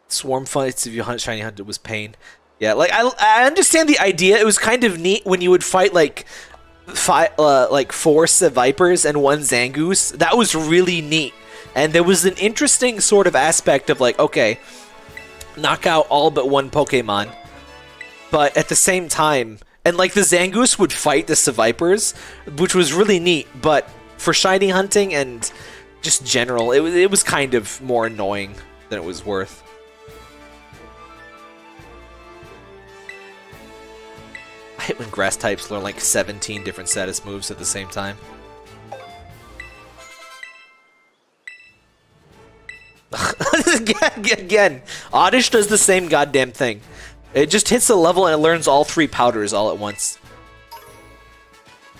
Swarm fights, if you hunt shiny hunted, was pain. Yeah, like, I understand the idea. It was kind of neat when you would fight, like, 4 Vipers and 1 Zangoose. That was really neat. And there was an interesting sort of aspect of, like, okay, knock out all but 1 Pokemon. But at the same time, and, like, the Zangoose would fight the Vipers, which was really neat, but for shiny hunting and just general, it was kind of more annoying than it was worth. I hate when grass types learn like 17 different status moves at the same time. Again, Oddish does the same goddamn thing. It just hits the level and it learns all 3 powders all at once.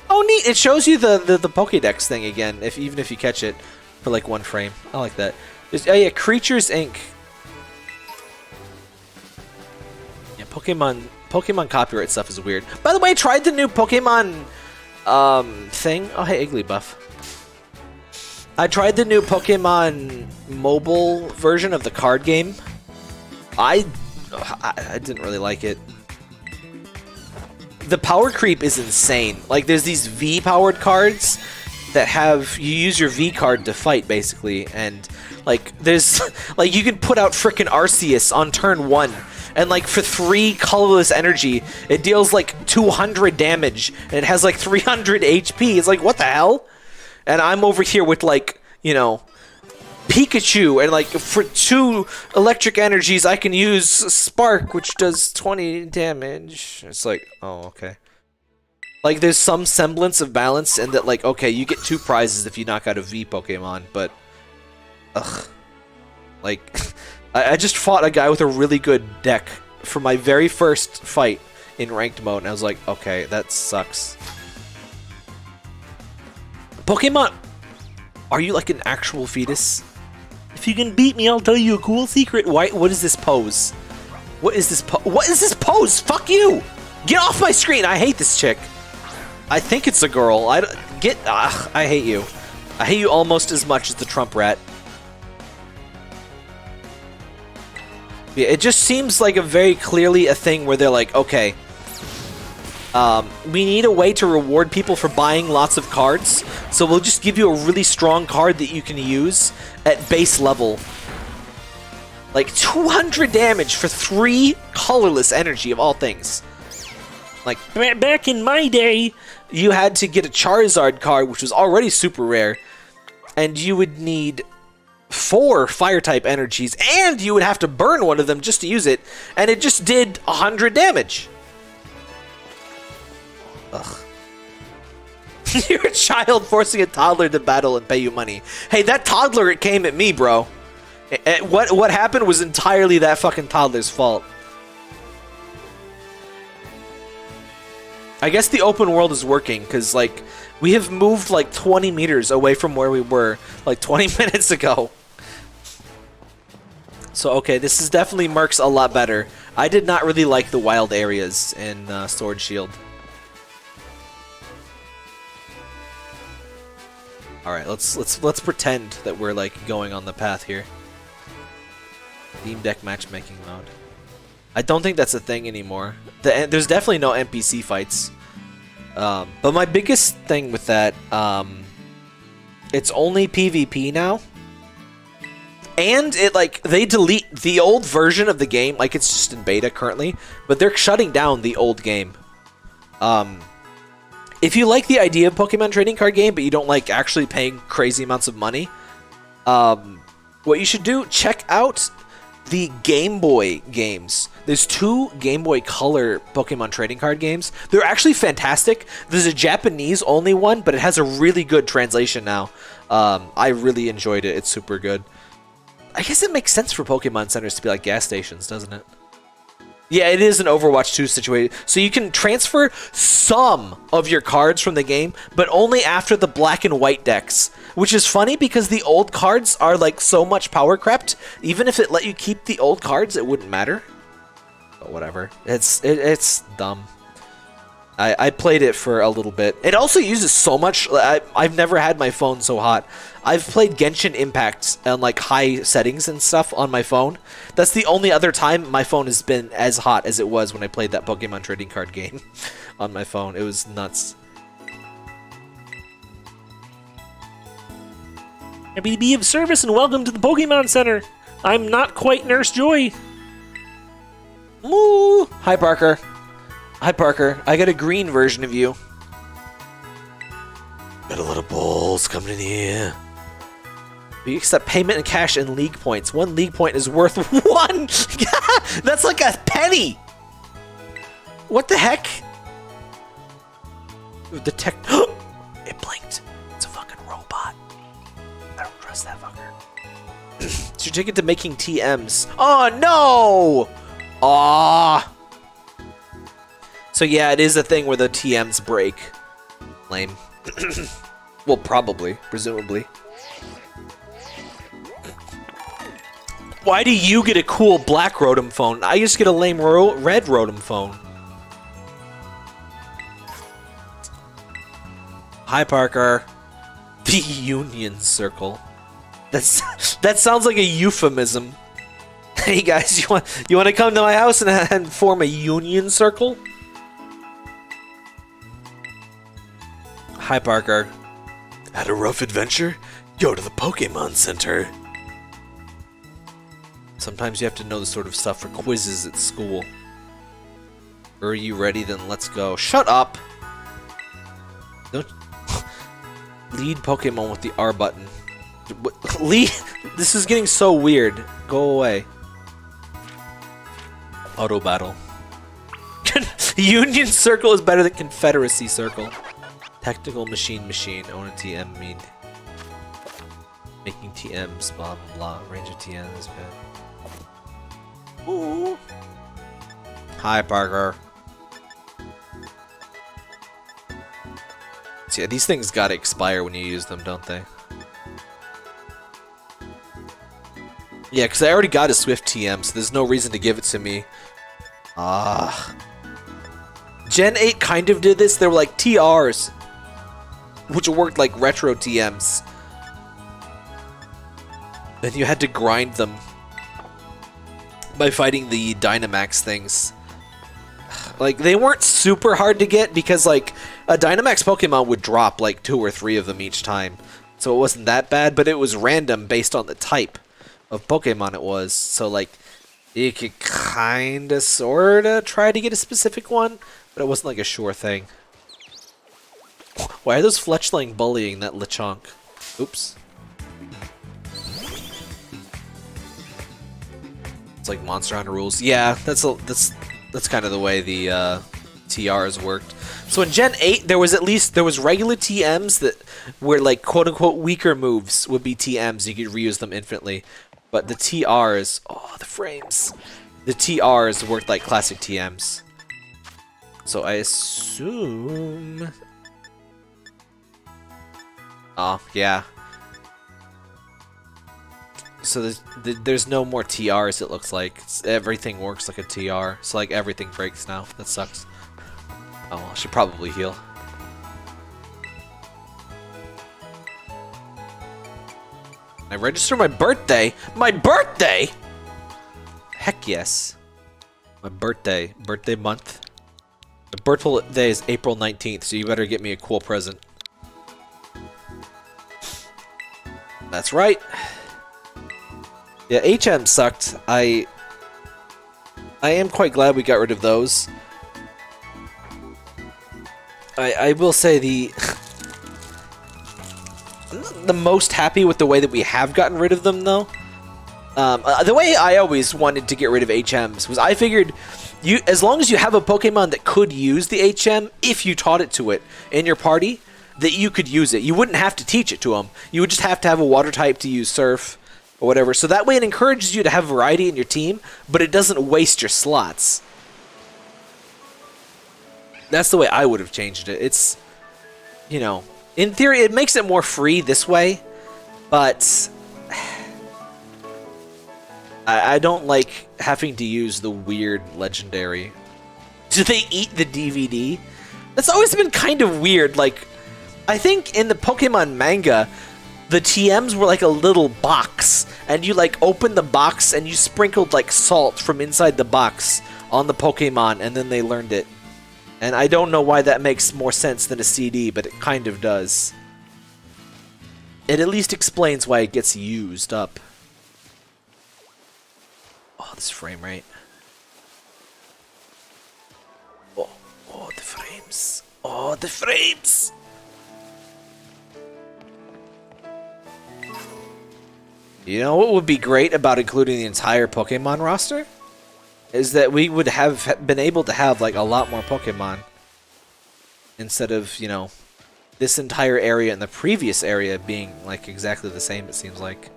Oh, neat! It shows you the Pokédex thing again, even if you catch it for like 1 frame. I like that. Oh yeah, Creatures Inc. Yeah, Pokemon copyright stuff is weird. By the way, I tried the new Pokemon thing. Oh hey, Igglybuff. I tried the new Pokemon mobile version of the card game. I didn't really like it. The power creep is insane. Like, there's these V-powered cards that have... You use your V card to fight, basically. And, like, there's... Like, you can put out frickin' Arceus on turn 1. and like for 3 colorless energy, it deals like 200 damage, and it has like 300 HP. It's like, what the hell? And I'm over here with like, you know, Pikachu, and like for 2 electric energies, I can use Spark, which does 20 damage. It's like, oh, okay. Like, there's some semblance of balance in that, like, okay, you get 2 prizes if you knock out a V Pokemon, but... Ugh. Like, I just fought a guy with a really good deck for my very first fight in ranked mode, and I was like, okay, that sucks. Pokemon... Are you like an actual fetus? If you can beat me, I'll tell you a cool secret. Why? What is this pose? What is this What is this pose? Fuck you! Get off my screen! I hate this chick. I think it's a girl. I hate you. I hate you almost as much as the Trump rat. Yeah, it just seems like a very clearly a thing where they're like, okay, we need a way to reward people for buying lots of cards, so we'll just give you a really strong card that you can use at base level. Like 200 damage for 3 colorless energy of all things. Like, back in my day, you had to get a Charizard card, which was already super rare, and you would need 4 Fire-type energies, and you would have to burn one of them just to use it, and it just did 100 damage. Ugh. You're a child forcing a toddler to battle and pay you money. Hey, that toddler, it came at me, bro. What happened was entirely that fucking toddler's fault. I guess the open world is working, because, like, we have moved, like, 20 meters away from where we were, like, 20 minutes ago. So, okay, this is definitely Mercs a lot better. I did not really like the wild areas in Sword Shield. Alright, let's pretend that we're, like, going on the path here. Beam Deck matchmaking mode. I don't think that's a thing anymore. There's definitely no NPC fights. But my biggest thing with that, it's only PvP now. And it, like, they delete the old version of the game, like it's just in beta currently, but they're shutting down the old game. If you like the idea of Pokemon trading card game, but you don't like actually paying crazy amounts of money, what you should do, check out the Game Boy games. There's 2 Game Boy Color Pokemon trading card games. They're actually fantastic. There's a Japanese only one, but it has a really good translation now. I really enjoyed it. It's super good. I guess it makes sense for Pokemon centers to be like gas stations, doesn't it? Yeah, it is an Overwatch 2 situation. So you can transfer some of your cards from the game, but only after the black and white decks. Which is funny because the old cards are like so much power crept. Even if it let you keep the old cards, it wouldn't matter. But whatever. It's dumb. I played it for a little bit. It also uses so much. I've never had my phone so hot. I've played Genshin Impact on like high settings and stuff on my phone. That's the only other time my phone has been as hot as it was when I played that Pokemon trading card game on my phone. It was nuts. Happy to be of service and welcome to the Pokemon Center. I'm not quite Nurse Joy. Moo! Hi, Parker. Hi, Parker. I got a green version of you. Got a lot of balls coming in here. We accept payment in cash and league points. 1 league point is worth 1! That's like a penny! What the heck? The tech... It blinked. It's a fucking robot. I don't trust that fucker. It's your ticket to making TMs. Oh, no! Aww. So yeah, it is a thing where the TMs break. Lame. Well, probably. Presumably. Why do you get a cool black Rotom phone? I just get a lame red Rotom phone. Hi, Parker. The Union Circle. That sounds like a euphemism. Hey guys, you want to come to my house and form a Union Circle? Hi, Parker. Had a rough adventure? Go to the Pokemon Center. Sometimes you have to know the sort of stuff for quizzes at school. Are you ready? Then let's go. Shut up! Don't... Lead Pokemon with the R button. Lead... This is getting so weird. Go away. Auto battle. Union Circle is better than Confederacy Circle. Technical machine. Own a TM mean. Making TMs, blah blah blah. Range of TMs is bad. Ooh. Hi, Parker. So yeah, these things gotta expire when you use them, don't they? Yeah, because I already got a Swift TM, so there's no reason to give it to me. Gen 8 kind of did this. They were like TRs, which worked like retro TMs. Then you had to grind them by fighting the Dynamax things. Like, they weren't super hard to get because, like, a Dynamax Pokemon would drop, like, 2 or 3 of them each time. So it wasn't that bad, but it was random based on the type of Pokemon it was. So, like, you could kinda, sorta try to get a specific one, but it wasn't, like, a sure thing. Why are those Fletchling bullying that Lechonk? Oops. It's like Monster Hunter rules. Yeah, that's kind of the way the TRs worked. So in Gen 8, there was regular TMs that were like quote unquote weaker moves would be TMs. You could reuse them infinitely, but the TRs, oh the frames, the TRs worked like classic TMs. So I assume, oh yeah. So there's no more TRs, it looks like. Everything works like a TR. So, like, everything breaks now. That sucks. Oh, well, I should probably heal. I register my birthday? My birthday?! Heck yes. My birthday. Birthday month. My birthday is April 19th, so you better get me a cool present. That's right. Yeah, HM sucked. I am quite glad we got rid of those. I will say I'm not the most happy with the way that we have gotten rid of them, though. The way I always wanted to get rid of HMs was I figured as long as you have a Pokemon that could use the HM, if you taught it to it in your party, that you could use it. You wouldn't have to teach it to them. You would just have to have a water type to use Surf. Or whatever. So that way it encourages you to have variety in your team, but it doesn't waste your slots. That's the way I would have changed it. It's, you know, in theory it makes it more free this way, but I don't like having to use the weird legendary. Do they eat the DVD? That's always been kind of weird. Like, I think in the Pokemon manga, the TMs were like a little box, and you like opened the box and you sprinkled like salt from inside the box on the Pokemon, and then they learned it. And I don't know why that makes more sense than a CD, but it kind of does. It at least explains why it gets used up. Oh, this frame rate. Oh, the frames. Oh, the frames. You know what would be great about including the entire Pokemon roster? Is that we would have been able to have like a lot more Pokemon. Instead of, you know, this entire area and the previous area being like exactly the same, it seems like.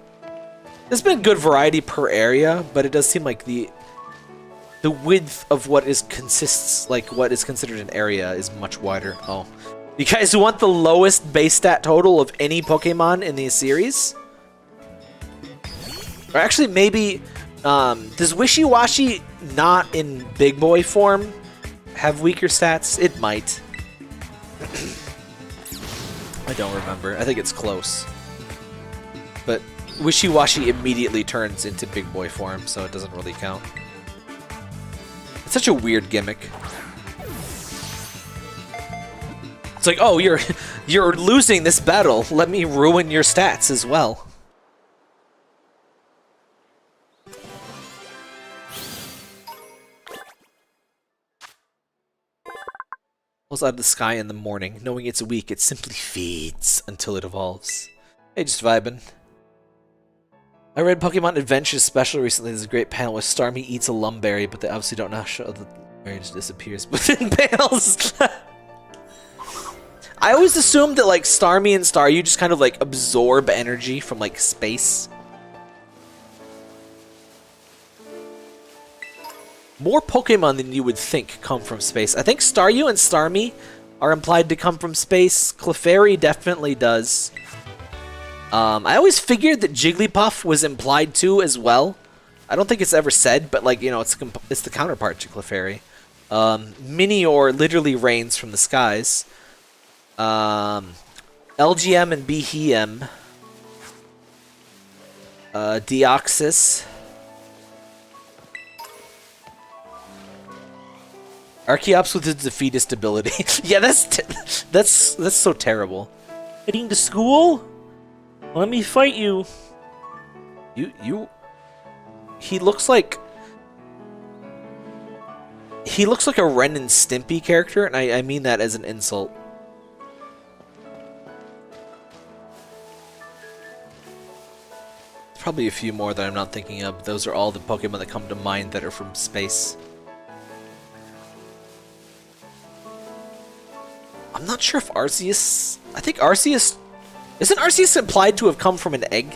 There's been good variety per area, but it does seem like the width of what is considered an area is much wider. Oh. You guys want the lowest base stat total of any Pokemon in the series? Or actually, maybe, does Wishy-Washy not in Big Boy form have weaker stats? It might. I don't remember. I think it's close. But Wishy-Washy immediately turns into Big Boy form, so it doesn't really count. It's such a weird gimmick. It's like, oh, you're losing this battle. Let me ruin your stats as well. Falls out of the sky in the morning. Knowing it's weak, it simply feeds until it evolves. Hey, just vibing. I read Pokemon Adventures Special recently. There's a great panel where Starmie eats a lumberry, but they obviously don't know how the berry just disappears within panels. I always assumed that like Starmie and Staryu just kind of like absorb energy from like space. More Pokemon than you would think come from space. I think Staryu and Starmie are implied to come from space. Clefairy definitely does. I always figured that Jigglypuff was implied too as well. I don't think it's ever said, but like, you know, it's the counterpart to Clefairy. Minior literally rains from the skies. LGM and Behem. Deoxys. Archeops with its defeatist ability. Yeah, that's so terrible. Heading to school? Let me fight you. He looks like a Ren and Stimpy character, and I mean that as an insult. There's probably a few more that I'm not thinking of. Those are all the Pokemon that come to mind that are from space. I'm not sure if Arceus... I think Arceus... Isn't Arceus implied to have come from an egg?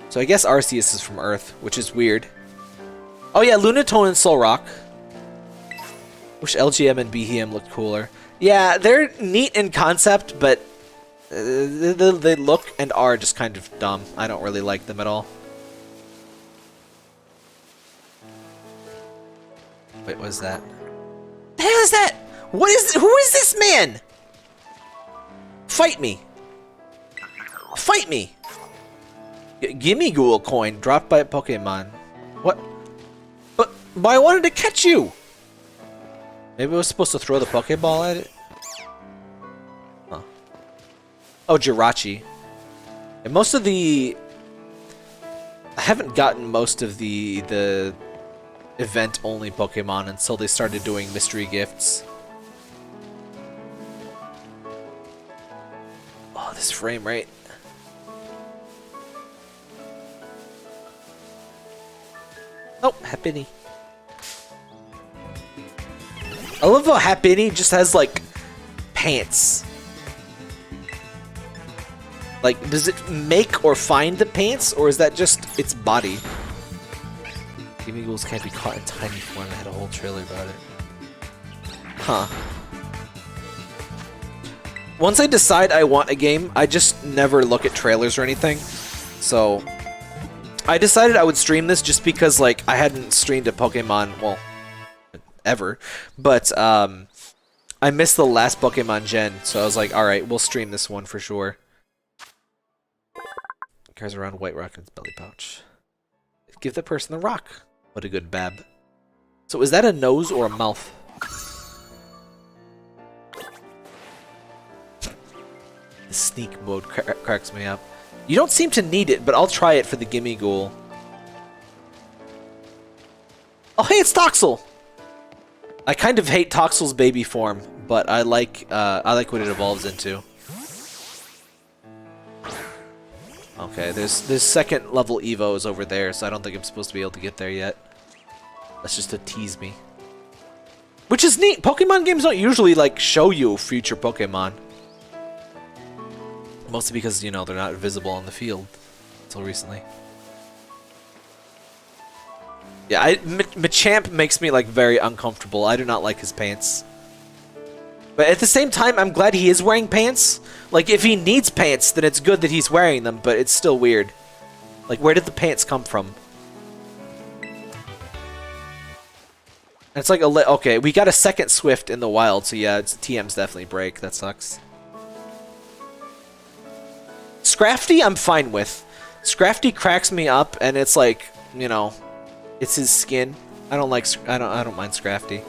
So I guess Arceus is from Earth, which is weird. Oh yeah, Lunatone and Solrock. Wish LGM and Behem looked cooler. Yeah, they're neat in concept, but they look and are just kind of dumb. I don't really like them at all. Wait, what is that? The hell is that? What is... Who is this man? Fight me. Fight me. Gimme Ghoul coin dropped by a Pokemon. What? But I wanted to catch you. Maybe I was supposed to throw the Pokeball at it? Huh. Oh, Jirachi. And most of the... I haven't gotten most of the event-only Pokemon until they started doing mystery gifts. Oh, this frame rate. Oh, Happiny. I love how Happiny just has, like, pants. Like, does it make or find the pants, or is that just its body? Gimme Ghouls can't be caught in tiny form. I had a whole trailer about it. Huh. Once I decide I want a game, I just never look at trailers or anything. So, I decided I would stream this just because, like, I hadn't streamed a Pokemon, well, ever. But, I missed the last Pokemon Gen, so I was like, alright, we'll stream this one for sure. Carries around White Rock in its belly pouch. Give the person the rock. What a good bab. So is that a nose or a mouth? The sneak mode cracks me up. You don't seem to need it, but I'll try it for the Gimme Ghoul. Oh, hey, it's Toxel! I kind of hate Toxel's baby form, but I like what it evolves into. Okay, there's second level Evos over there, so I don't think I'm supposed to be able to get there yet. That's just to tease me. Which is neat! Pokemon games don't usually, like, show you future Pokemon. Mostly because, you know, they're not visible on the field. Until recently. Yeah, Machamp makes me, like, very uncomfortable. I do not like his pants. But at the same time, I'm glad he is wearing pants. Like, if he needs pants, then it's good that he's wearing them, but it's still weird. Like, where did the pants come from? And it's like okay, we got a second Swift in the wild, so yeah, TM's definitely break. That sucks. Scrafty, I'm fine with. Scrafty cracks me up, and it's like, you know, it's his skin. I don't mind Scrafty.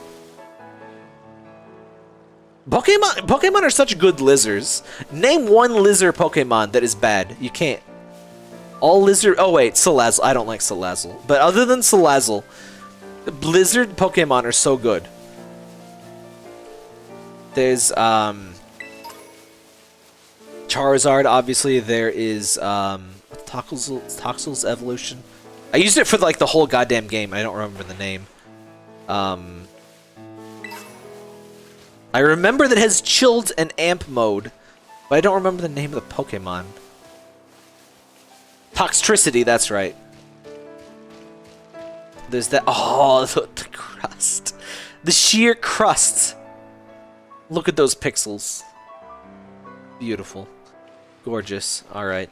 Pokemon are such good lizards. Name one lizard Pokemon that is bad. You can't. All lizard. Oh wait, Salazzle. I don't like Salazzle. But other than Salazzle, Blizzard Pokemon are so good. There's Charizard, obviously. There is Toxel's evolution. I used it for like the whole goddamn game. I don't remember the name. I remember that it has chilled and amp mode, but I don't remember the name of the Pokemon. Toxtricity, that's right. There's that. Oh, the crust. The sheer crust. Look at those pixels. Beautiful. Gorgeous. Alright.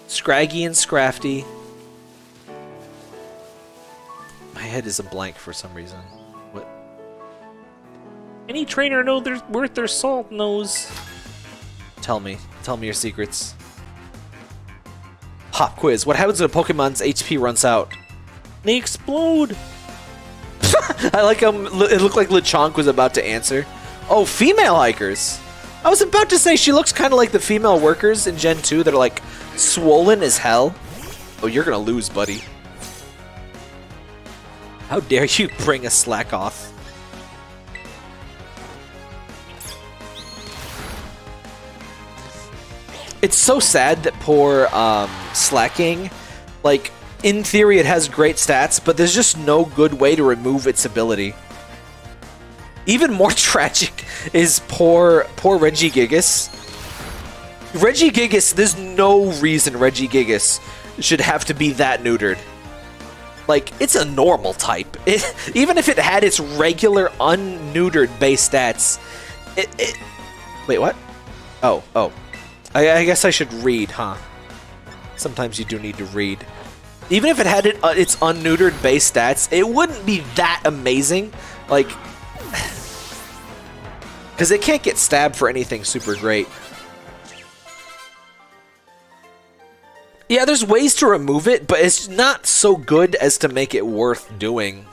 Scraggy and Scrafty. My head is a blank for some reason. What? Any trainer worth their salt knows. Tell me. Tell me your secrets. Hop quiz. What happens when a Pokemon's HP runs out? They explode. I like how it looked like Lechonk was about to answer. Oh, female hikers. I was about to say she looks kind of like the female workers in Gen 2 that are like swollen as hell. Oh, you're gonna lose, buddy. How dare you bring a slack off? It's so sad that poor Slacking, like, in theory it has great stats, but there's just no good way to remove its ability. Even more tragic is poor Regigigas. Regigigas, there's no reason Regigigas should have to be that neutered. Like, it's a normal type. Even if it had its regular unneutered base stats, Wait, what? Oh. I guess I should read, huh? Sometimes you do need to read. Even if it had its unneutered base stats, it wouldn't be that amazing. Like, because it can't get stabbed for anything super great. Yeah, there's ways to remove it, but it's not so good as to make it worth doing.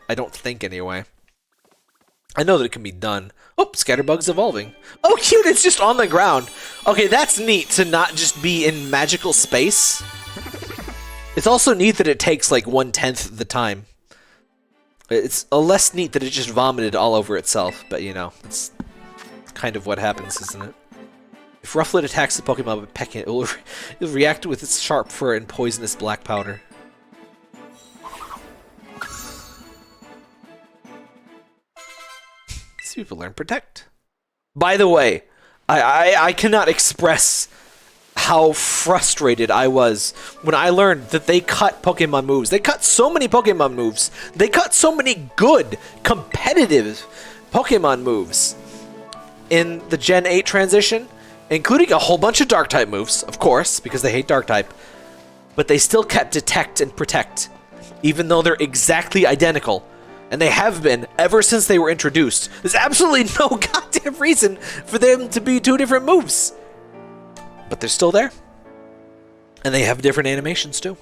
I don't think, anyway. I know that it can be done. Oh, Scatterbug's evolving. Oh, cute, it's just on the ground. Okay, that's neat to not just be in magical space. It's also neat that it takes like 1/10 the time. It's less neat that it just vomited all over itself, but you know, it's kind of what happens, isn't it? If Rufflet attacks the Pokemon by pecking it, it'll react with its sharp fur and poisonous black powder. These people learn Protect. By the way, I cannot express how frustrated I was when I learned that they cut Pokemon moves. They cut so many Pokemon moves. They cut so many good, competitive Pokemon moves in the Gen 8 transition, including a whole bunch of Dark-type moves, of course, because they hate Dark-type. But they still kept Detect and Protect, even though they're exactly identical. And they have been ever since they were introduced. There's absolutely no goddamn reason for them to be two different moves. But they're still there. And they have different animations too.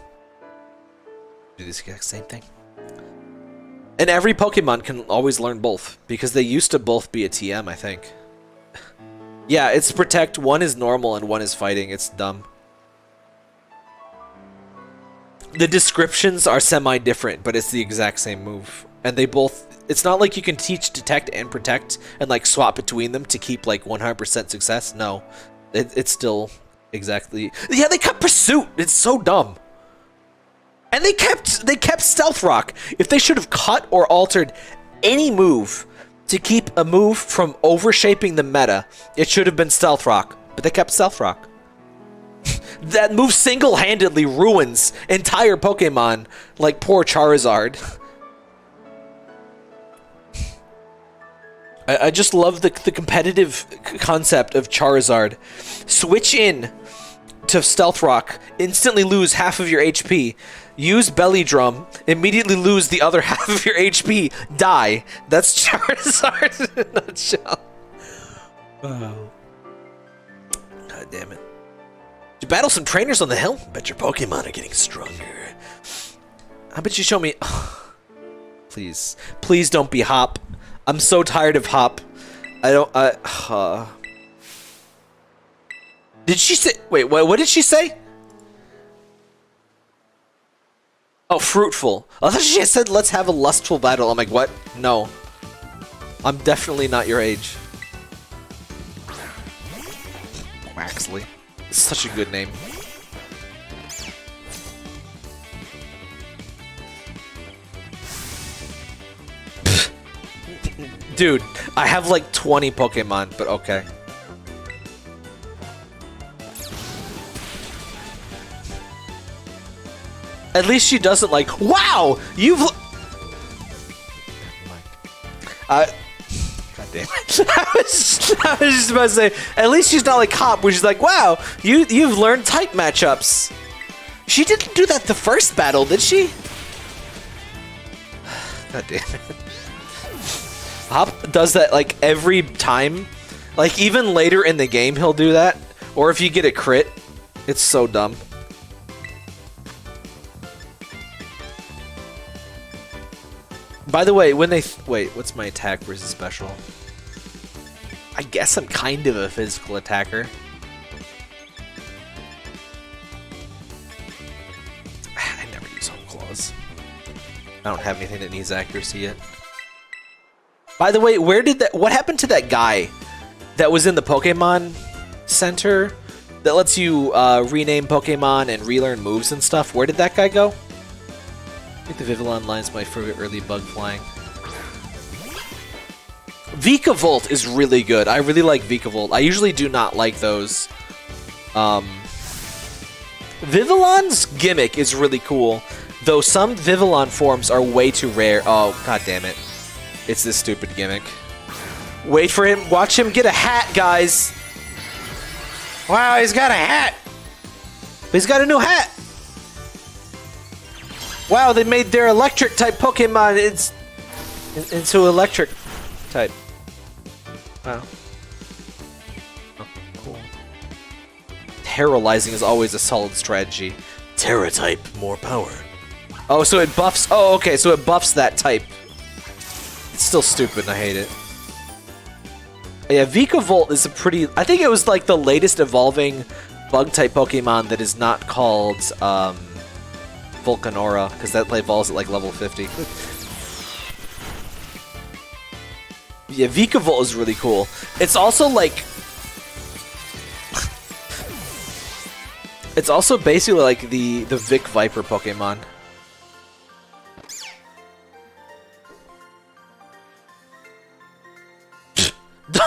Do the exact same thing. And every Pokemon can always learn both, because they used to both be a TM, I think. Yeah, it's Protect. One is normal and one is fighting. It's dumb. The descriptions are semi-different, but it's the exact same move. And they both... It's not like you can teach Detect and Protect and like swap between them to keep like 100% success. No. It's still exactly... Yeah, they cut Pursuit! It's so dumb. And they kept Stealth Rock. If they should have cut or altered any move to keep a move from overshaping the meta, it should have been Stealth Rock. But they kept Stealth Rock. That move single-handedly ruins entire Pokemon, like poor Charizard. I just love the competitive concept of Charizard. Switch in to Stealth Rock, instantly lose half of your HP, use Belly Drum, immediately lose the other half of your HP, die. That's Charizard in a nutshell. Wow. God damn it. You battle some trainers on the hill? Bet your Pokemon are getting stronger. How about you show me... Please. Please don't be Hopp. I'm so tired of Hopp. Did she say... Wait, what did she say? Oh, fruitful. I thought she said, let's have a lustful battle. I'm like, what? No. I'm definitely not your age. Waxley. It's such a good name. Dude, I have like 20 Pokemon, but okay. At least she doesn't like, wow, you've... God damn it. I was just about to say, at least she's not like Hopp, where she's like, wow, you've learned type matchups. She didn't do that the first battle, did she? God damn it. Hopp does that like every time. Like even later in the game he'll do that. Or if you get a crit. It's so dumb. By the way, when they... wait, what's my attack versus special? I guess I'm kind of a physical attacker. I never use Home Claws. I don't have anything that needs accuracy yet. By the way, where did that... what happened to that guy that was in the Pokemon Center that lets you rename Pokemon and relearn moves and stuff? Where did that guy go? I think the Vivillon line's my favorite early bug flying. Vikavolt is really good. I really like Vikavolt. I usually do not like those. Vivillon's gimmick is really cool, though some Vivillon forms are way too rare. Oh, god damn it. It's this stupid gimmick. Wait for him. Watch him get a hat, guys. Wow, he's got a hat. He's got a new hat. Wow, they made their electric type Pokemon into electric type. Wow. Oh, cool. Terrorizing is always a solid strategy. Terra type, more power. Oh, so it buffs. Oh, okay, so it buffs that type. It's still stupid and I hate it. Yeah, Vikavolt is a pretty... I think it was like the latest evolving bug-type Pokemon that is not called Volcanora, because that evolves at like level 50. Yeah, Vikavolt is really cool. It's also like... it's also basically like the Vic Viper Pokemon.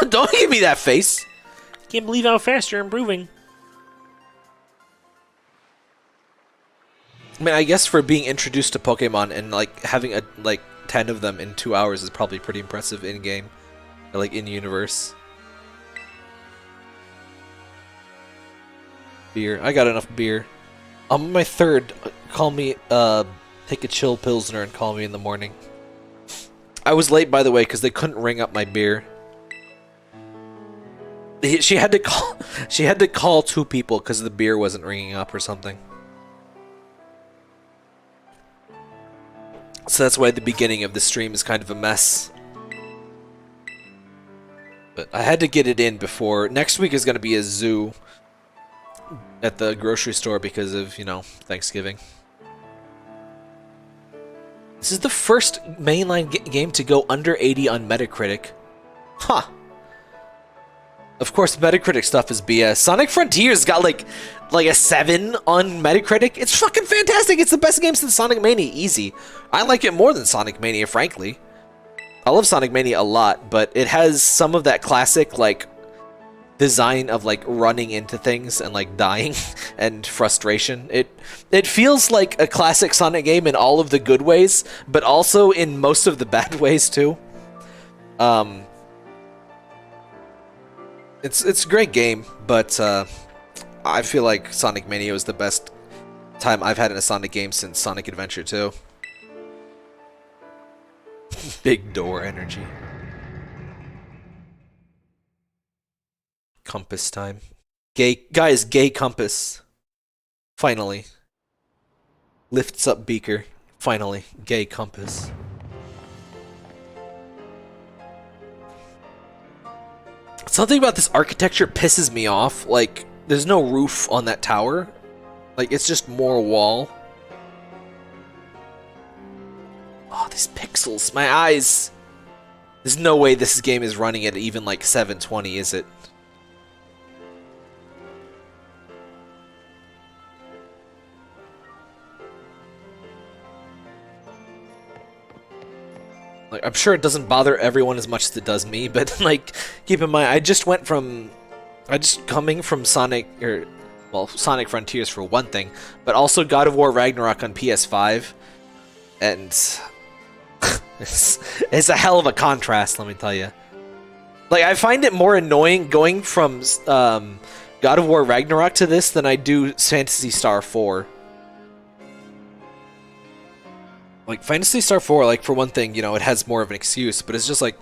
Don't give me that face. Can't believe how fast you're improving. I mean, I guess for being introduced to Pokemon and like having like 10 of them in 2 hours is probably pretty impressive in game, or, like in universe. Beer. I got enough beer. I'm my third. Call me. Take a chill Pilsner and call me in the morning. I was late, by the way, because they couldn't ring up my beer. She had to call. She had to call 2 people because the beer wasn't ringing up or something. So that's why the beginning of the stream is kind of a mess. But I had to get it in before. Next week is going to be a zoo at the grocery store because of, you know, Thanksgiving. This is the first mainline game to go under 80 on Metacritic. Huh. Of course, Metacritic stuff is BS. Sonic Frontiers got like a 7 on Metacritic. It's fucking fantastic. It's the best game since Sonic Mania. Easy. I like it more than Sonic Mania, frankly. I love Sonic Mania a lot, but it has some of that classic like design of like running into things and like dying and frustration. It feels like a classic Sonic game in all of the good ways, but also in most of the bad ways too. It's a great game, but I feel like Sonic Mania was the best time I've had in a Sonic game since Sonic Adventure 2. Big door energy. Compass time. Guys, gay compass. Finally. Lifts up beaker. Finally. Gay compass. Something about this architecture pisses me off. Like, there's no roof on that tower. Like, it's just more wall. Oh, these pixels. My eyes. There's no way this game is running at even like 720, is it? Like, I'm sure it doesn't bother everyone as much as it does me, but like, keep in mind, I just coming from Sonic, well, Sonic Frontiers for one thing, but also God of War Ragnarok on PS5, and it's a hell of a contrast, let me tell you. Like, I find it more annoying going from God of War Ragnarok to this than I do Phantasy Star 4. Like, Phantasy Star 4, like, for one thing, you know, it has more of an excuse, but it's just like,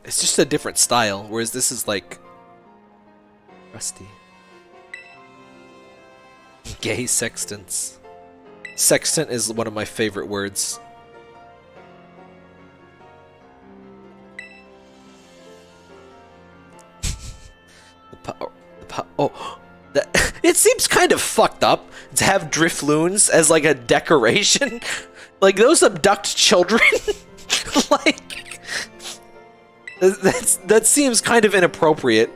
it's just a different style, whereas this is like rusty. Gay sextants. Sextant is one of my favorite words. It seems kind of fucked up to have Drifloons as like a decoration. Like, those abduct children. Like, that seems kind of inappropriate.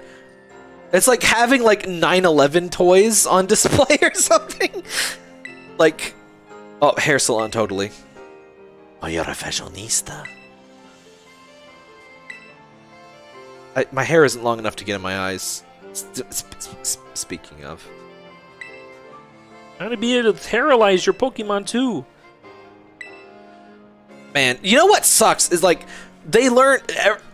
It's like having like 9/11 toys on display or something. Like, oh, hair salon, totally. Oh, you're a fashionista. My hair isn't long enough to get in my eyes. Speaking of, Gotta be able to terrorize your Pokemon too. man, you know what sucks is like they learn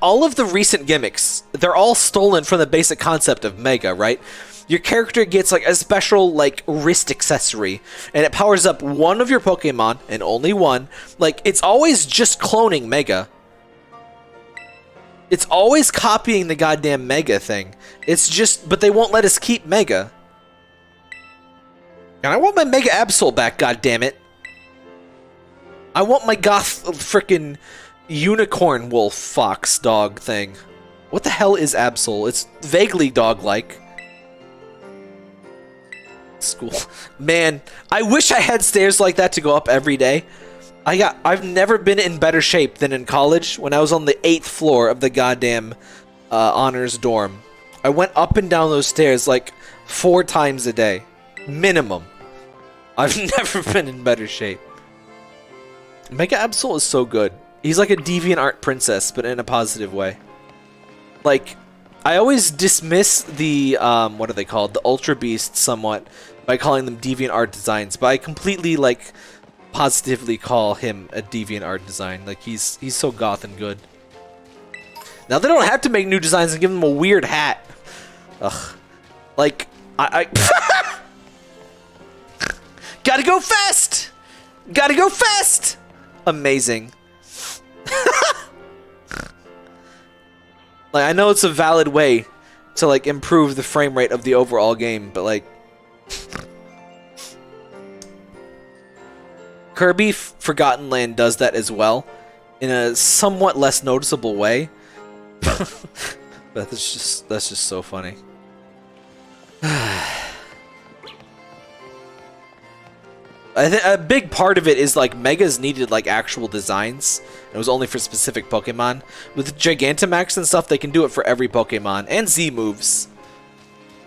all of the recent gimmicks. They're all stolen from the basic concept of Mega, right? Your character gets like a special like wrist accessory, and it powers up one of your Pokemon and only one. Like, it's always just cloning Mega. It's always copying the goddamn Mega thing. It's just, but they won't let us keep Mega. And I want my Mega Absol back, goddammit. I want my goth frickin' unicorn wolf fox dog thing. What the hell is Absol? It's vaguely dog-like. School. Man, I wish I had stairs like that to go up every day. I've never been in better shape than in college when I was on the 8th floor of the goddamn honors dorm. I went up and down those stairs like 4 times a day. Minimum. I've never been in better shape. Mega Absol is so good. He's like a DeviantArt princess, but in a positive way. Like, I always dismiss the, what are they called? The Ultra Beasts somewhat by calling them DeviantArt designs, but I completely, like, positively call him a DeviantArt design. Like, he's so goth and good. Now, they don't have to make new designs and give him a weird hat. Ugh. Like, I gotta go fast! Gotta go fast! Amazing. Like, I know it's a valid way to, like, improve the frame rate of the overall game, but, like, Kirby Forgotten Land does that as well, in a somewhat less noticeable way. But that's just so funny. I think a big part of it is like Megas needed like actual designs. It was only for specific Pokemon. With Gigantamax and stuff, they can do it for every Pokemon. And Z moves.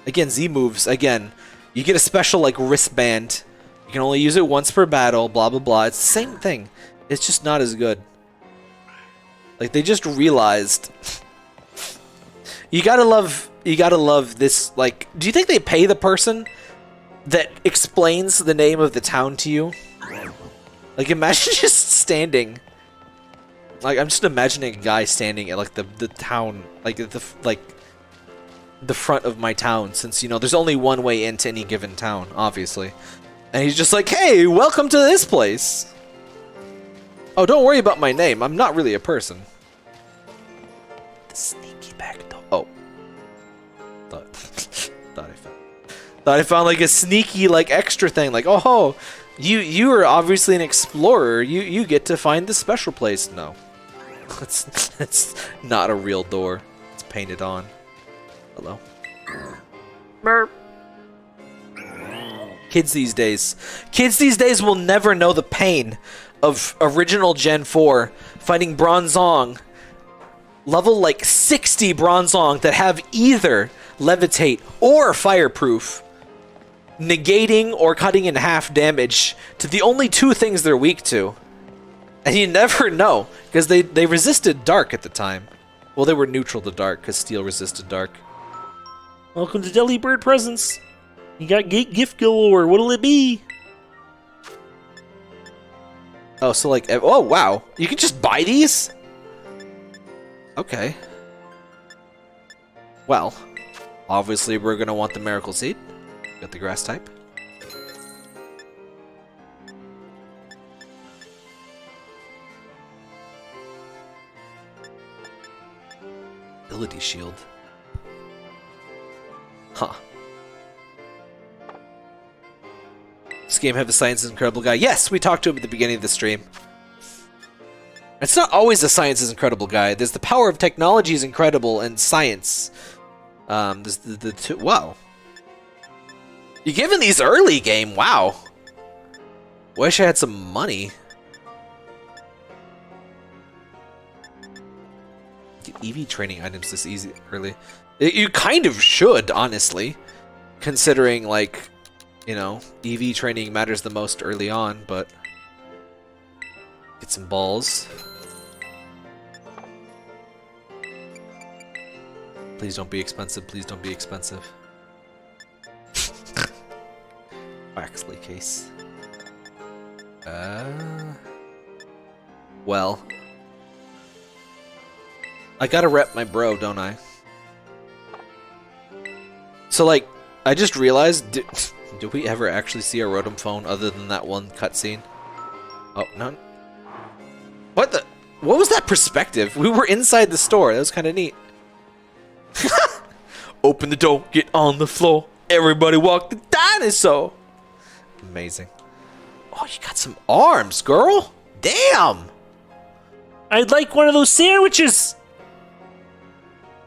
Again, Z moves. Again, you get a special like wristband. You can only use it once per battle. Blah blah blah. It's the same thing. It's just not as good. Like, they just realized. You gotta love this. Like, do you think they pay the person that explains the name of the town to you? Like, imagine just standing. Like, I'm just imagining a guy standing at like the town, like the front of my town, since, you know, there's only one way into any given town, obviously. And he's just like, "Hey, welcome to this place. Oh, don't worry about my name. I'm not really a person." The sneaky back door. Oh. Thought I found like a sneaky like extra thing, like, oh, you are obviously an explorer. You get to find the special place. No, it's not a real door. It's painted on. Hello. Merp. Kids these days will never know the pain of original Gen 4 fighting Bronzong level like 60 Bronzong that have either levitate or fireproof, negating or cutting in half damage to the only two things they're weak to. And you never know, because they resisted dark at the time. Well, they were neutral to dark, because steel resisted dark. Welcome to Deli Bird Presents. You got gift galore. What'll it be? Oh, so like, oh wow, you can just buy these? Okay. Well, obviously we're gonna want the Miracle Seed. Got the grass type. Ability Shield. Huh. This game have a science is incredible guy. Yes, we talked to him at the beginning of the stream. It's not always a science is incredible guy. There's the power of technology is incredible and science. There's the two. Wow. You're giving these early game. Wow. Wish I had some money. Get EV training items this easy early. You kind of should, honestly, considering like, you know, EV training matters the most early on, but get some balls. Please don't be expensive. Please don't be expensive. Waxley case. Well. I gotta rep my bro, don't I? So, like, I just realized, did we ever actually see a Rotom phone other than that one cutscene? Oh, none? What the? What was that perspective? We were inside the store. That was kind of neat. Open the door, get on the floor. Everybody walk the dinosaur. Amazing. Oh, you got some arms, girl. Damn. I'd like one of those sandwiches.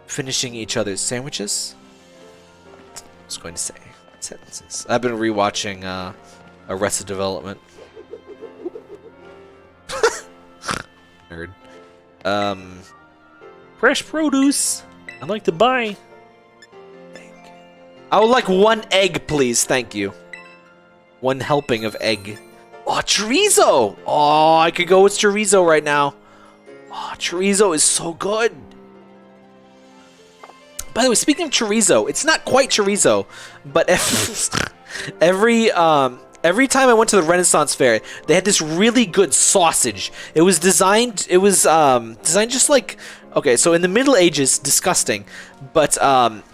Finishing each other's sandwiches. I was going to say sentences. I've been rewatching Arrested Development. Nerd. Fresh produce. I'd like to buy. I would like one egg, please. Thank you. One helping of egg. Oh, chorizo! Oh, I could go with chorizo right now. Oh, chorizo is so good. By the way, speaking of chorizo, it's not quite chorizo, but every time I went to the Renaissance Fair, they had this really good sausage. It was designed just like, okay, so in the Middle Ages, disgusting, but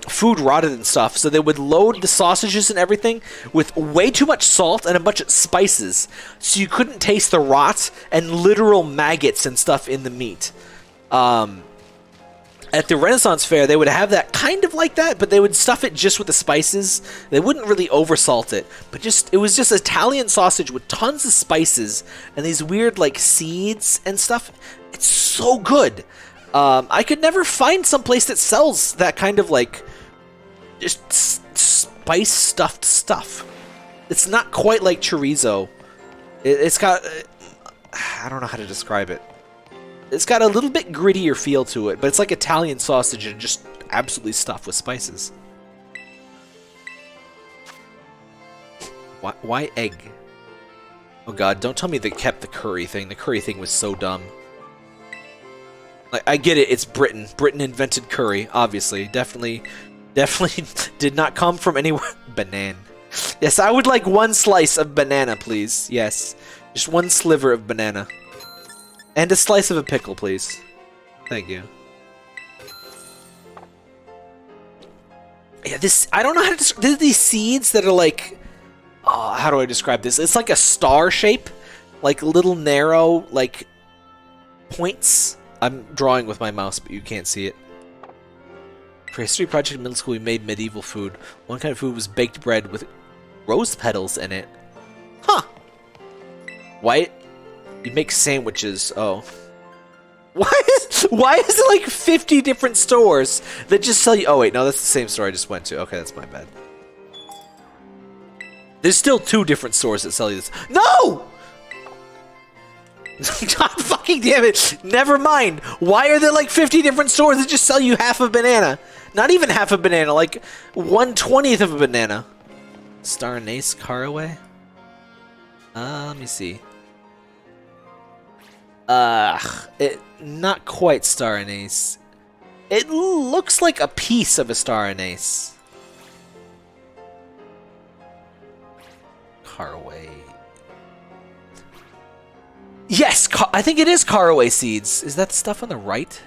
food rotted and stuff, so they would load the sausages and everything with way too much salt and a bunch of spices, so you couldn't taste the rot and literal maggots and stuff in the meat. At the Renaissance Fair, they would have that kind of like that, but they would stuff it just with the spices. They wouldn't really oversalt it, but it was just Italian sausage with tons of spices and these weird like seeds and stuff. It's so good. I could never find some place that sells that kind of like just spice stuffed stuff. It's not quite like chorizo. It's got, I don't know how to describe it. It's got a little bit grittier feel to it, but it's like Italian sausage and just absolutely stuffed with spices. Why egg? Oh god, don't tell me they kept the curry thing. The curry thing was so dumb. Like, I get it, it's Britain. Britain invented curry, obviously. Definitely did not come from anywhere. Banana. Yes, I would like one slice of banana, please. Yes. Just one sliver of banana. And a slice of a pickle, please. Thank you. Yeah, I don't know how to describe, there's these seeds that are like, oh, how do I describe this? It's like a star shape, like little narrow, like, points. I'm drawing with my mouse, but you can't see it. For a history project in middle school, we made medieval food. One kind of food was baked bread with rose petals in it. Huh. Why? You make sandwiches. Oh. Why is it like 50 different stores that just sell you? Oh wait, no, that's the same store I just went to. Okay, that's my bad. There's still 2 different stores that sell you this. No! God fucking damn it! Never mind! Why are there like 50 different stores that just sell you half a banana? Not even half a banana, like 1/20th of a banana. Star Anise Caraway? Let me see. Not quite Star Anise. It looks like a piece of a Star Anise. Caraway. Yes, I think it is caraway seeds. Is that stuff on the right?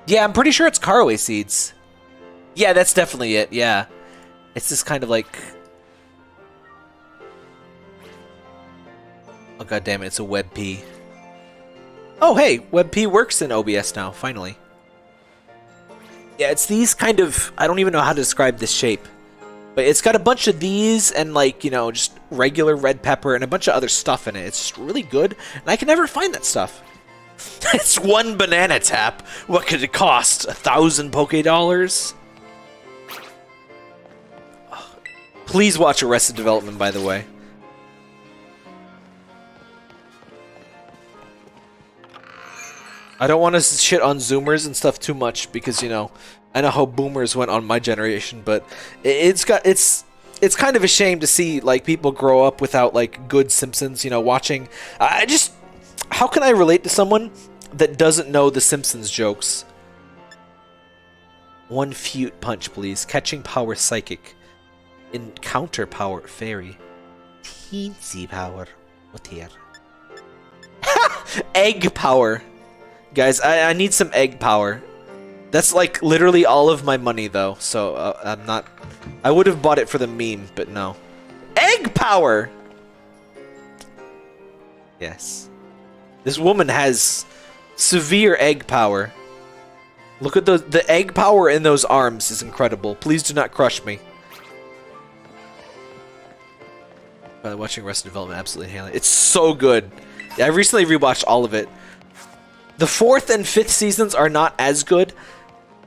Yeah, I'm pretty sure it's caraway seeds. Yeah, that's definitely it. Yeah. It's this kind of like... Oh god damn it, it's a WebP. Oh hey, WebP works in OBS now, finally. Yeah, it's these kind of... I don't even know how to describe this shape. But it's got a bunch of these and like, you know, just regular red pepper and a bunch of other stuff in it. It's just really good, and I can never find that stuff. It's one banana tap. What could it cost? 1,000 $Poké? Oh, please watch Arrested Development, by the way. I don't want to shit on Zoomers and stuff too much because, you know, I know how boomers went on my generation, but it's kind of a shame to see like people grow up without like good Simpsons, you know, watching. How can I relate to someone that doesn't know the Simpsons jokes? One Fute Punch, please. Catching Power Psychic. Encounter Power Fairy. Teensy Power. What here? Egg Power. Guys, I need some egg power. That's like literally all of my money though, so I'm not... I would have bought it for the meme, but no. Egg power! Yes. This woman has severe egg power. Look at the egg power in those arms is incredible. Please do not crush me. By watching Arrested Development, absolutely hailing. It's so good. Yeah, I recently rewatched all of it. The 4th and 5th seasons are not as good.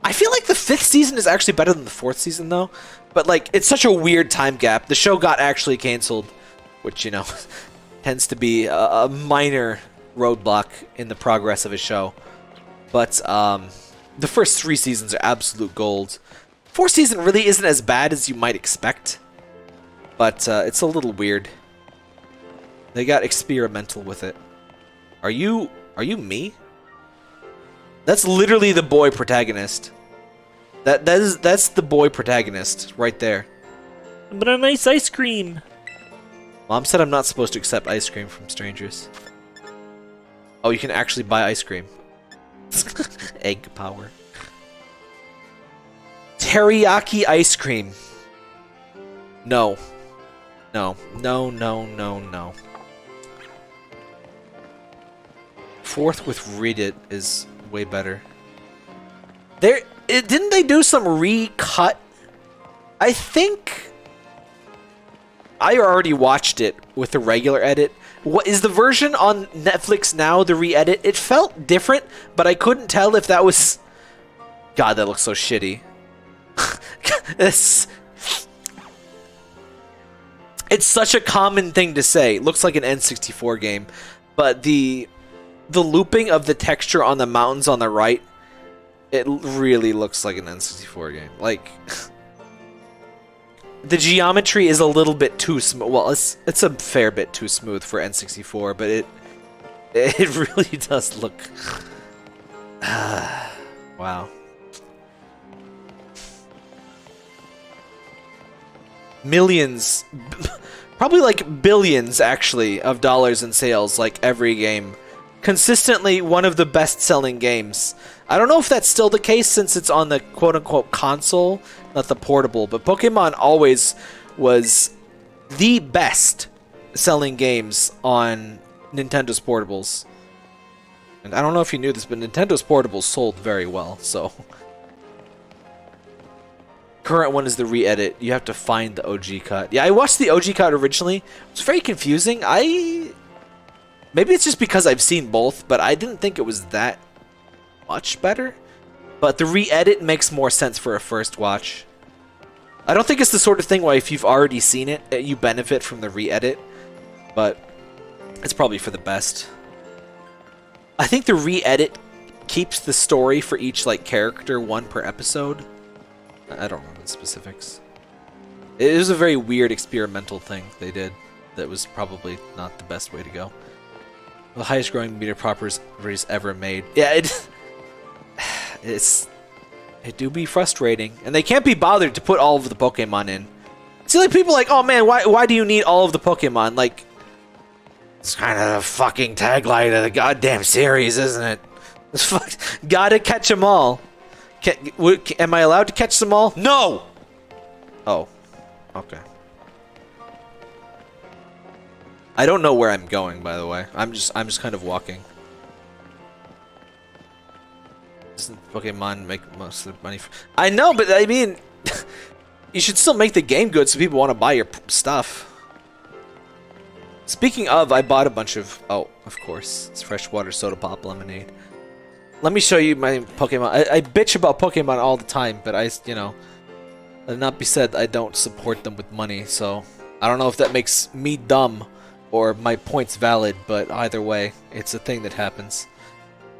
I feel like the 5th season is actually better than the 4th season, though. But, like, it's such a weird time gap. The show got actually canceled, which, you know, tends to be a minor roadblock in the progress of a show. But, the first 3 seasons are absolute gold. 4th season really isn't as bad as you might expect. But, it's a little weird. They got experimental with it. Are you me? That's literally the boy protagonist. That's the boy protagonist right there. But a nice ice cream. Mom said I'm not supposed to accept ice cream from strangers. Oh, you can actually buy ice cream. Egg power. Teriyaki ice cream. No. No. No, no, no, no. 4th with Read It is way better. Didn't they do some recut? I think I already watched it with the regular edit. What is the version on Netflix now, the re-edit? It felt different, but I couldn't tell if that was... God, that looks so shitty. It's such a common thing to say. It looks like an N64 game, but the looping of the texture on the mountains on the right, it really looks like an N64 game. Like, the geometry is a little bit too smooth. Well, it's a fair bit too smooth for N64, but it really does look... Wow. Millions, probably like billions actually, of dollars in sales, like every game. Consistently one of the best-selling games. I don't know if that's still the case since it's on the quote-unquote console, not the portable, but Pokemon always was the best-selling games on Nintendo's portables. And I don't know if you knew this, but Nintendo's portables sold very well, so... Current one is the re-edit. You have to find the OG cut. Yeah, I watched the OG cut originally. It was very confusing. Maybe it's just because I've seen both, but I didn't think it was that much better. But the re-edit makes more sense for a first watch. I don't think it's the sort of thing where if you've already seen it, you benefit from the re-edit. But It's probably for the best. I think the re-edit keeps the story for each like character one per episode. I don't remember the specifics. It was a very weird experimental thing they did that was probably not the best way to go. The highest growing meter properties ever made. Yeah, it do be frustrating, and they can't be bothered to put all of the Pokemon in. See, like people like, oh man, why do you need all of the Pokemon? Like, it's kind of the fucking tagline of the goddamn series, isn't it? Gotta catch them all. Am I allowed to catch them all? No! Oh. Okay. I don't know where I'm going, by the way. I'm just kind of walking. Doesn't Pokemon make most of the money? I know, but I mean, you should still make the game good so people want to buy your stuff. Speaking of, I bought a bunch of... Oh, of course. It's freshwater soda pop lemonade. Let me show you my Pokemon. I bitch about Pokemon all the time, but you know, let it not be said I don't support them with money, so I don't know if that makes me dumb or my point's valid, but either way, it's a thing that happens.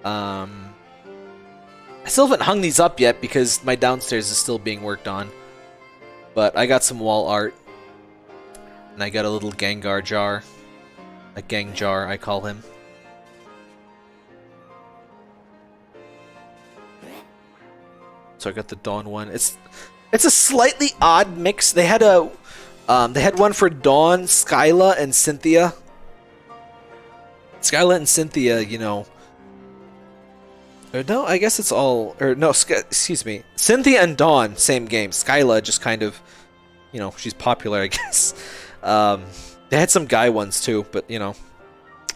I still haven't hung these up yet because my downstairs is still being worked on, but I got some wall art, and I got a little Gengar jar. A gang jar, I call him. So I got the Dawn one. It's a slightly odd mix. They had one for Dawn, Skyla, and Cynthia. Skyla and Cynthia, you know. Or no, I guess it's all. Or no, excuse me. Cynthia and Dawn, same game. Skyla just kind of, you know, she's popular, I guess. They had some guy ones too, but you know,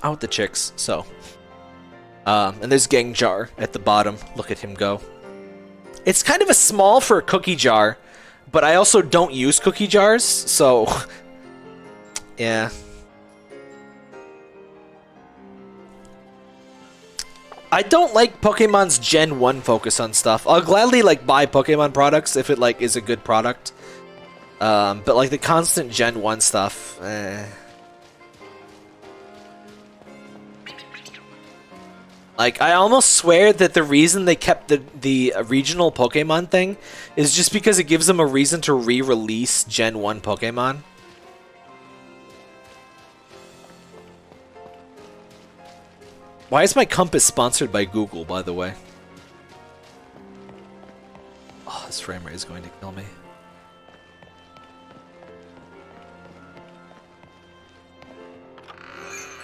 out with the chicks. So, and there's Gengar at the bottom. Look at him go. It's kind of a small for a cookie jar, but I also don't use cookie jars, so yeah. I don't like Pokemon's Gen 1 focus on stuff. I'll gladly like buy Pokemon products if it like is a good product. But like the constant Gen 1 stuff, Like, I almost swear that the reason they kept the regional Pokemon thing is just because it gives them a reason to re-release Gen 1 Pokemon. Why is my compass sponsored by Google, by the way? Oh, this frame rate is going to kill me.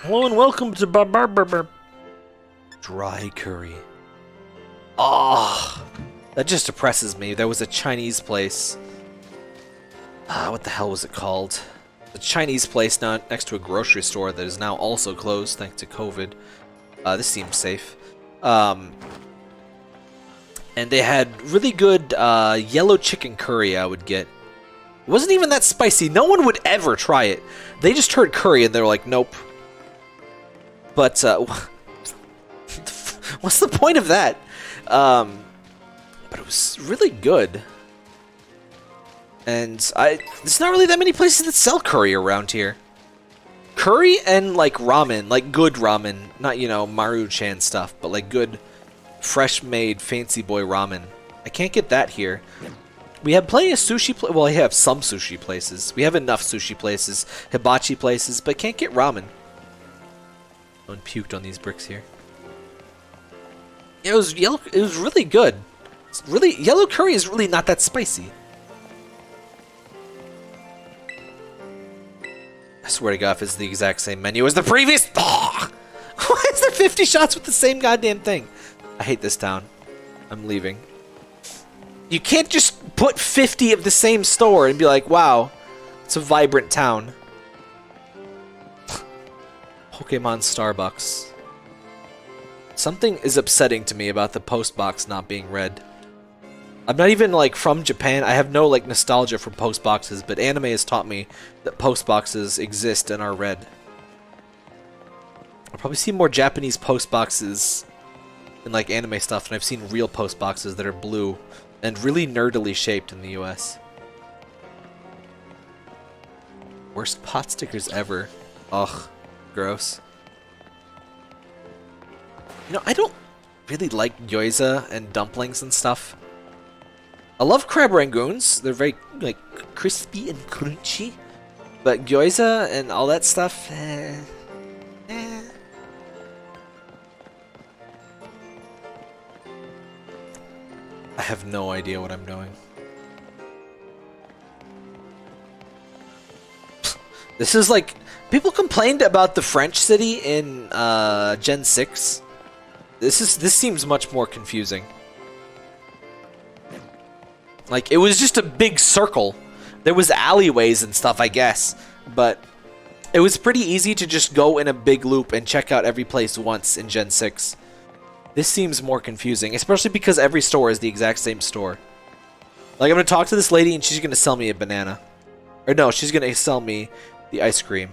Hello and welcome to Dry curry. Oh, that just depresses me. There was a Chinese place. What the hell was it called? A Chinese place now next to a grocery store that is now also closed thanks to COVID. This seems safe. And they had really good yellow chicken curry I would get. It wasn't even that spicy. No one would ever try it. They just heard curry and they were like, nope. But, what's the point of that? But it was really good. And there's not really that many places that sell curry around here. Curry and, like, ramen. Like, good ramen. Not, you know, Maruchan stuff. But, like, good, fresh-made, fancy boy ramen. I can't get that here. We have plenty of sushi well, I have some sushi places. We have enough sushi places. Hibachi places. But can't get ramen. Someone puked on these bricks here. It was yellow. It was really good. It's really, yellow curry is really not that spicy. I swear to God, if it's the exact same menu as the previous. Oh! Why is there 50 shots with the same goddamn thing? I hate this town. I'm leaving. You can't just put 50 of the same store and be like, wow, it's a vibrant town. Pokemon Starbucks. Something is upsetting to me about the post box not being red. I'm not even, like, from Japan. I have no, like, nostalgia for post boxes, but anime has taught me that post boxes exist and are red. I'll probably see more Japanese post boxes in, like, anime stuff than I've seen real post boxes that are blue and really nerdily shaped in the US. Worst pot stickers ever. Ugh. Gross. You know, I don't really like gyoza and dumplings and stuff. I love crab rangoons. They're very, like, crispy and crunchy. But gyoza and all that stuff, I have no idea what I'm doing. This is like... People complained about the French city in Gen 6. This seems much more confusing. Like, it was just a big circle. There was alleyways and stuff, I guess. But it was pretty easy to just go in a big loop and check out every place once in Gen 6. This seems more confusing, especially because every store is the exact same store. Like, I'm going to talk to this lady and she's going to sell me a banana. Or no, she's going to sell me the ice cream.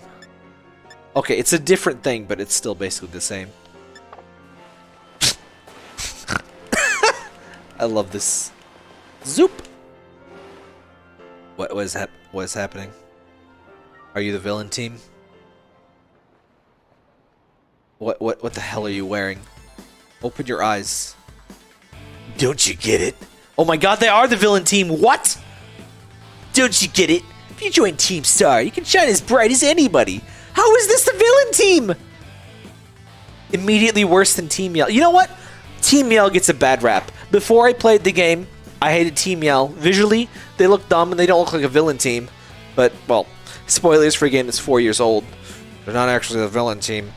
Okay, it's a different thing, but it's still basically the same. I love this. Zoop! What is happening? Are you the villain team? What the hell are you wearing? Open your eyes. Don't you get it? Oh my god, they are the villain team! What? Don't you get it? If you join Team Star, you can shine as bright as anybody. How is this the villain team? Immediately worse than Team Yell. You know what? Team Yell gets a bad rap. Before I played the game, I hated Team Yell. Visually, they look dumb and they don't look like a villain team. But, well, spoilers for a game that's 4 years old. They're not actually the villain team.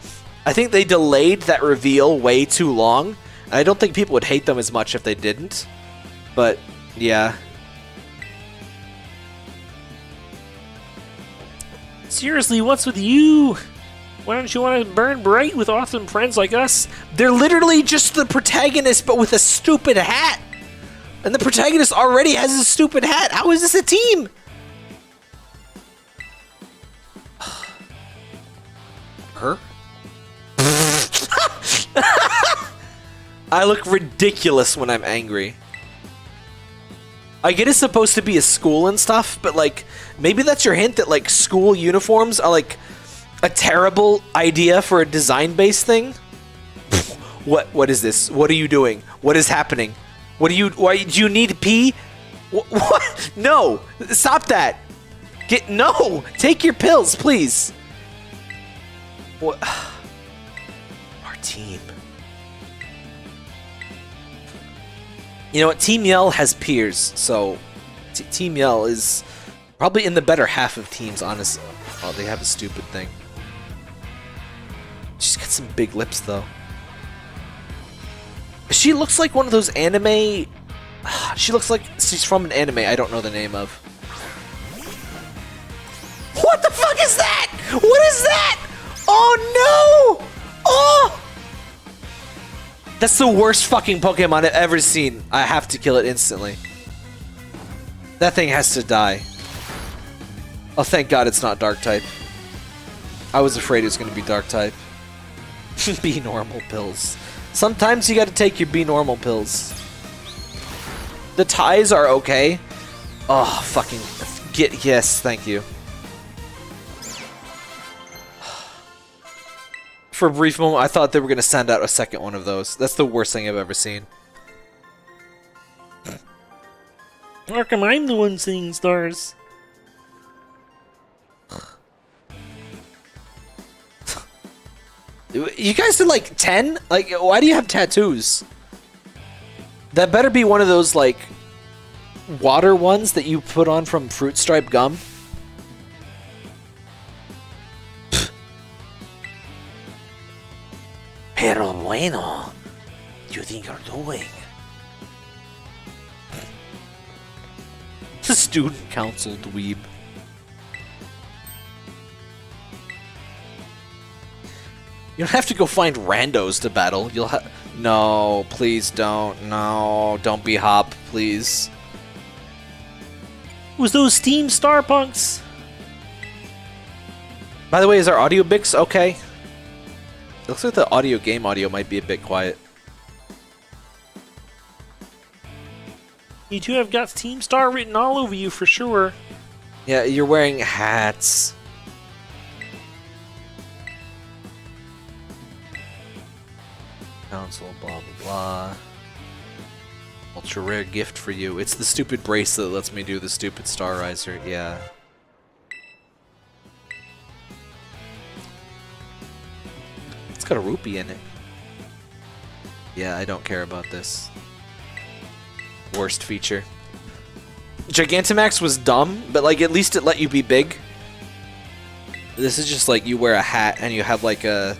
I think they delayed that reveal way too long. And I don't think people would hate them as much if they didn't. But, yeah. Seriously, what's with you? Why don't you want to burn bright with awesome friends like us? They're literally just the protagonist, but with a stupid hat. And the protagonist already has a stupid hat. How is this a team? Her? I look ridiculous when I'm angry. I get it's supposed to be a school and stuff, but like, maybe that's your hint that like school uniforms are like a terrible idea for a design-based thing? What is this? What are you doing? What is happening? Why do you need to pee? What? No! Stop that! No! Take your pills, please! What? Our team. You know what? Team Yell has peers, so Team Yell is probably in the better half of teams, honestly. Oh, they have a stupid thing. She's got some big lips, though. She looks like one of those anime... She looks like she's from an anime I don't know the name of. What the fuck is that? What is that? Oh, no! Oh! That's the worst fucking Pokemon I've ever seen. I have to kill it instantly. That thing has to die. Oh, thank God it's not Dark-type. I was afraid it was going to be Dark-type. Be normal pills. Sometimes you gotta take your be normal pills. The ties are okay. Oh, fucking... Yes, thank you. For a brief moment, I thought they were gonna send out a second one of those. That's the worst thing I've ever seen. How come I'm the one seeing stars? You guys did like 10? Like, why do you have tattoos? That better be one of those, like, water ones that you put on from Fruit Stripe gum. Pero bueno, you think you're doing? The student council dweeb. You don't have to go find randos to battle. You'll have... No, please don't. No, don't be Hopp, please. It was those Team Star punks. By the way, is our audio bix okay? It looks like the audio game audio might be a bit quiet. You two have got Team Star written all over you for sure. Yeah, you're wearing hats. No. console, blah blah blah. Ultra rare gift for you. It's the stupid bracelet that lets me do the stupid Star Riser. Yeah. It's got a rupee in it. Yeah, I don't care about this. Worst feature. Gigantamax was dumb, but like at least it let you be big. This is just like you wear a hat and you have like a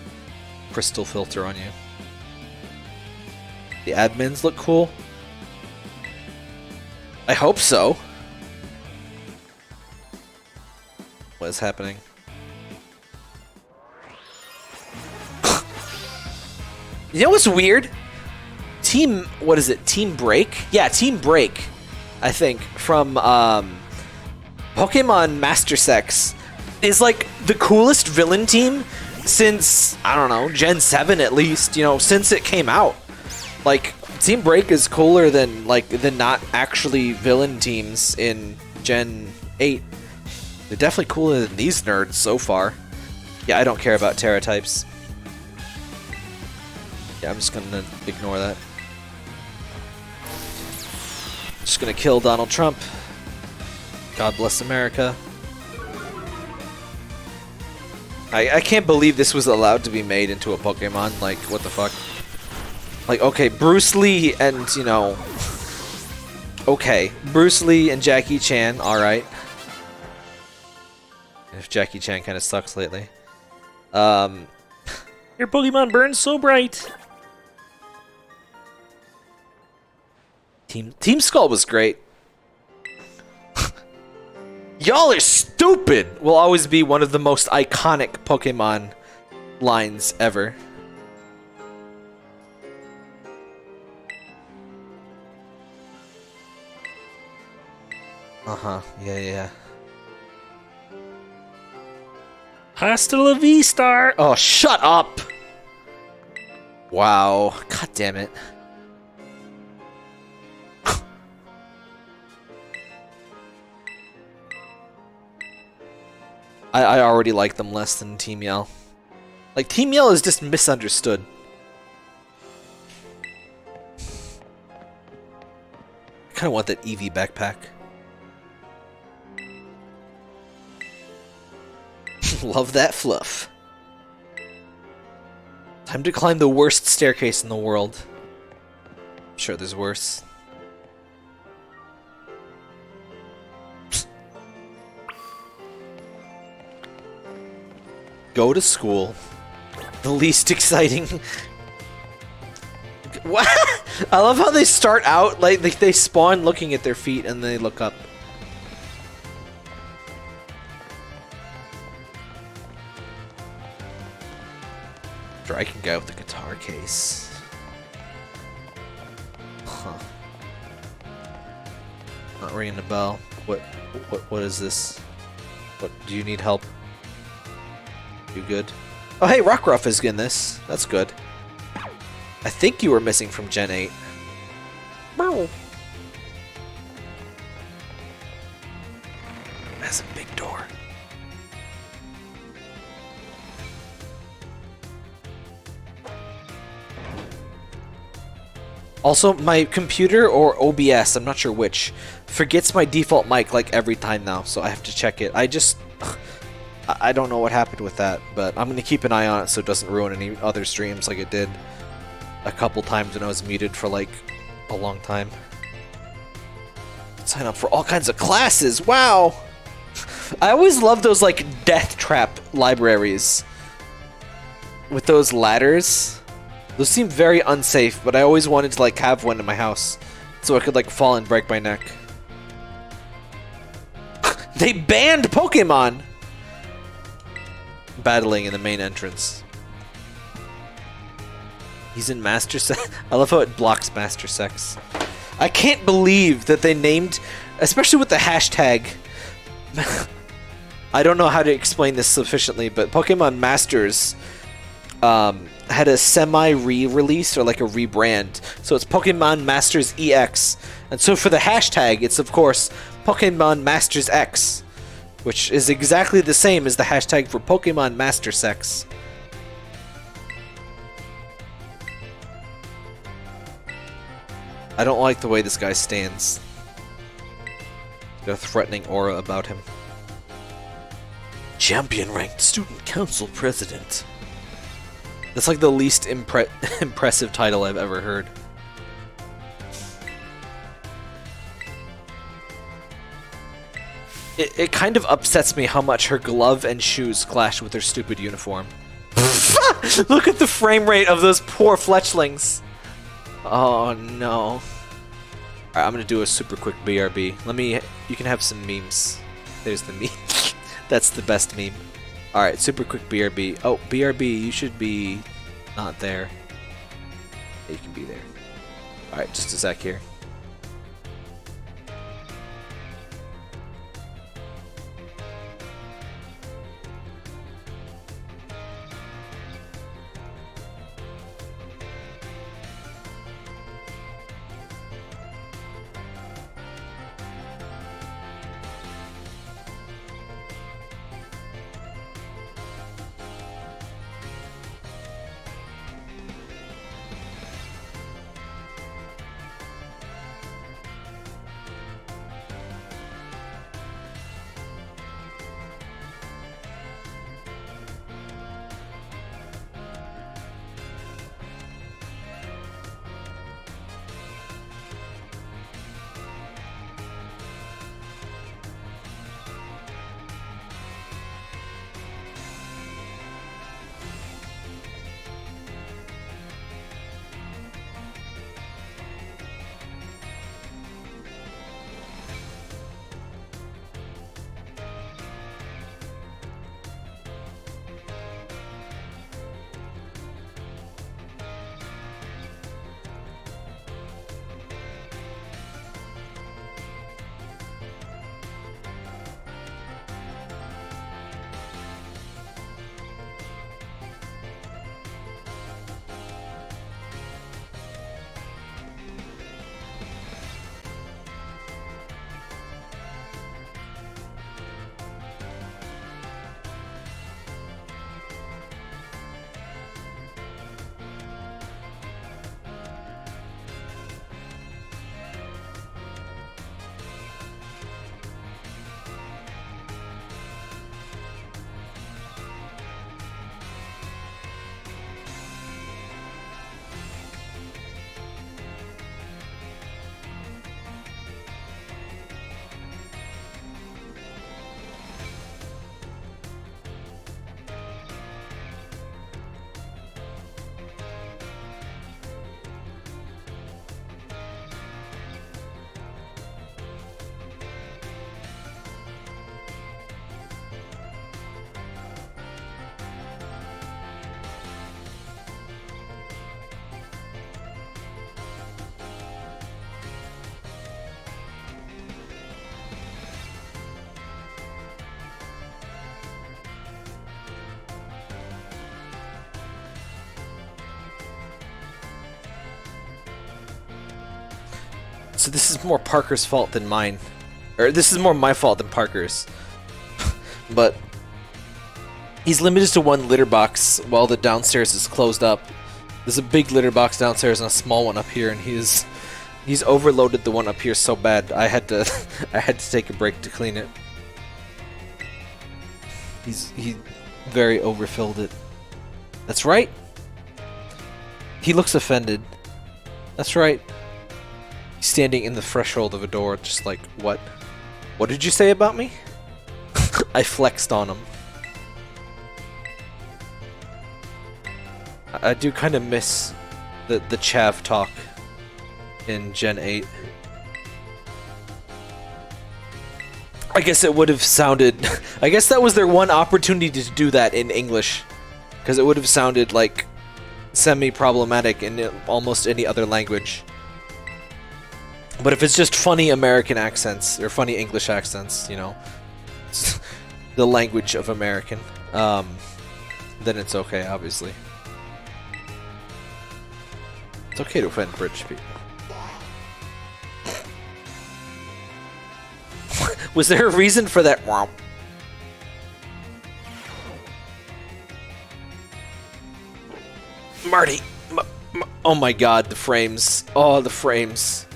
crystal filter on you. The admins look cool. I hope so. What is happening? You know what's weird? What is it? Team Break? Yeah, Team Break, I think, from Pokemon Master Sex is like the coolest villain team since, I don't know, Gen 7 at least, you know, since it came out. Like, Team Break is cooler than not actually villain teams in Gen 8. They're definitely cooler than these nerds so far. Yeah, I don't care about Terra types. Yeah, I'm just gonna ignore that. Just gonna kill Donald Trump. God bless America. I can't believe this was allowed to be made into a Pokemon. Like, what the fuck? Like, okay, Bruce Lee and, you know... Okay, Bruce Lee and Jackie Chan, alright. If Jackie Chan kind of sucks lately. Your Pokemon burns so bright. Team Skull was great. Y'all are stupid! Will always be one of the most iconic Pokemon lines ever. Uh-huh, yeah. Hasta la vista! Oh, shut up! Wow, god damn it. I already like them less than Team Yell. Like, Team Yell is just misunderstood. I kind of want that Eevee backpack. Love that fluff. Time to climb the worst staircase in the world. I'm sure there's worse. Go to school. The least exciting. What? I love how they start out like they spawn looking at their feet and they look up. Striking guy with the guitar case. Huh. Not ringing the bell. What is this? What do you need help? You good? Oh hey, Rockruff is in this. That's good. I think you were missing from Gen 8. That's a big door. Also, my computer or OBS, I'm not sure which, forgets my default mic like every time now, so I have to check it. I don't know what happened with that, but I'm going to keep an eye on it so it doesn't ruin any other streams like it did a couple times when I was muted for like a long time. Sign up for all kinds of classes, wow! I always love those like death trap libraries with those ladders. Those seem very unsafe, but I always wanted to like have one in my house so I could like fall and break my neck. They banned Pokemon! Battling in the main entrance. He's in Master Sex. I love how it blocks Master Sex. I can't believe that they named, especially with the hashtag. I don't know how to explain this sufficiently, but Pokemon Masters had a semi-re-release or like a rebrand. So it's Pokemon Masters EX. And so for the hashtag, it's of course Pokemon Masters X, which is exactly the same as the hashtag for Pokemon Master Sex. I don't like the way this guy stands. He's got a threatening aura about him. Champion-ranked student council president. That's like the least impressive title I've ever heard. It kind of upsets me how much her glove and shoes clash with her stupid uniform. Look at the frame rate of those poor fletchlings. Oh no. Alright, I'm gonna do a super quick BRB. You can have some memes. There's the meme. That's the best meme. Alright, super quick BRB. Oh, BRB, you should be not there. You can be there. Alright, just a sec here. So this is more Parker's fault than mine. Or this is more my fault than Parker's. But he's limited to one litter box while the downstairs is closed up. There's a big litter box downstairs and a small one up here, and he's overloaded the one up here so bad I had to take a break to clean it. He very overfilled it. That's right. He looks offended. That's right. He's standing in the threshold of a door, just like, what? What did you say about me? I flexed on him. I do kind of miss the chav talk in Gen 8. I guess it would have sounded... I guess that was their one opportunity to do that in English. Because it would have sounded like semi-problematic in almost any other language. But if it's just funny American accents, or funny English accents, you know, the language of American, then it's okay, obviously. It's okay to offend British people. Was there a reason for that? Marty! Oh my god, the frames. Oh, the frames.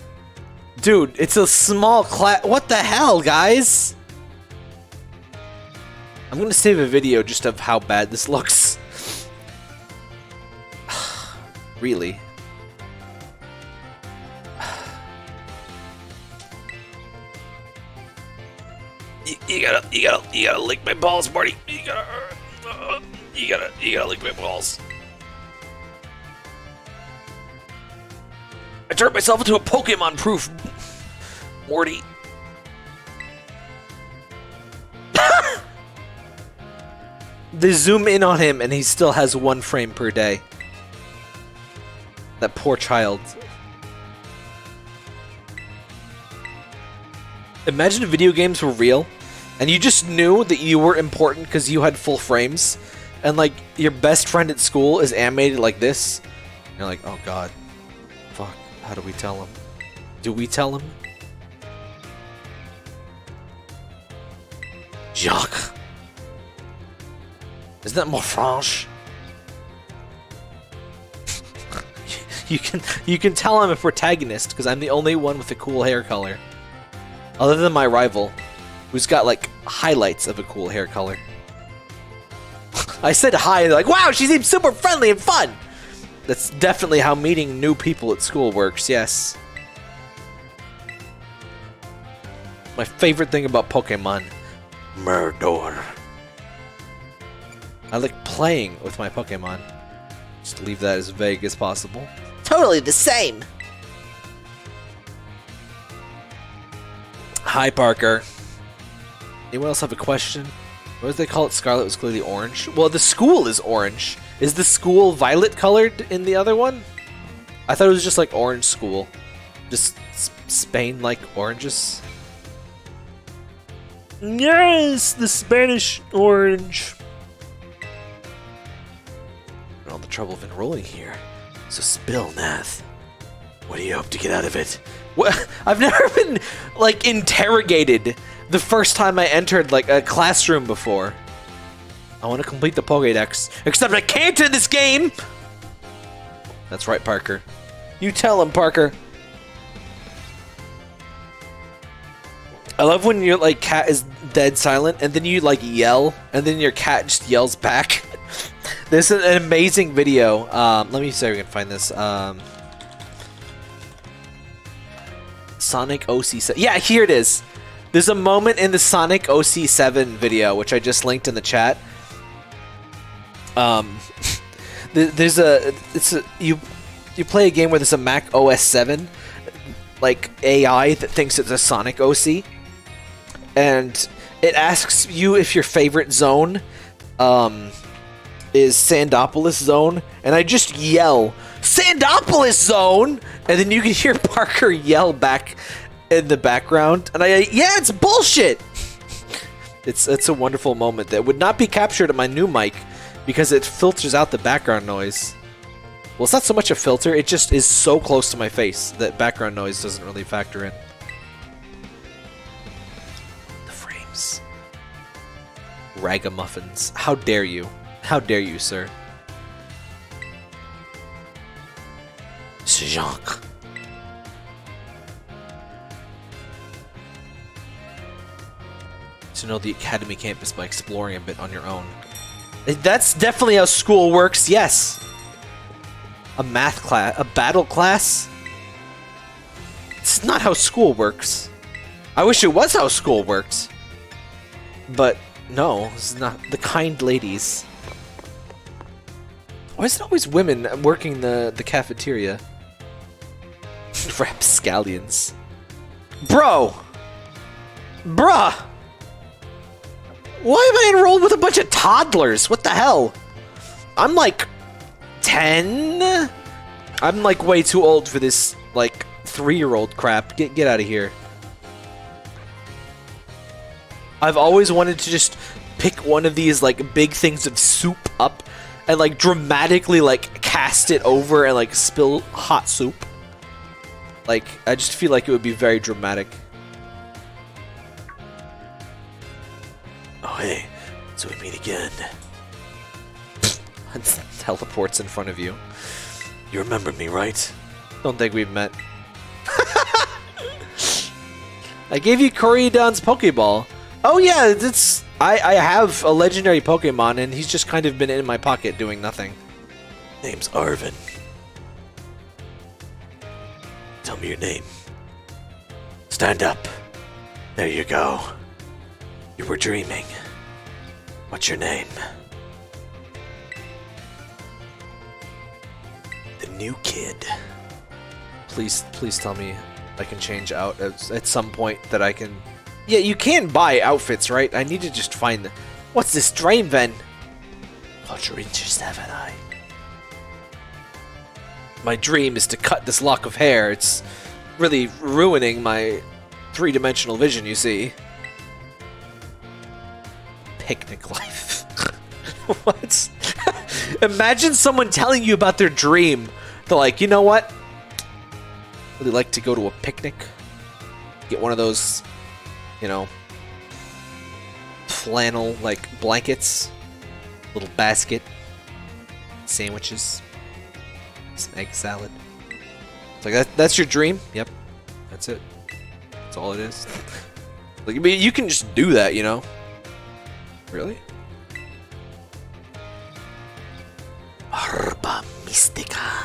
Dude, it's a small class. What the hell, guys? I'm gonna save a video just of how bad this looks. Really? You gotta lick my balls, Marty. You gotta lick my balls. I turned myself into a Pokemon-proof Morty. They zoom in on him and he still has 1 frame per day. That poor child. Imagine if video games were real and you just knew that you were important because you had full frames and like your best friend at school is animated like this. You're like, oh god. Fuck. How do we tell him? Do we tell him? Jacques. Isn't that more French? You can tell I'm a protagonist because I'm the only one with a cool hair color. Other than my rival, who's got like highlights of a cool hair color. I said hi, and they're like, wow, she seems super friendly and fun! That's definitely how meeting new people at school works, yes. My favorite thing about Pokemon, Murder. I like playing with my Pokemon. Just leave that as vague as possible. Totally the same! Hi, Parker. Anyone else have a question? What did they call it? Scarlet was clearly orange. Well, the school is orange. Is the school violet colored in the other one? I thought it was just like orange school. Just Spain like oranges. Yes, the Spanish orange. All the trouble of enrolling here. So spill, Nath. What do you hope to get out of it? What? I've never been, like, interrogated the first time I entered, like, a classroom before. I want to complete the Pokédex. Except I can't in this game! That's right, Parker. You tell him, Parker. I love when your, like, cat is dead silent, and then you, like, yell, and then your cat just yells back. This is an amazing video. Let me see if we can find this. Sonic OC7. Yeah, here it is. There's a moment in the Sonic OC7 video, which I just linked in the chat. You play a game where there's a Mac OS 7, like AI that thinks it's a Sonic OC, and it asks you if your favorite zone, is Sandopolis Zone, and I just yell, Sandopolis Zone! And then you can hear Parker yell back in the background, and yeah, it's bullshit! It's a wonderful moment that would not be captured on my new mic, because it filters out the background noise. Well, it's not so much a filter, it just is so close to my face that background noise doesn't really factor in. The frames. Ragamuffins. How dare you? How dare you, sir? Jacques. To know the academy campus by exploring a bit on your own. That's definitely how school works, yes. A math class, a battle class? It's not how school works. I wish it was how school worked. But no, it's not. The kind ladies. Why is it always women working the cafeteria? Rapscallions. Bro! Bruh! Why am I enrolled with a bunch of toddlers? What the hell? I'm like 10? I'm like way too old for this like 3-year-old crap. Get out of here. I've always wanted to just pick one of these like big things of soup up and like dramatically like cast it over and like spill hot soup. Like, I just feel like it would be very dramatic. Oh hey, so we meet again. Teleports in front of you. You remember me, right? Don't think we've met. I gave you Koreedon's Pokeball. Oh yeah, it's I have a legendary Pokemon and he's just kind of been in my pocket doing nothing. Name's Arvin. Tell me your name. Stand up. There you go. You were dreaming. What's your name? The new kid. Please tell me I can change out at some point that I can... Yeah, you can buy outfits, right? I need to just find the... What's this dream, then? Awfuljsdev and I. My dream is to cut this lock of hair. It's really ruining my three-dimensional vision, you see. Picnic life. What? Imagine someone telling you about their dream. They're like, you know what? Really like to go to a picnic. Get one of those, you know, flannel like blankets, little basket, sandwiches, some egg salad. It's like that's your dream. Yep, that's it. That's all it is. Like, I mean, you can just do that, you know. Really? Herba Mystica.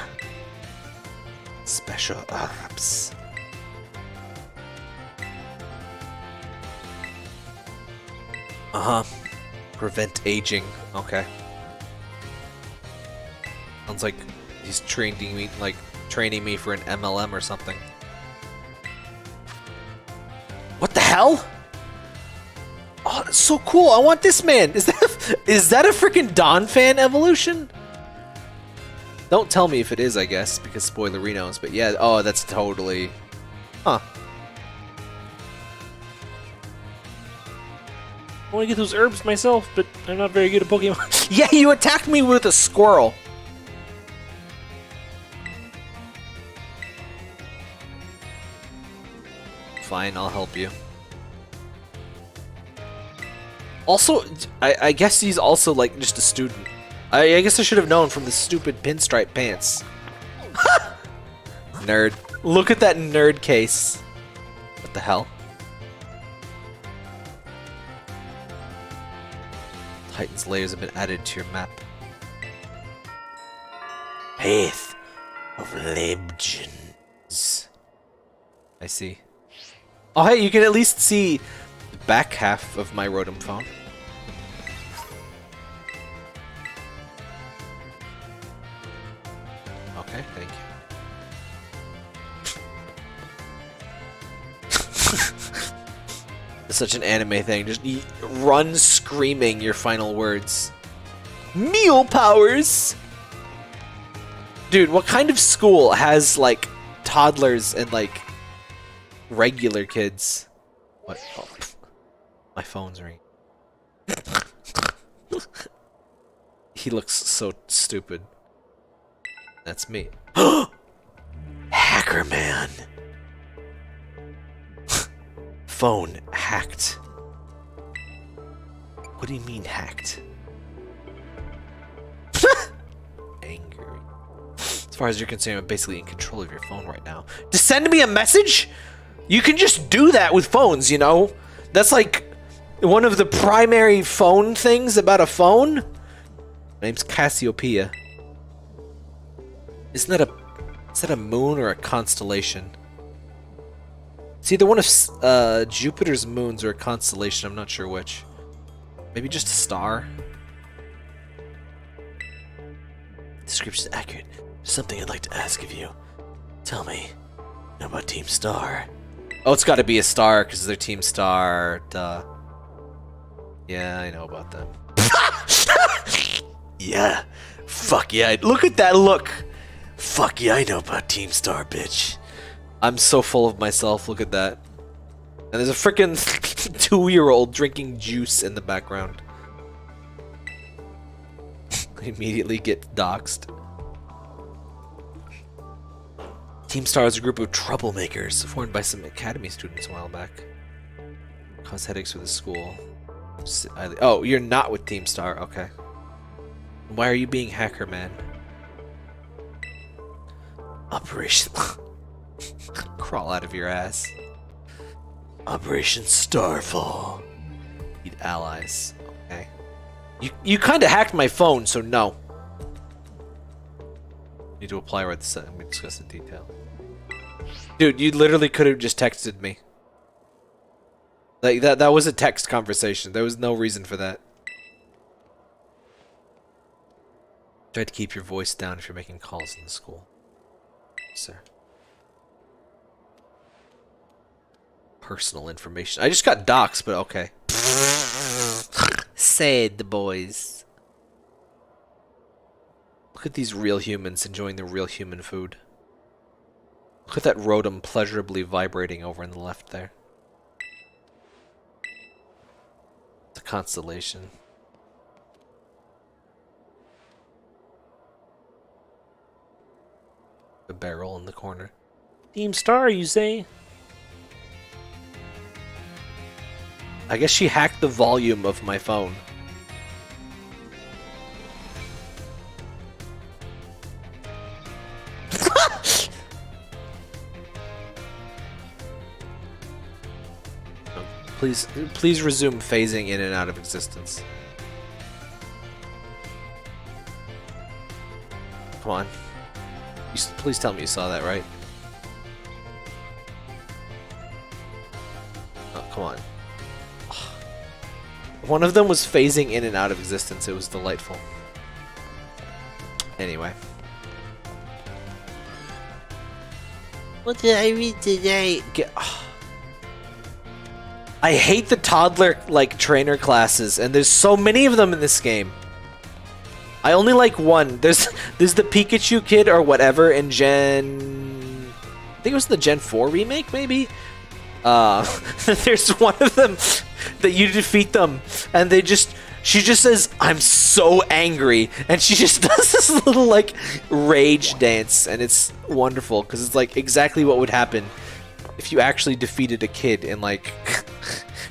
Special herbs. Prevent aging. Okay. Sounds like he's training me for an MLM or something. What the hell? Oh, that's so cool. I want this man. Is that a freaking Don fan evolution? Don't tell me if it is, I guess, because spoilerinos. But yeah, oh, that's totally... Huh. I want to get those herbs myself, but I'm not very good at Pokemon. Yeah, you attacked me with a squirrel. Fine, I'll help you. Also, I guess he's also like just a student. I guess I should have known from the stupid pinstripe pants. Nerd. Look at that nerd case. What the hell? Titan's layers have been added to your map. Path of Legends. I see. Oh hey, you can at least see the back half of my Rotom phone. Okay, thank you. It's such an anime thing. Just run screaming your final words. Meal powers! Dude, what kind of school has, like, toddlers and, like, regular kids? What? Oh, my phone's ringing. He looks so stupid. That's me. Hacker man. Phone hacked. What do you mean hacked? Angry. As far as you're concerned, I'm basically in control of your phone right now. To send me a message? You can just do that with phones, you know? That's like one of the primary phone things about a phone. My name's Cassiopeia. Is that a moon or a constellation? It's either one of Jupiter's moons or a constellation. I'm not sure which. Maybe just a star. Description is accurate. There's something I'd like to ask of you. Tell me, you know about Team Star? Oh, it's got to be a star because they're Team Star. Duh. Yeah, I know about them. Yeah. Fuck yeah. Look at that look. Fuck yeah, I know about Team Star, bitch. I'm so full of myself. Look at that. And there's a freaking 2-year-old drinking juice in the background. Immediately get doxxed. Team Star is a group of troublemakers formed by some academy students a while back. Cause headaches for the school. Oh, you're not with Team Star. Okay. Why are you being hacker, man? Operation... Crawl out of your ass. Operation Starfall. Need allies. Okay. You kind of hacked my phone, so no. Need to apply right this. Let me discuss in detail. Dude, you literally could have just texted me. Like that was a text conversation. There was no reason for that. Try to keep your voice down if you're making calls in the school. Sir. Personal information. I just got doxxed, but okay. Said the boys. Look at these real humans enjoying the real human food. Look at that rotom pleasurably vibrating over in the left there. The constellation. The barrel in the corner. Team Star, you say? I guess she hacked the volume of my phone. Please resume phasing in and out of existence. Come on. Please tell me you saw that, right? Oh, come on. One of them was phasing in and out of existence. It was delightful. Anyway. What did I read today? I hate the toddler, like, trainer classes, and there's so many of them in this game. I only like one. There's the Pikachu kid or whatever in Gen... I think it was the Gen 4 remake, maybe? There's one of them that you defeat them, and she just says, "I'm so angry," and she just does this little, like, rage dance, and it's wonderful, because it's, like, exactly what would happen if you actually defeated a kid in, like,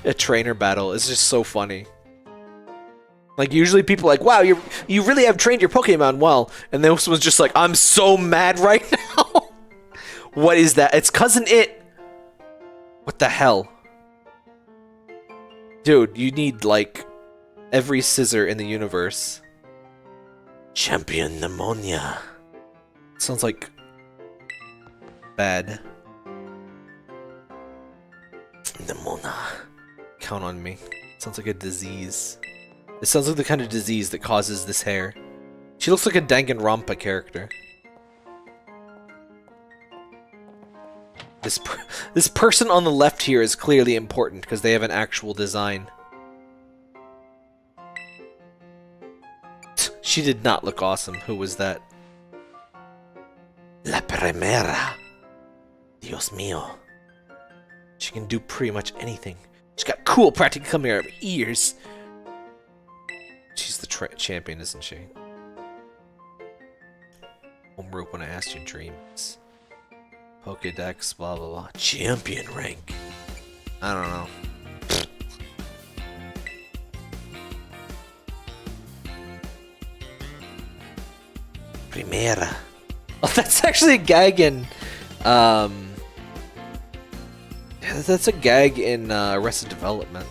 a trainer battle. It's just so funny. Like, usually people are like, wow, you really have trained your Pokemon well, and this was just like, I'm so mad right now. What is that? It's Cousin It. What the hell? Dude, you need, like, every scissor in the universe. Champion Pneumonia. Sounds like... bad. Pneumonia. Count on me. Sounds like a disease. It sounds like the kind of disease that causes this hair. She looks like a Danganronpa character. This person on the left here is clearly important because they have an actual design. She did not look awesome. Who was that? La primera. Dios mío. She can do pretty much anything. She's got cool practically coming out of her ears. She's the champion, isn't she? Homework when I asked your dreams. Pokédex, blah blah blah. Champion rank. I don't know. Primera. Oh, that's actually a gag in... that's a gag in Arrested Development.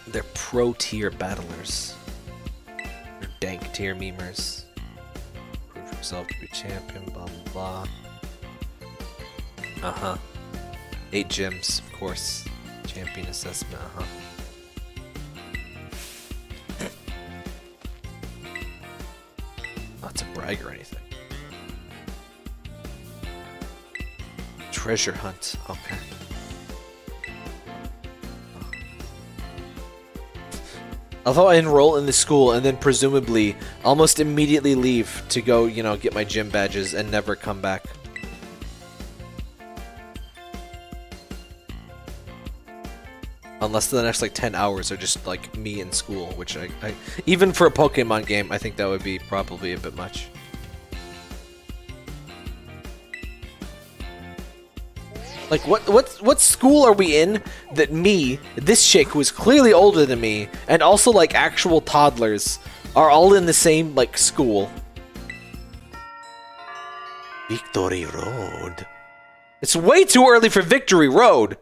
They're pro-tier battlers. They're dank-tier memers. Prove yourself to be champion, blah blah blah. Uh-huh. 8 gyms, of course. Champion assessment, uh-huh. Not to brag or anything. Treasure hunt, okay. Although I enroll in the school and then presumably almost immediately leave to go, you know, get my gym badges and never come back. Unless the next, like, 10 hours are just, like, me in school, which I even for a Pokemon game, I think that would be probably a bit much. Like, what school are we in that me, this chick who is clearly older than me, and also, like, actual toddlers, are all in the same, like, school. Victory Road. It's way too early for Victory Road.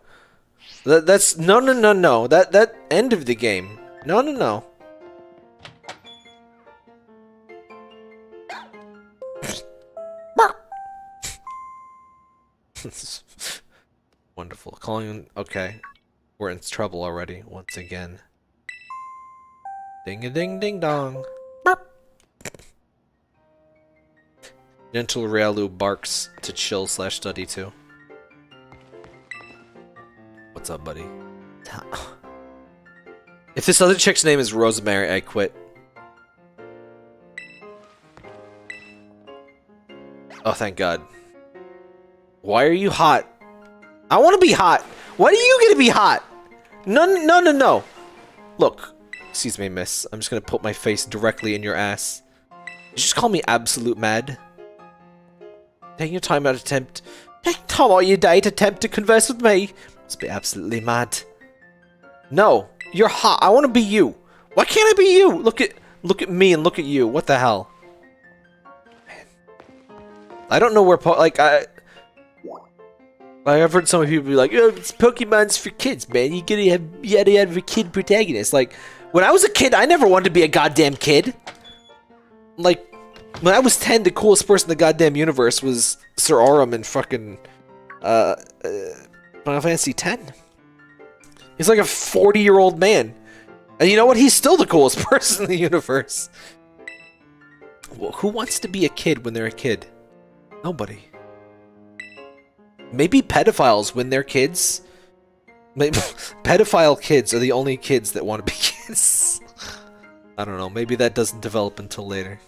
That's no. That end of the game. No. Wonderful. Calling. Okay, we're in trouble already. Once again. Ding a ding ding dong. Gentle Realu barks to chill/study too. What's up, buddy? If this other chick's name is Rosemary, I quit. Oh, thank God. Why are you hot? I want to be hot. Why are you gonna be hot? No. Look, excuse me, miss. I'm just gonna put my face directly in your ass. You just call me absolute mad. Taking your time out to attempt to converse with me. Must be absolutely mad. No, you're hot. I want to be you. Why can't I be you? Look at me and look at you. What the hell? Man. I don't know where I've heard some people be like, "Oh, it's Pokemon's for kids, man. You gotta have a kid protagonist." Like, when I was a kid, I never wanted to be a goddamn kid. Like, when I was 10, the coolest person in the goddamn universe was Sir Aurum in fucking Final Fantasy X. He's like a 40-year-old man. And you know what? He's still the coolest person in the universe. Well, who wants to be a kid when they're a kid? Nobody. Maybe pedophiles when they're kids. Maybe pedophile kids are the only kids that want to be kids. I don't know. Maybe that doesn't develop until later.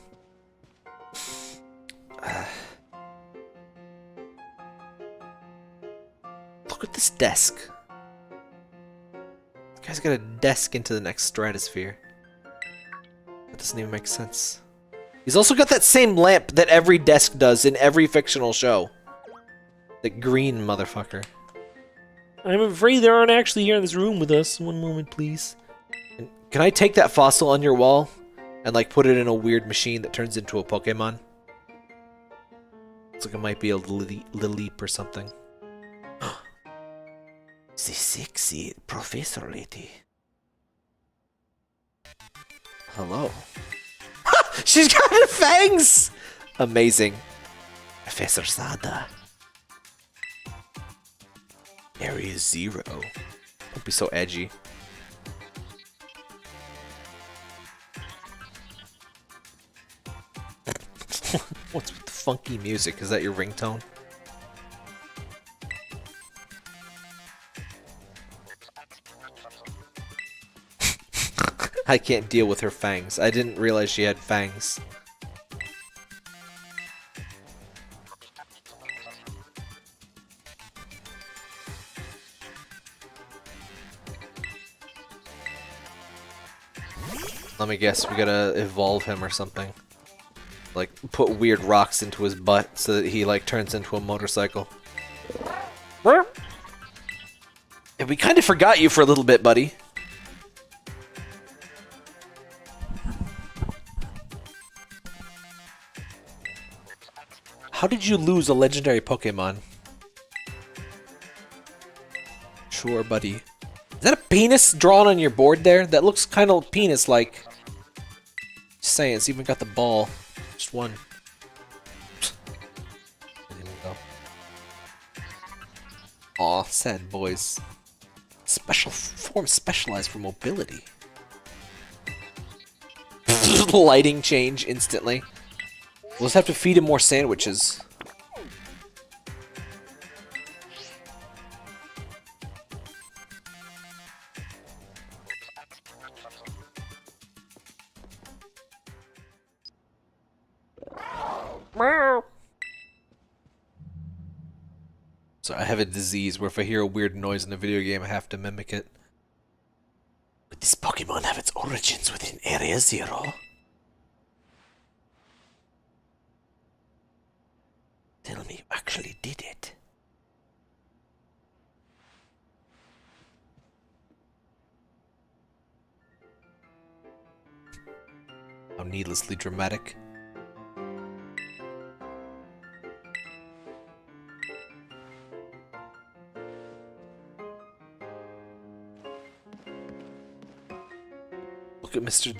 Look at this desk. This guy's got a desk into the next stratosphere. That doesn't even make sense. He's also got that same lamp that every desk does in every fictional show. The green motherfucker. I'm afraid there aren't actually here in this room with us. One moment, please. Can I take that fossil on your wall and like put it in a weird machine that turns into a Pokemon? Looks like it might be a Lilleep or something. The sexy professor lady. Hello. She's got her fangs! Amazing. Professor Sada. Area 0. Don't be so edgy. What's with the funky music? Is that your ringtone? I can't deal with her fangs. I didn't realize she had fangs. Let me guess, we gotta evolve him or something. Like, put weird rocks into his butt so that he, like, turns into a motorcycle. And we kind of forgot you for a little bit, buddy. How did you lose a legendary Pokemon? Sure, buddy. Is that a penis drawn on your board there? That looks kind of penis-like. Just saying, it's even got the ball. Just one. There we go. Aw, sad boys. Special form specialized for mobility. Lighting change instantly. We'll just have to feed him more sandwiches. So I have a disease where if I hear a weird noise in a video game, I have to mimic it. Would this Pokemon have its origins within Area 0? Tell me you actually did it. needlessly dramatic. Look at Mr.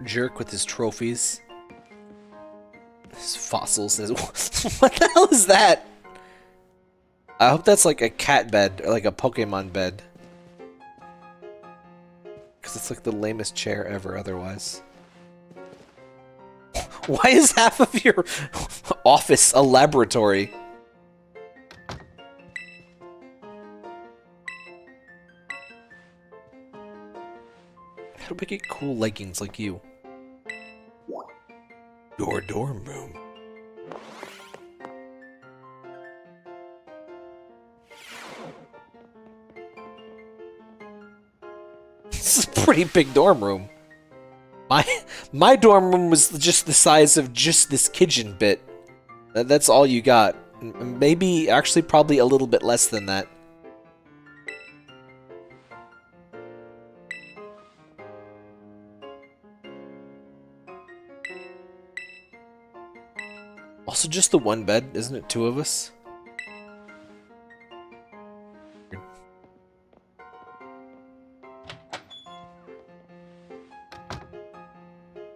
Jerk with his trophies. His fossils. What the hell is that? I hope that's like a cat bed or like a Pokemon bed. Because it's like the lamest chair ever otherwise. Why is half of your office a laboratory? How do I get cool leggings like you? Your dorm room. This is a pretty big dorm room. My dorm room was just the size of just this kitchen bit. That's all you got. Maybe, actually, probably a little bit less than that. Also, just the one bed, isn't it? Two of us?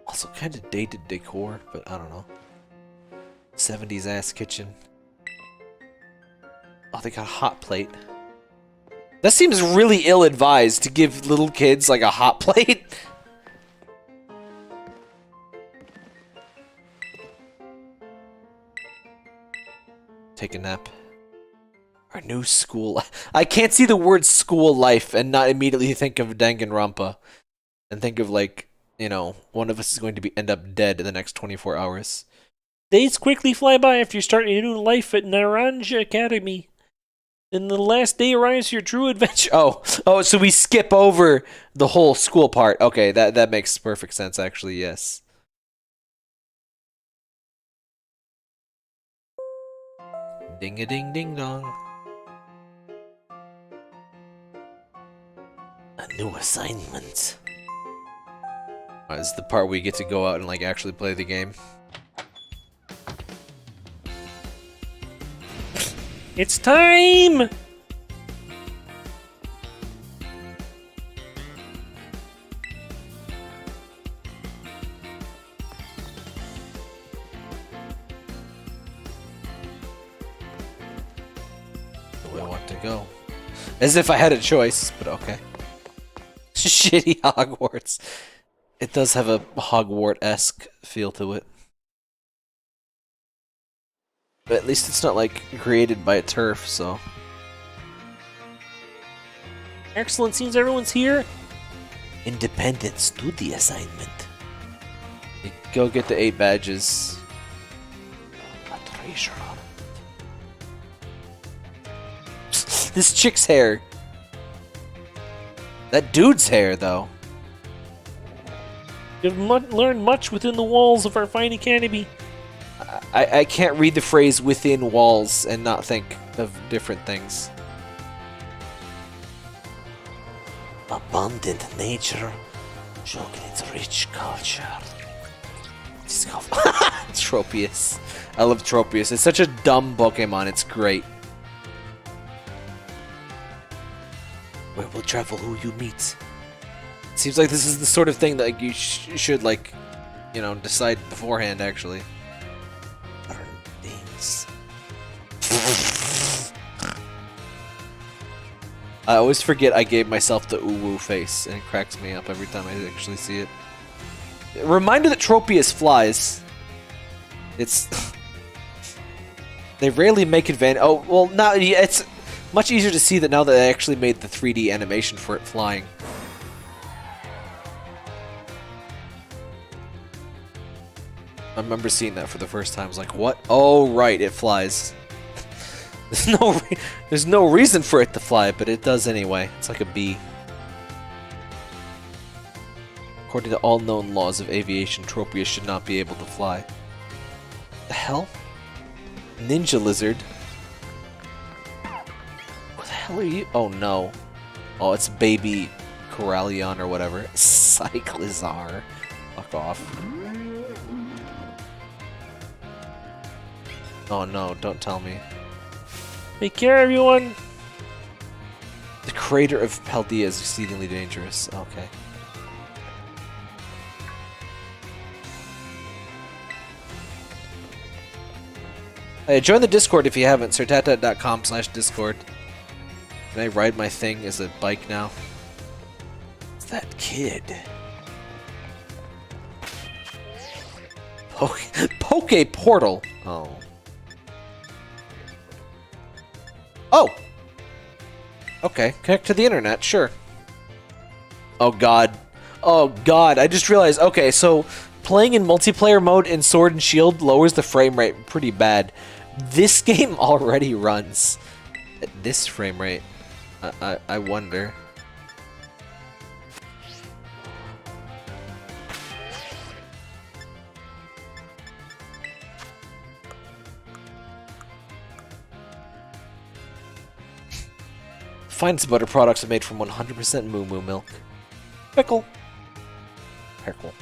Also, kind of dated decor, but I don't know. 70s ass kitchen. Oh, they got a hot plate. That seems really ill-advised to give little kids like a hot plate. Take a nap. Our new school. I can't see the word school life and not immediately think of Danganronpa. And think of like, you know, one of us is going to end up dead in the next 24 hours. Days quickly fly by after you start a new life at Naranja Academy. And the last day arrives your true adventure. Oh, so we skip over the whole school part. Okay, that makes perfect sense actually, yes. Ding-a-ding-ding-dong. A new assignment. This is the part where you get to go out and like actually play the game. It's time! Where I want to go. As if I had a choice, but okay. Shitty Hogwarts. It does have a Hogwarts-esque feel to it. But at least it's not, like, created by a turf, so... Excellent, seems everyone's here. Independent study assignment. You go get the 8 badges. A treasure. This chick's hair. That dude's hair, though. You've learned much within the walls of our fine academy. I can't read the phrase within walls and not think of different things. Abundant nature, showing its rich culture. Tropius. I love Tropius. It's such a dumb Pokemon, it's great. Where will travel who you meet? Seems like this is the sort of thing that like, you should, like, you know, decide beforehand, actually. Things. I always forget I gave myself the ooh-woo face, and it cracks me up every time I actually see it. Reminder that Tropius flies. It's... They rarely make advantage... Oh, well, now it's much easier to see that now that they actually made the 3D animation for it flying. I remember seeing that for the first time. I was like, what? Oh, right, it flies. There's no reason for it to fly, but it does anyway. It's like a bee. According to all known laws of aviation, Tropius should not be able to fly. The hell? Ninja lizard? What the hell are you? Oh no. Oh, it's baby Corallion or whatever. Cyclizar. Fuck off. Oh no, don't tell me. Take care, everyone. The crater of Paldea is exceedingly dangerous. Okay. Hey, join the Discord if you haven't. Sirtata.com/Discord. Can I ride my thing as a bike now? It's that kid. Poke Portal. Oh. Oh! Okay, connect to the internet, sure. Oh god. Oh god, I just realized, okay, so playing in multiplayer mode in Sword and Shield lowers the frame rate pretty bad. This game already runs at this frame rate. I wonder. Finest butter products are made from 100% moo moo milk. Pickle. Pickle.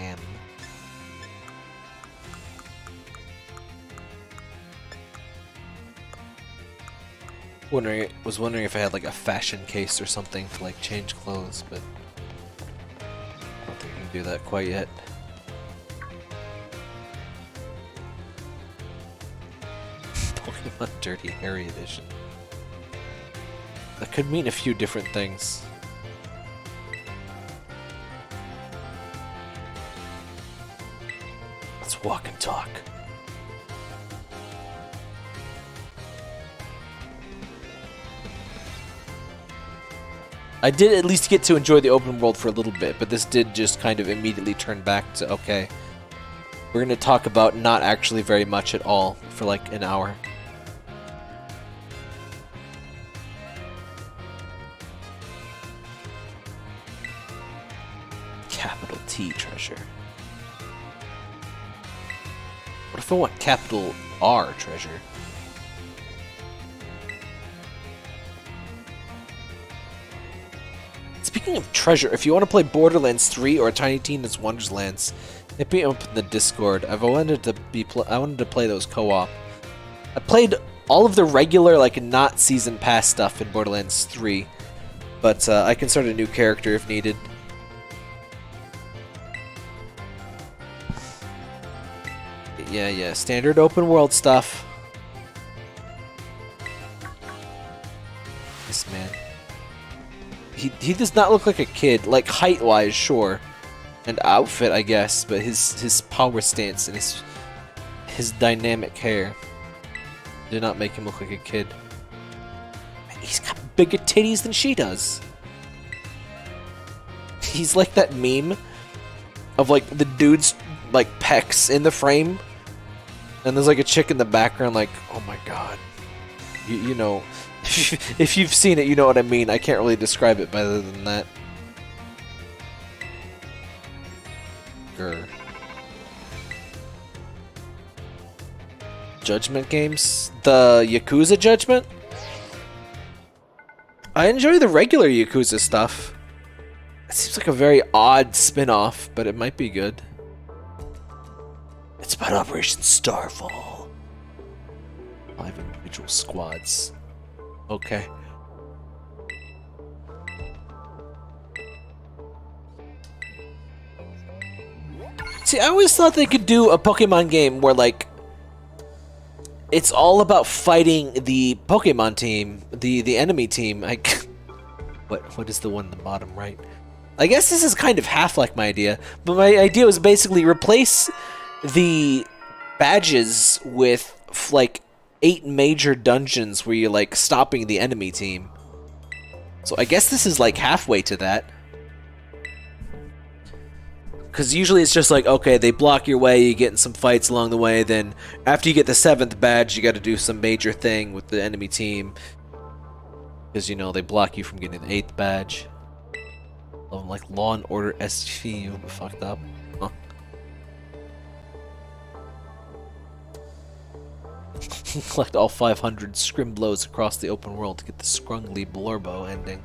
And was wondering if I had like a fashion case or something to like change clothes, but I don't think you can do that quite yet. Pokemon Dirty Harry Edition. That could mean a few different things. Let's walk and talk. I did at least get to enjoy the open world for a little bit, but this did just kind of immediately turn back to, okay, we're going to talk about not actually very much at all for like an hour. Capital T treasure. What if I want capital R treasure? Speaking of treasure, if you want to play Borderlands 3 or Tiny Tina's Wonderlands, hit me up in the Discord. I wanted to play those co-op. I played all of the regular, like, not season pass stuff in Borderlands 3, but I can start a new character if needed. Yeah, standard open world stuff. This man. He does not look like a kid, like height-wise, sure, and outfit, I guess, but his power stance and his dynamic hair did not make him look like a kid. He's got bigger titties than she does. He's like that meme of like the dude's like pecs in the frame, and there's like a chick in the background, like, oh my god, you know. If you've seen it, you know what I mean. I can't really describe it better than that. Grr. Judgment games? The Yakuza Judgment? I enjoy the regular Yakuza stuff. It seems like a very odd spin-off, but it might be good. It's about Operation Starfall. 5 individual squads. Okay. See, I always thought they could do a Pokemon game where, like, it's all about fighting the Pokemon team, the enemy team. Like, what is the one in the bottom right? I guess this is kind of half like my idea, but my idea was basically replace the badges with, like, 8 major dungeons where you're like stopping the enemy team. So I guess this is like halfway to that. Because usually it's just like, okay, they block your way, you get in some fights along the way, then after you get the 7th badge, you got to do some major thing with the enemy team. Because, you know, they block you from getting the 8th badge. Like Law and Order SVU, but fucked up. Huh. Collect all 500 scrim blows across the open world to get the Scrungly Blorbo ending.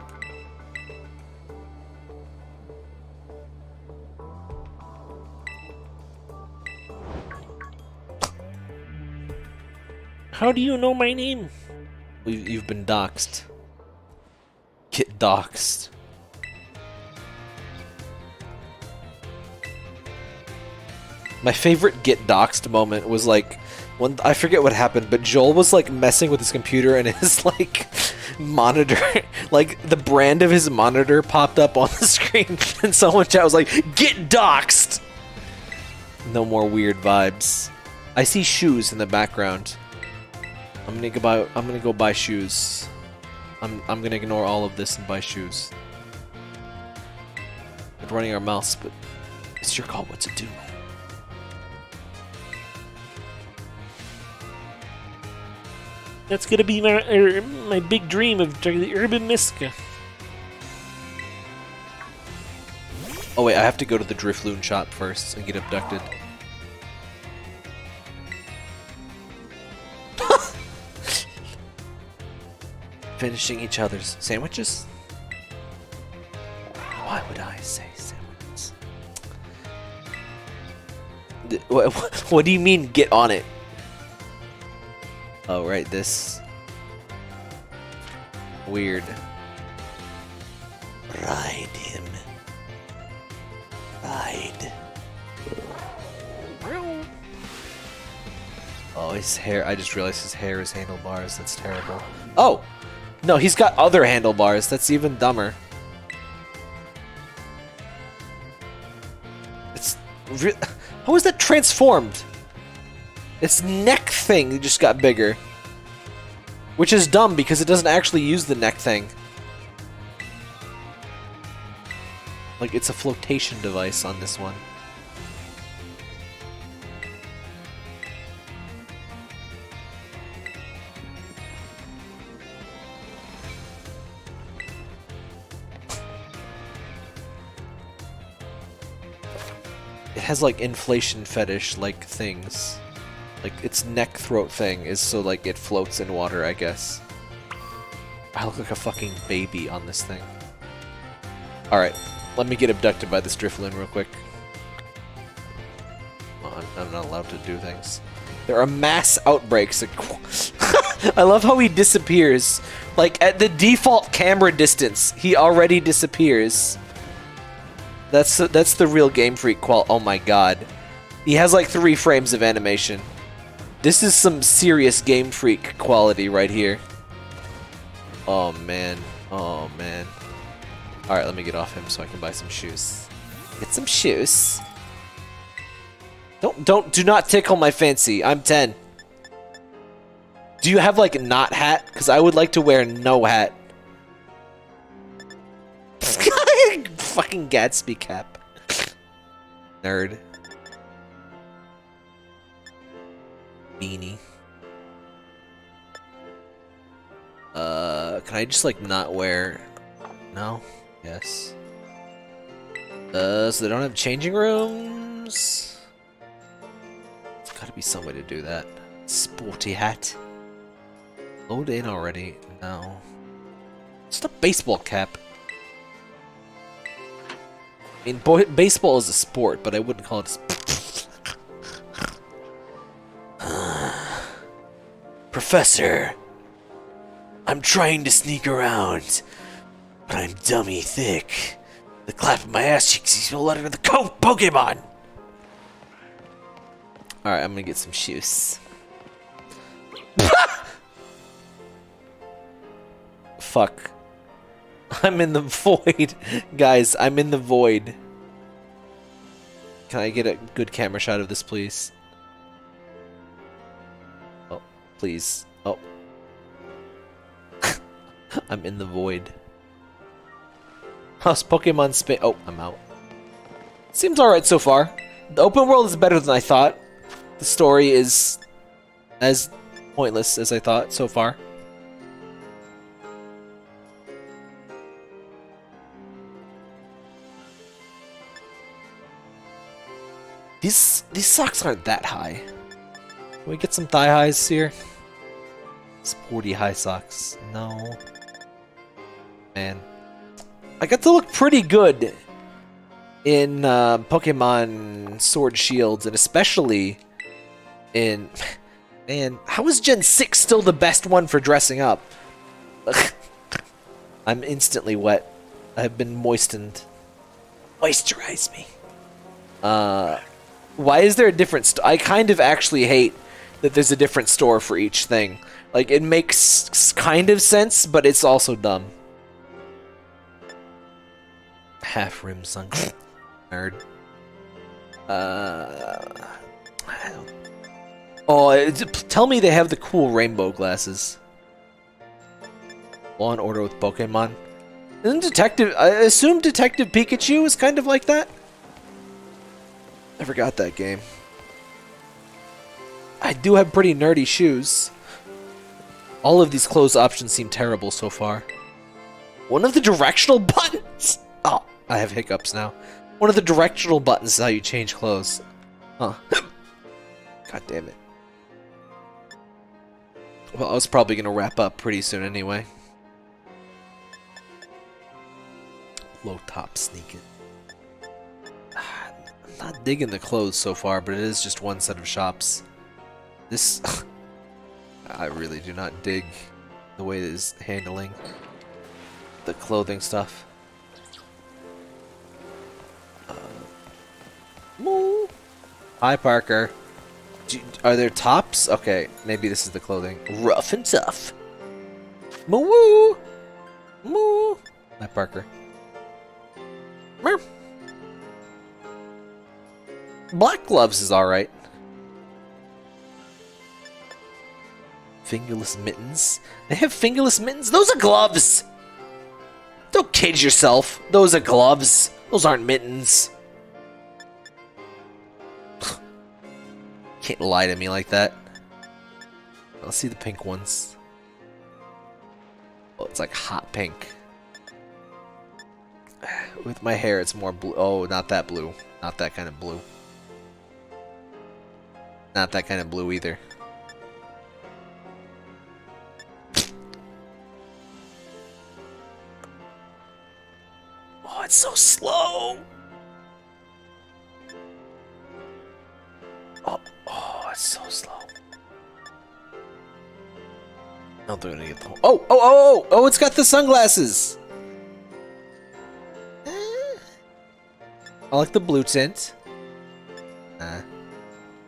How do you know my name? You've been doxxed. Get doxxed. My favorite get doxxed moment was like when I forget what happened, but Joel was like messing with his computer and his like monitor, like the brand of his monitor popped up on the screen, and someone chat was like, "Get doxxed." No more weird vibes. I see shoes in the background. I'm gonna go buy shoes. I'm gonna ignore all of this and buy shoes. We're running our mouths, but it's your call what to do. That's gonna be my big dream of the urban Miska. Oh wait, I have to go to the Drifloon shop first and get abducted. Finishing each other's sandwiches? Why would I say sandwiches? What do you mean, get on it? Oh, right, this. Weird. Ride him. Ride. Oh, his hair. I just realized his hair is handlebars. That's terrible. Oh! No, he's got other handlebars. That's even dumber. It's. How is that transformed? Its neck thing just got bigger. Which is dumb because it doesn't actually use the neck thing. Like, it's a flotation device on this one. It has like inflation fetish like things. Like its neck throat thing is so like it floats in water, I guess. I look like a fucking baby on this thing. Alright, let me get abducted by this Drifloon real quick. Oh, I'm not allowed to do things. There are mass outbreaks. I love how he disappears. Like at the default camera distance, he already disappears. That's the real Game Freak oh my god. He has like 3 frames of animation. This is some serious Game Freak quality right here. Oh man. Oh man. Alright, let me get off him so I can buy some shoes. Get some shoes. Do not tickle my fancy. I'm 10. Do you have like not hat? Because I would like to wear no hat. Fucking Gatsby cap. Nerd. Beanie. Can I just like not wear? No? Yes. So they don't have changing rooms? There's gotta be some way to do that. Sporty hat. Load in already? No. It's the baseball cap. I mean, baseball is a sport, but I wouldn't call it a sport. Professor, I'm trying to sneak around, but I'm dummy thick. The clap of my ass cheeks, he's gonna let it in the Pokemon! Alright, I'm gonna get some shoes. Fuck. I'm in the void. Guys, I'm in the void. Can I get a good camera shot of this, please? Oh, please. Oh. I'm in the void. How's Pokemon Spain? Oh, I'm out. Seems alright so far. The open world is better than I thought. The story is as pointless as I thought so far. These socks aren't that high. Can we get some thigh highs here? Sporty high socks. No. Man. I got to look pretty good in Pokemon Sword Shields, and especially in Man, how is Gen 6 still the best one for dressing up? I'm instantly wet. I've been moistened. Moisturize me. Why is there a different I kind of actually hate that there's a different store for each thing. Like, it makes kind of sense, but it's also dumb. Half rim sun. Nerd. Tell me they have the cool rainbow glasses. Law and Order with Pokemon. I assume Detective Pikachu is kind of like that? Never got that game. I do have pretty nerdy shoes. All of these clothes options seem terrible so far. One of the directional buttons! Oh, I have hiccups now. One of the directional buttons is how you change clothes. Huh. God damn it. Well, I was probably going to wrap up pretty soon anyway. Low top sneaking. I'm not digging the clothes so far, but it is just one set of shops. This... I really do not dig the way it is handling the clothing stuff. Hi, Parker. Are there tops? Okay, maybe this is the clothing. Rough and tough. Moo! Moo! Hi, Parker. Meow. Black gloves is alright. Fingerless mittens? They have fingerless mittens? Those are gloves! Don't kid yourself. Those are gloves. Those aren't mittens. Can't lie to me like that. Let's see the pink ones. Oh, it's like hot pink. With my hair, it's more blue. Oh, not that blue. Not that kind of blue. Not that kind of blue either. Oh, it's so slow. Oh, it's so slow. Oh, they're gonna get the whole... Oh, it's got the sunglasses. I like the blue tint.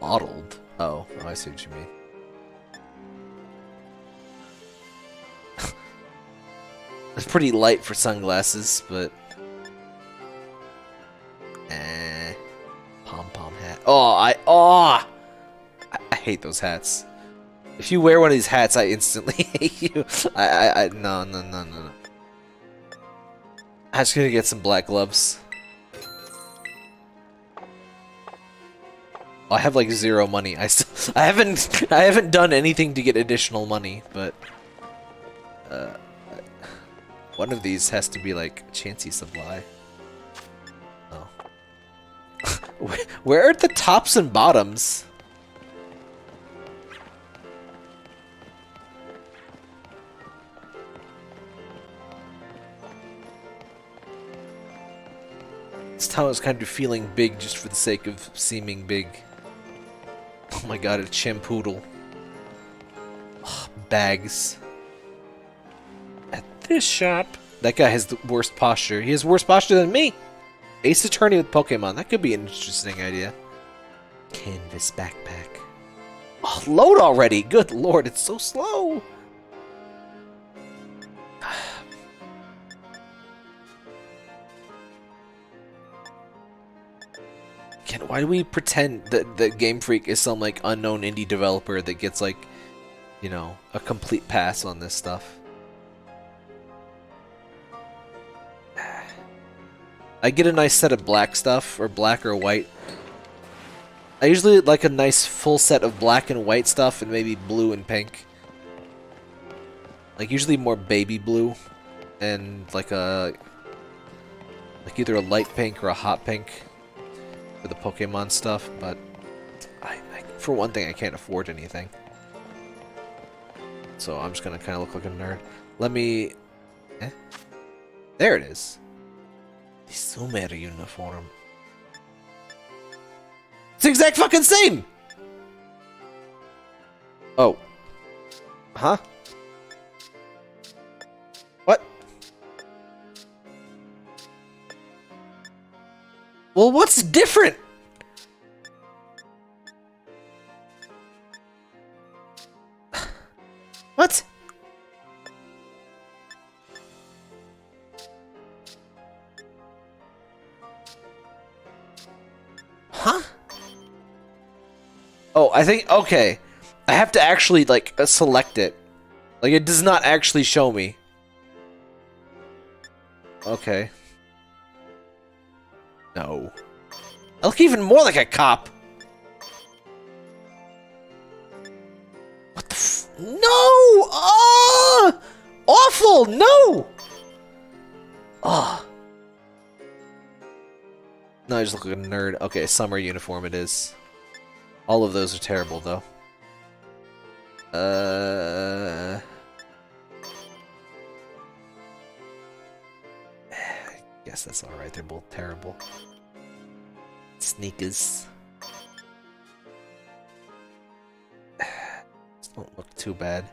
Mottled. Oh, I see what you mean. It's pretty light for sunglasses, but... Pom-pom hat. I hate those hats. If you wear one of these hats, I instantly hate you. No. I'm just gonna get some black gloves. I have like 0 money. I haven't done anything to get additional money, but one of these has to be like Chansey Supply. Oh. Where are the tops and bottoms? This town is kind of feeling big just for the sake of seeming big. Oh my god, it's Champoodle. Ugh, bags. At this shop. That guy has the worst posture. He has worse posture than me. Ace Attorney with Pokemon. That could be an interesting idea. Canvas backpack. Oh, load already. Good lord, it's so slow. Why do we pretend that Game Freak is some like unknown indie developer that gets like, you know, a complete pass on this stuff? I get a nice set of black stuff, or black or white. I usually like a nice full set of black and white stuff, and maybe blue and pink. Like usually more baby blue, and like either a light pink or a hot pink. For the Pokemon stuff, but for one thing, I can't afford anything. So I'm just gonna kind of look like a nerd. Let me... There it is. The Sumer uniform. It's the exact fucking same! Oh. Huh? What? Well, what's different? What? Huh? Oh, I think, okay. I have to actually, like, select it. Like, it does not actually show me. Okay. No. I look even more like a cop. What the f- No! Oh! Awful! No! Oh. No, I just look like a nerd. Okay, summer uniform it is. All of those are terrible, though. I guess that's alright. They're both terrible. Sneakers. Don't look too bad.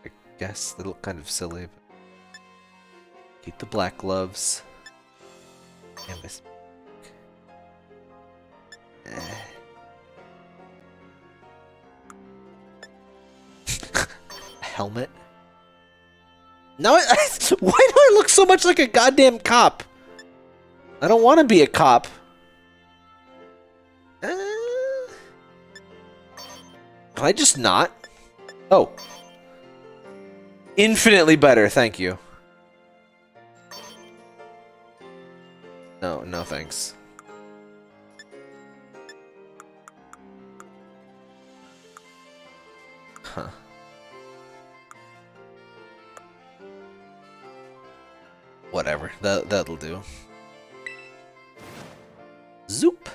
I guess they look kind of silly. But keep the black gloves. Canvas. Helmet. No, why do I look so much like a goddamn cop? I don't want to be a cop. Can I just not? Oh. Infinitely better, thank you. No, no thanks. Huh. Whatever, that'll do. Zoop.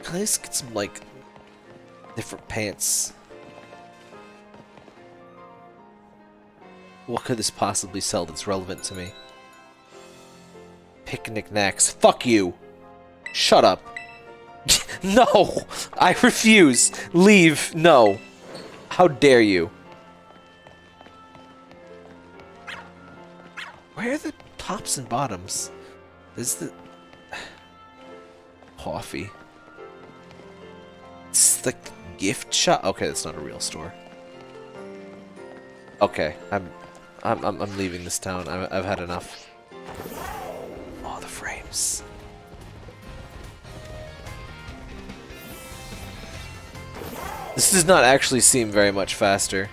Can I just get some, like, different pants? What could this possibly sell that's relevant to me? Picnic knacks. Fuck you! Shut up. No! I refuse! Leave! No! How dare you? Where are the tops and bottoms? This is the... Coffee. It's the gift shop? Okay, that's not a real store. Okay, I'm leaving this town. I've had enough. Oh, the frames. This does not actually seem very much faster.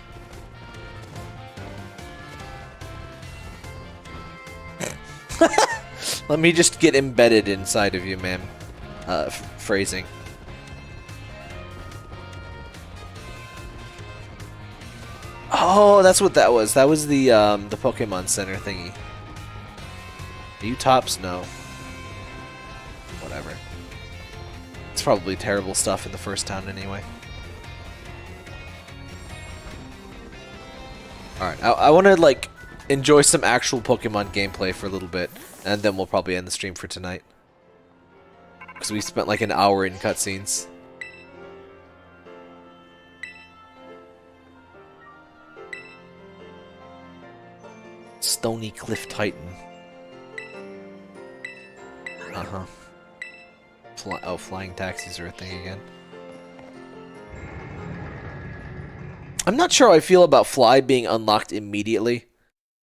Let me just get embedded inside of you, ma'am. Phrasing. Oh, that's what that was. That was the Pokemon Center thingy. Are you tops? No. Whatever. It's probably terrible stuff in the first town anyway. Alright, I want to, like, enjoy some actual Pokemon gameplay for a little bit, and then we'll probably end the stream for tonight. Because we spent like an hour in cutscenes. Stony Cliff Titan. Uh-huh. Oh, flying taxis are a thing again. I'm not sure how I feel about Fly being unlocked immediately.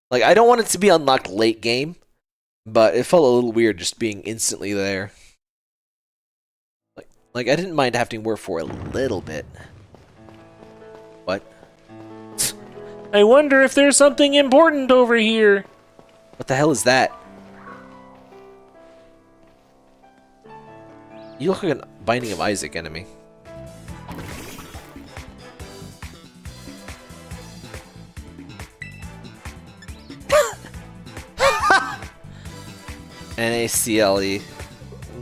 Like, I don't want it to be unlocked late game, but it felt a little weird just being instantly there. Like I didn't mind having to work for a little bit. What? I wonder if there's something important over here. What the hell is that? You look like a Binding of Isaac enemy. N-A-C-L-E.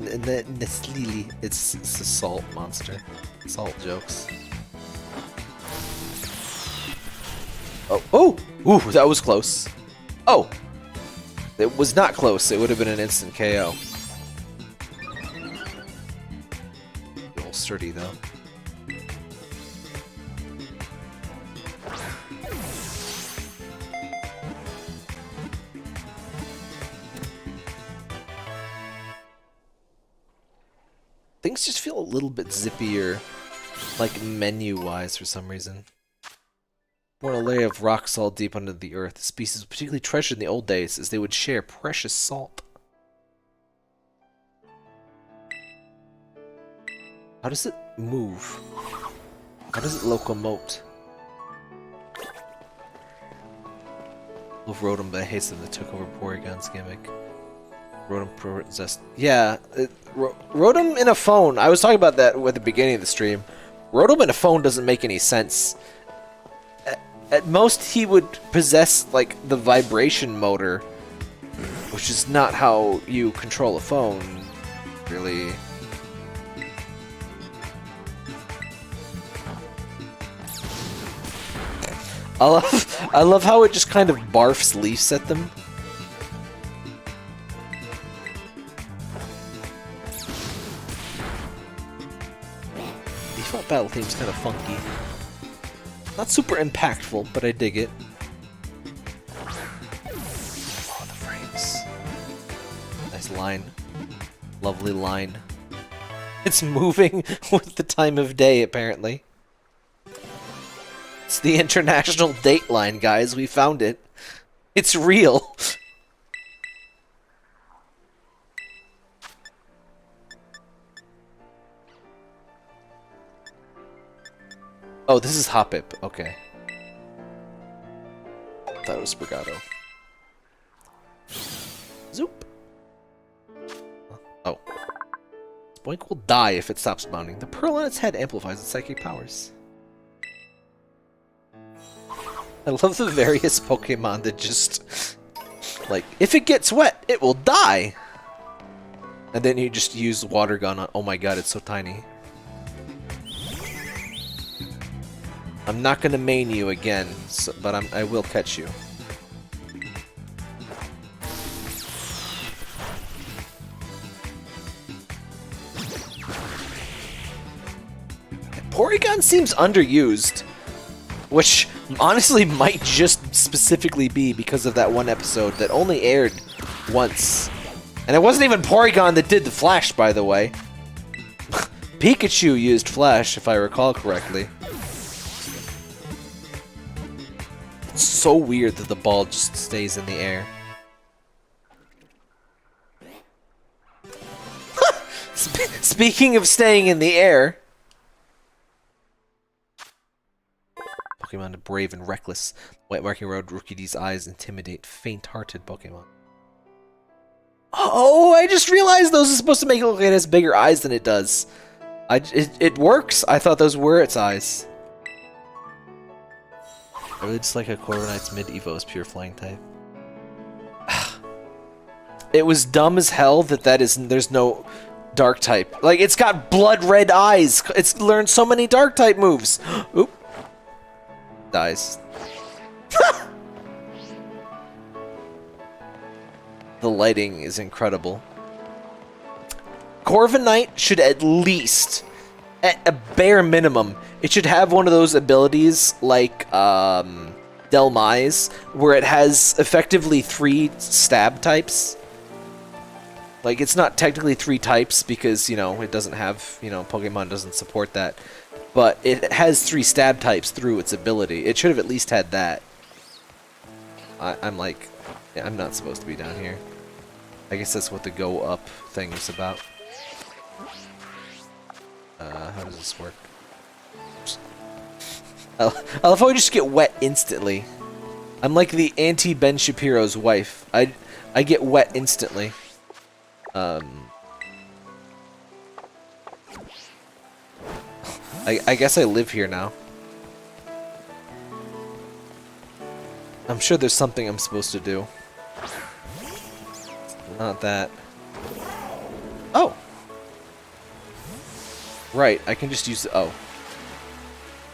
Neslili. It's a salt monster. Salt jokes. Oh, oh! Ooh, that was close. Oh! It was not close. It would have been an instant KO. sturdy, though. Things just feel a little bit zippier, like menu-wise for some reason. Born a layer of rock salt deep under the earth, the species was particularly treasured in the old days as they would share precious salt. How does it move? How does it locomote? Love Rotom, but I hate them that took over Porygon's gimmick. Rotom possessed. Yeah, Rotom in a phone. I was talking about that at the beginning of the stream. Rotom in a phone doesn't make any sense. At most, he would possess like the vibration motor, which is not how you control a phone, really. I love how it just kind of barfs leaves at them. Default battle theme's kind of funky. Not super impactful, but I dig it. Oh, the frames. Nice line. Lovely line. It's moving with the time of day, apparently. It's the international date line, guys. We found it. It's real. Oh, this is Hoppip. Okay. Thought it was Sprigato. Zoop. Oh. Boink will die if it stops mounting. The pearl on its head amplifies its psychic powers. I love the various Pokemon that just, like, if it gets wet, it will die! And then you just use water gun on— oh my god, it's so tiny. I'm not gonna main you again, so, but I will catch you. Porygon seems underused, which honestly might just specifically be because of that one episode that only aired once. And it wasn't even Porygon that did the Flash, by the way. Pikachu used Flash, if I recall correctly. It's so weird that the ball just stays in the air. Speaking of staying in the air, Pokemon brave and reckless. White marking road, Rookie D's eyes intimidate faint-hearted Pokemon. Oh, I just realized those are supposed to make it look like it has bigger eyes than it does. It works. I thought those were its eyes. I really just like how Corviknight's mid-evo is pure flying type. It was dumb as hell there's no dark type. Like, it's got blood red eyes. It's learned so many dark type moves. Oop. Dies. The lighting is incredible. Corviknight should at least, at a bare minimum, it should have one of those abilities like Delmai's, where it has effectively 3 stab types. Like, it's not technically 3 types because, you know, it doesn't have, you know, Pokemon doesn't support that. But it has 3 stab types through its ability. It should have at least had that. I'm like, yeah, I'm not supposed to be down here. I guess that's what the go up thing is about. How does this work? I love how I just get wet instantly. I'm like the anti-Ben Shapiro's wife. I get wet instantly. I guess I live here now. I'm sure there's something I'm supposed to do. Not that. Oh! Right, I can just use the— oh.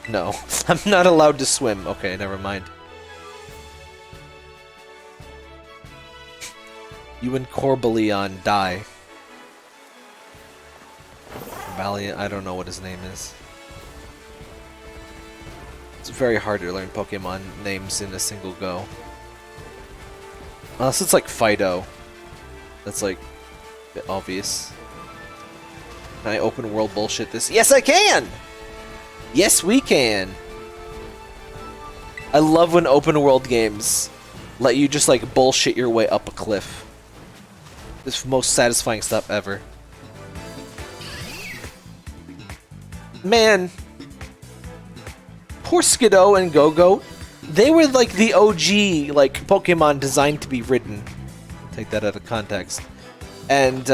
No, I'm not allowed to swim. Okay, never mind. You and Corbeleon die. Valiant. I don't know what his name is. It's very hard to learn Pokemon names in a single go. Unless it's like Fido. That's like a bit obvious. Can I open world bullshit this? Yes, I can! Yes, we can! I love when open world games let you just like bullshit your way up a cliff. It's the most satisfying stuff ever. Man, poor Skiddo and Go-Goat. They were like the OG like Pokemon designed to be ridden. Take that out of context. And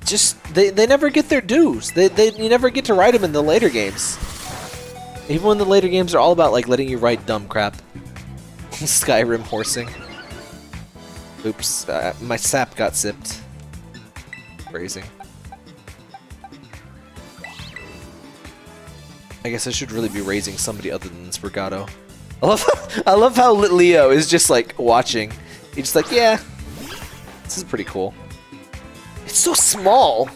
just they never get their dues. You never get to ride them in the later games. Even when the later games are all about like letting you ride dumb crap. Skyrim horsing. Oops, my sap got sipped. Phrasing. I guess I should really be raising somebody other than Sprigato. I love how Leo is just like watching. He's just like, yeah, this is pretty cool. It's so small.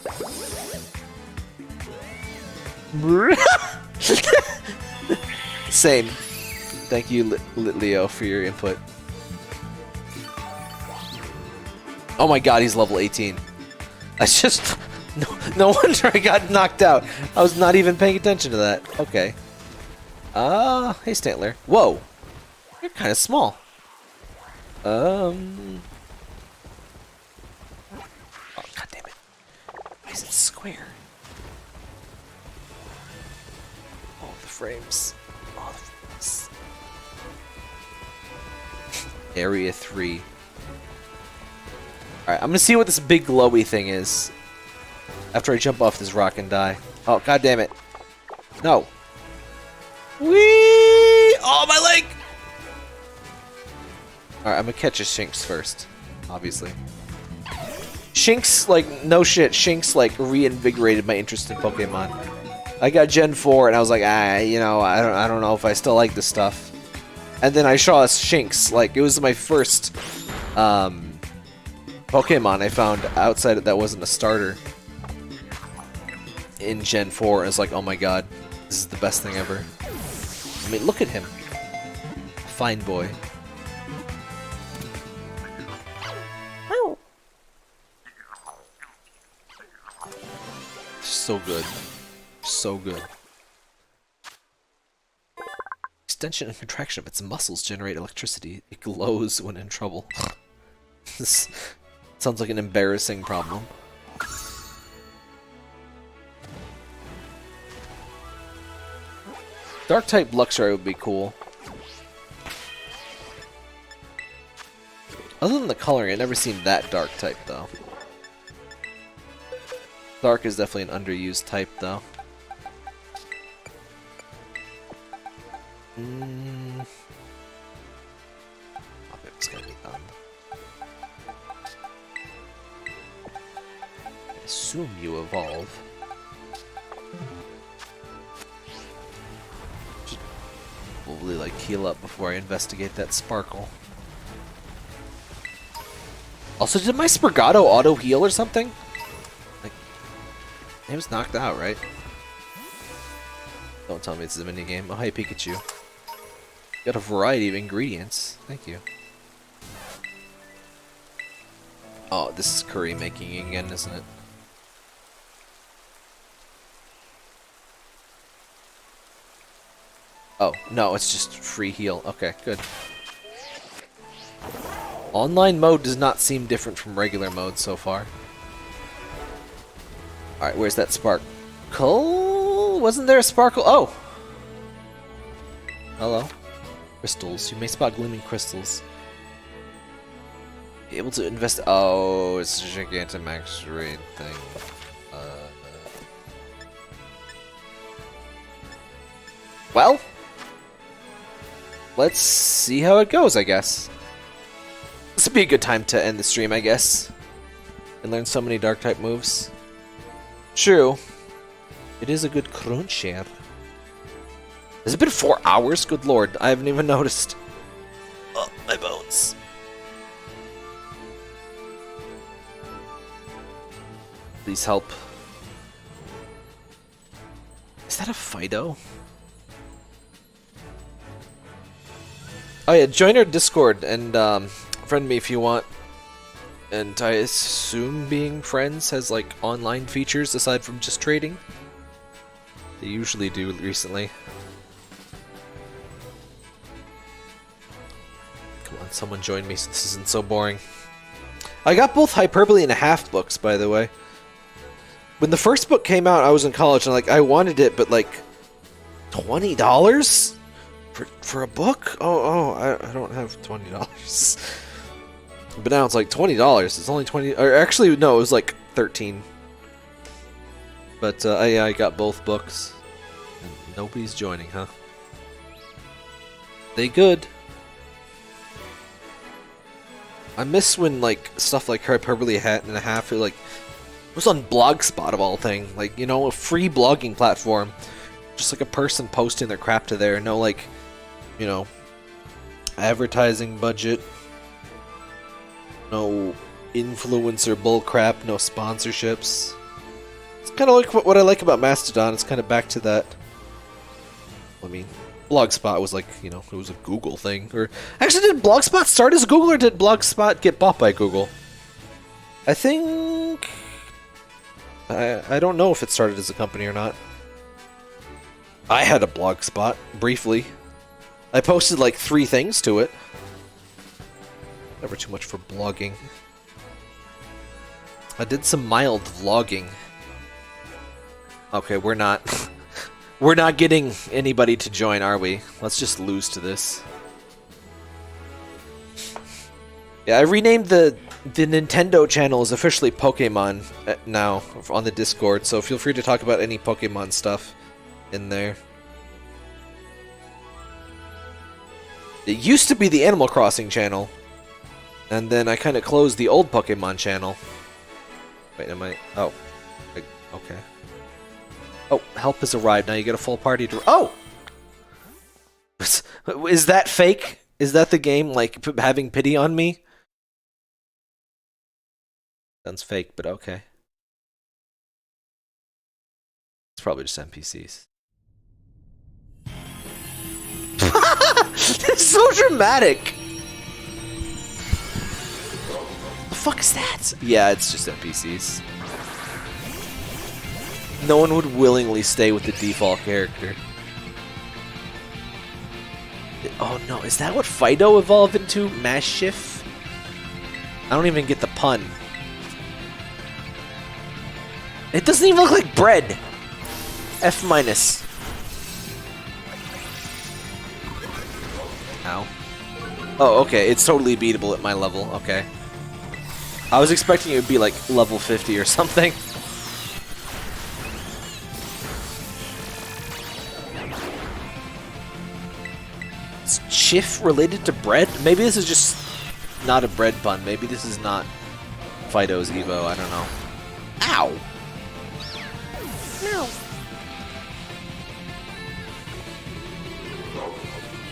Same. Thank you, Leo, for your input. Oh my god, he's level 18. That's just... No wonder I got knocked out. I was not even paying attention to that. Okay. Hey, Stantler. Whoa. You're kind of small. Oh, god damn it. Why is it square? Oh, the frames. Oh, the frames. Area 3. Alright, I'm gonna see what this big glowy thing is. After I jump off this rock and die. Oh, god damn it. No. Whee! Oh, my leg! Alright, I'm gonna catch a Shinx first. Obviously. Shinx, like, no shit. Shinx, like, reinvigorated my interest in Pokemon. I got Gen 4 and I was like, you know, I don't know if I still like this stuff. And then I saw a Shinx. Like, it was my first Pokemon I found outside of that wasn't a starter. In Gen 4, I was like, oh my god, this is the best thing ever. I mean, look at him. Fine boy. So good. So good. Extension and contraction of its muscles generate electricity. It glows when in trouble. This sounds like an embarrassing problem. Dark-type Luxray would be cool. Other than the coloring, I've never seen that dark type, though. Dark is definitely an underused type, though. I bet it's gonna be done. I assume you evolve. Probably like heal up before I investigate that Sparkle. Also, did my Sprigato auto heal or something? Like, it was knocked out, right? Don't tell me it's a minigame. Oh, hey, Pikachu. Got a variety of ingredients. Thank you. Oh, this is curry making again, isn't it? Oh, no, it's just free heal. Okay, good. Online mode does not seem different from regular mode so far. Alright, where's that Sparkle? Wasn't there a Sparkle? Oh! Hello. Crystals. You may spot gleaming crystals. Be able to invest. Oh, it's a Gigantamax raid thing. Well, let's see how it goes, I guess. This would be a good time to end the stream, I guess. And learn so many Dark-type moves. True. It is a good crunch share. Has it been 4 hours? Good lord, I haven't even noticed. Oh, my bones. Please help. Is that a Fido? Oh yeah, join our Discord and friend me if you want. And I assume being friends has like online features aside from just trading. They usually do recently. Come on, someone join me so this isn't so boring. I got both Hyperbole and a Half books, by the way. When the first book came out, I was in college and like I wanted it, but like $20 for a book? I don't have $20. But now it's like $20. It's only 20, or actually no, it was like 13. But yeah, I got both books. And nobody's joining, huh? They good. I miss when like stuff like Hyperbole Hat and a Half, it like was on Blogspot of all things, like, you know, a free blogging platform, just like a person posting their crap to there, no like, you know, advertising budget, no influencer bullcrap, no sponsorships. It's kind of like what I like about Mastodon. It's kind of back to that. I mean, Blogspot was like, you know, it was a Google thing. Or actually, did Blogspot start as Google, or did Blogspot get bought by Google? I think I don't know if it started as a company or not. I had a Blogspot briefly. I posted like 3 things to it. Never too much for blogging. I did some mild vlogging. Okay, we're not we're not getting anybody to join, are we? Let's just lose to this. Yeah, I renamed the Nintendo channel is officially Pokemon now on the Discord, so feel free to talk about any Pokemon stuff in there. It used to be the Animal Crossing channel, and then I kind of closed the old Pokemon channel. Wait, am I... Oh. Okay. Oh, help has arrived. Now you get a full party to... Oh! Is that fake? Is that the game, like, having pity on me? Sounds fake, but okay. It's probably just NPCs. It's so dramatic! The fuck is that? Yeah, it's just NPCs. No one would willingly stay with the default character. Oh no, is that what Fido evolved into? Mashiff? I don't even get the pun. It doesn't even look like bread. F minus. Ow. Oh, okay, it's totally beatable at my level, okay. I was expecting it would be like level 50 or something. Is Chiff related to bread? Maybe this is just not a bread pun. Maybe this is not Fido's Evo, I don't know. Ow! No.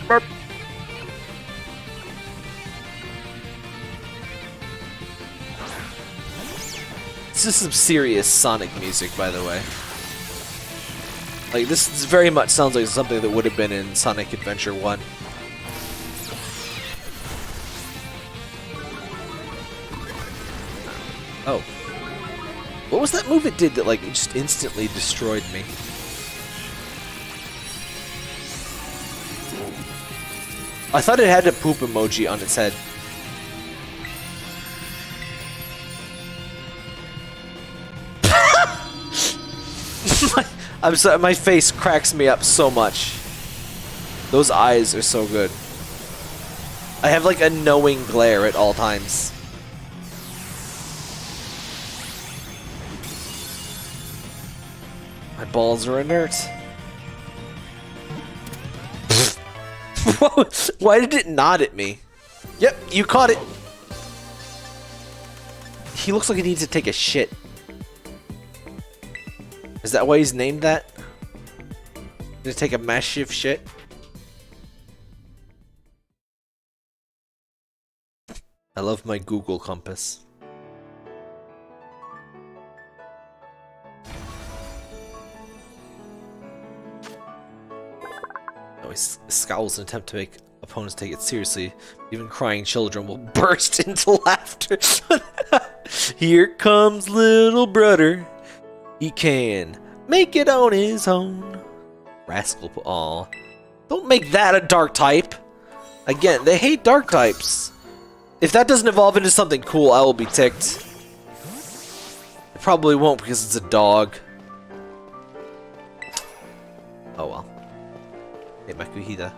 Burp. This is some serious Sonic music, by the way. Like, this very much sounds like something that would have been in Sonic Adventure 1. Oh. What was that move it did that, like, just instantly destroyed me? I thought it had a poop emoji on its head. I'm sorry, my face cracks me up so much. Those eyes are so good. I have like a knowing glare at all times. My balls are inert. Why did it nod at me? Yep, you caught it. He looks like he needs to take a shit. Is that why he's named that? Gonna take a massive shit? I love my Google compass. Always scowls in an attempt to make opponents take it seriously. Even crying children will burst into laughter. Here comes little brother. He can make it on his own. Rascal. Aw. Don't make that a dark type. Again, they hate dark types. If that doesn't evolve into something cool, I will be ticked. It probably won't because it's a dog. Oh well. Hey, Makuhita.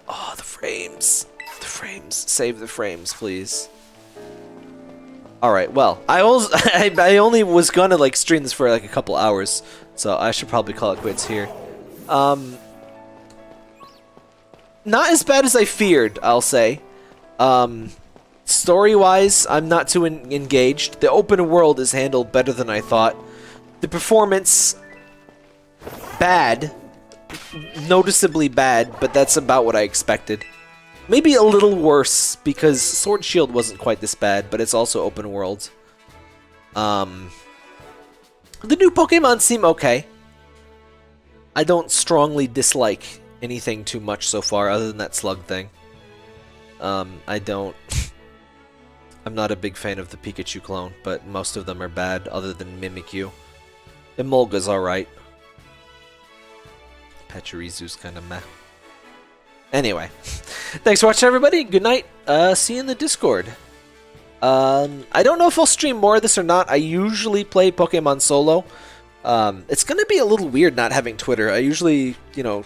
Oh, the frames. The frames. Save the frames, please. Alright, well, I only was gonna like stream this for like a couple hours, so I should probably call it quits here. Not as bad as I feared, I'll say. Story-wise, I'm not too engaged. The open world is handled better than I thought. The performance, bad. Noticeably bad, but that's about what I expected. Maybe a little worse, because Sword Shield wasn't quite this bad, but it's also open world. The new Pokemon seem okay. I don't strongly dislike anything too much so far, other than that slug thing. I'm not a big fan of the Pikachu clone, but most of them are bad, other than Mimikyu. Emolga's alright. Pachirizu's kind of meh. Anyway, thanks for watching, everybody. Good night. See you in the Discord. I don't know if I'll stream more of this or not. I usually play Pokemon solo. It's gonna be a little weird not having Twitter. I usually, you know,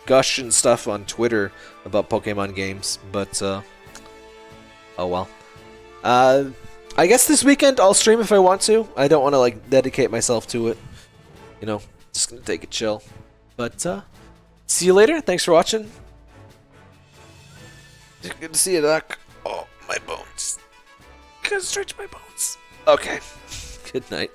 gush and stuff on Twitter about Pokemon games, but oh well. I guess this weekend I'll stream if I want to. I don't want to like dedicate myself to it. You know, just gonna take it chill. But see you later. Thanks for watching. Good to see you, Doc. Oh, my bones. Gotta stretch my bones. Okay. Good night.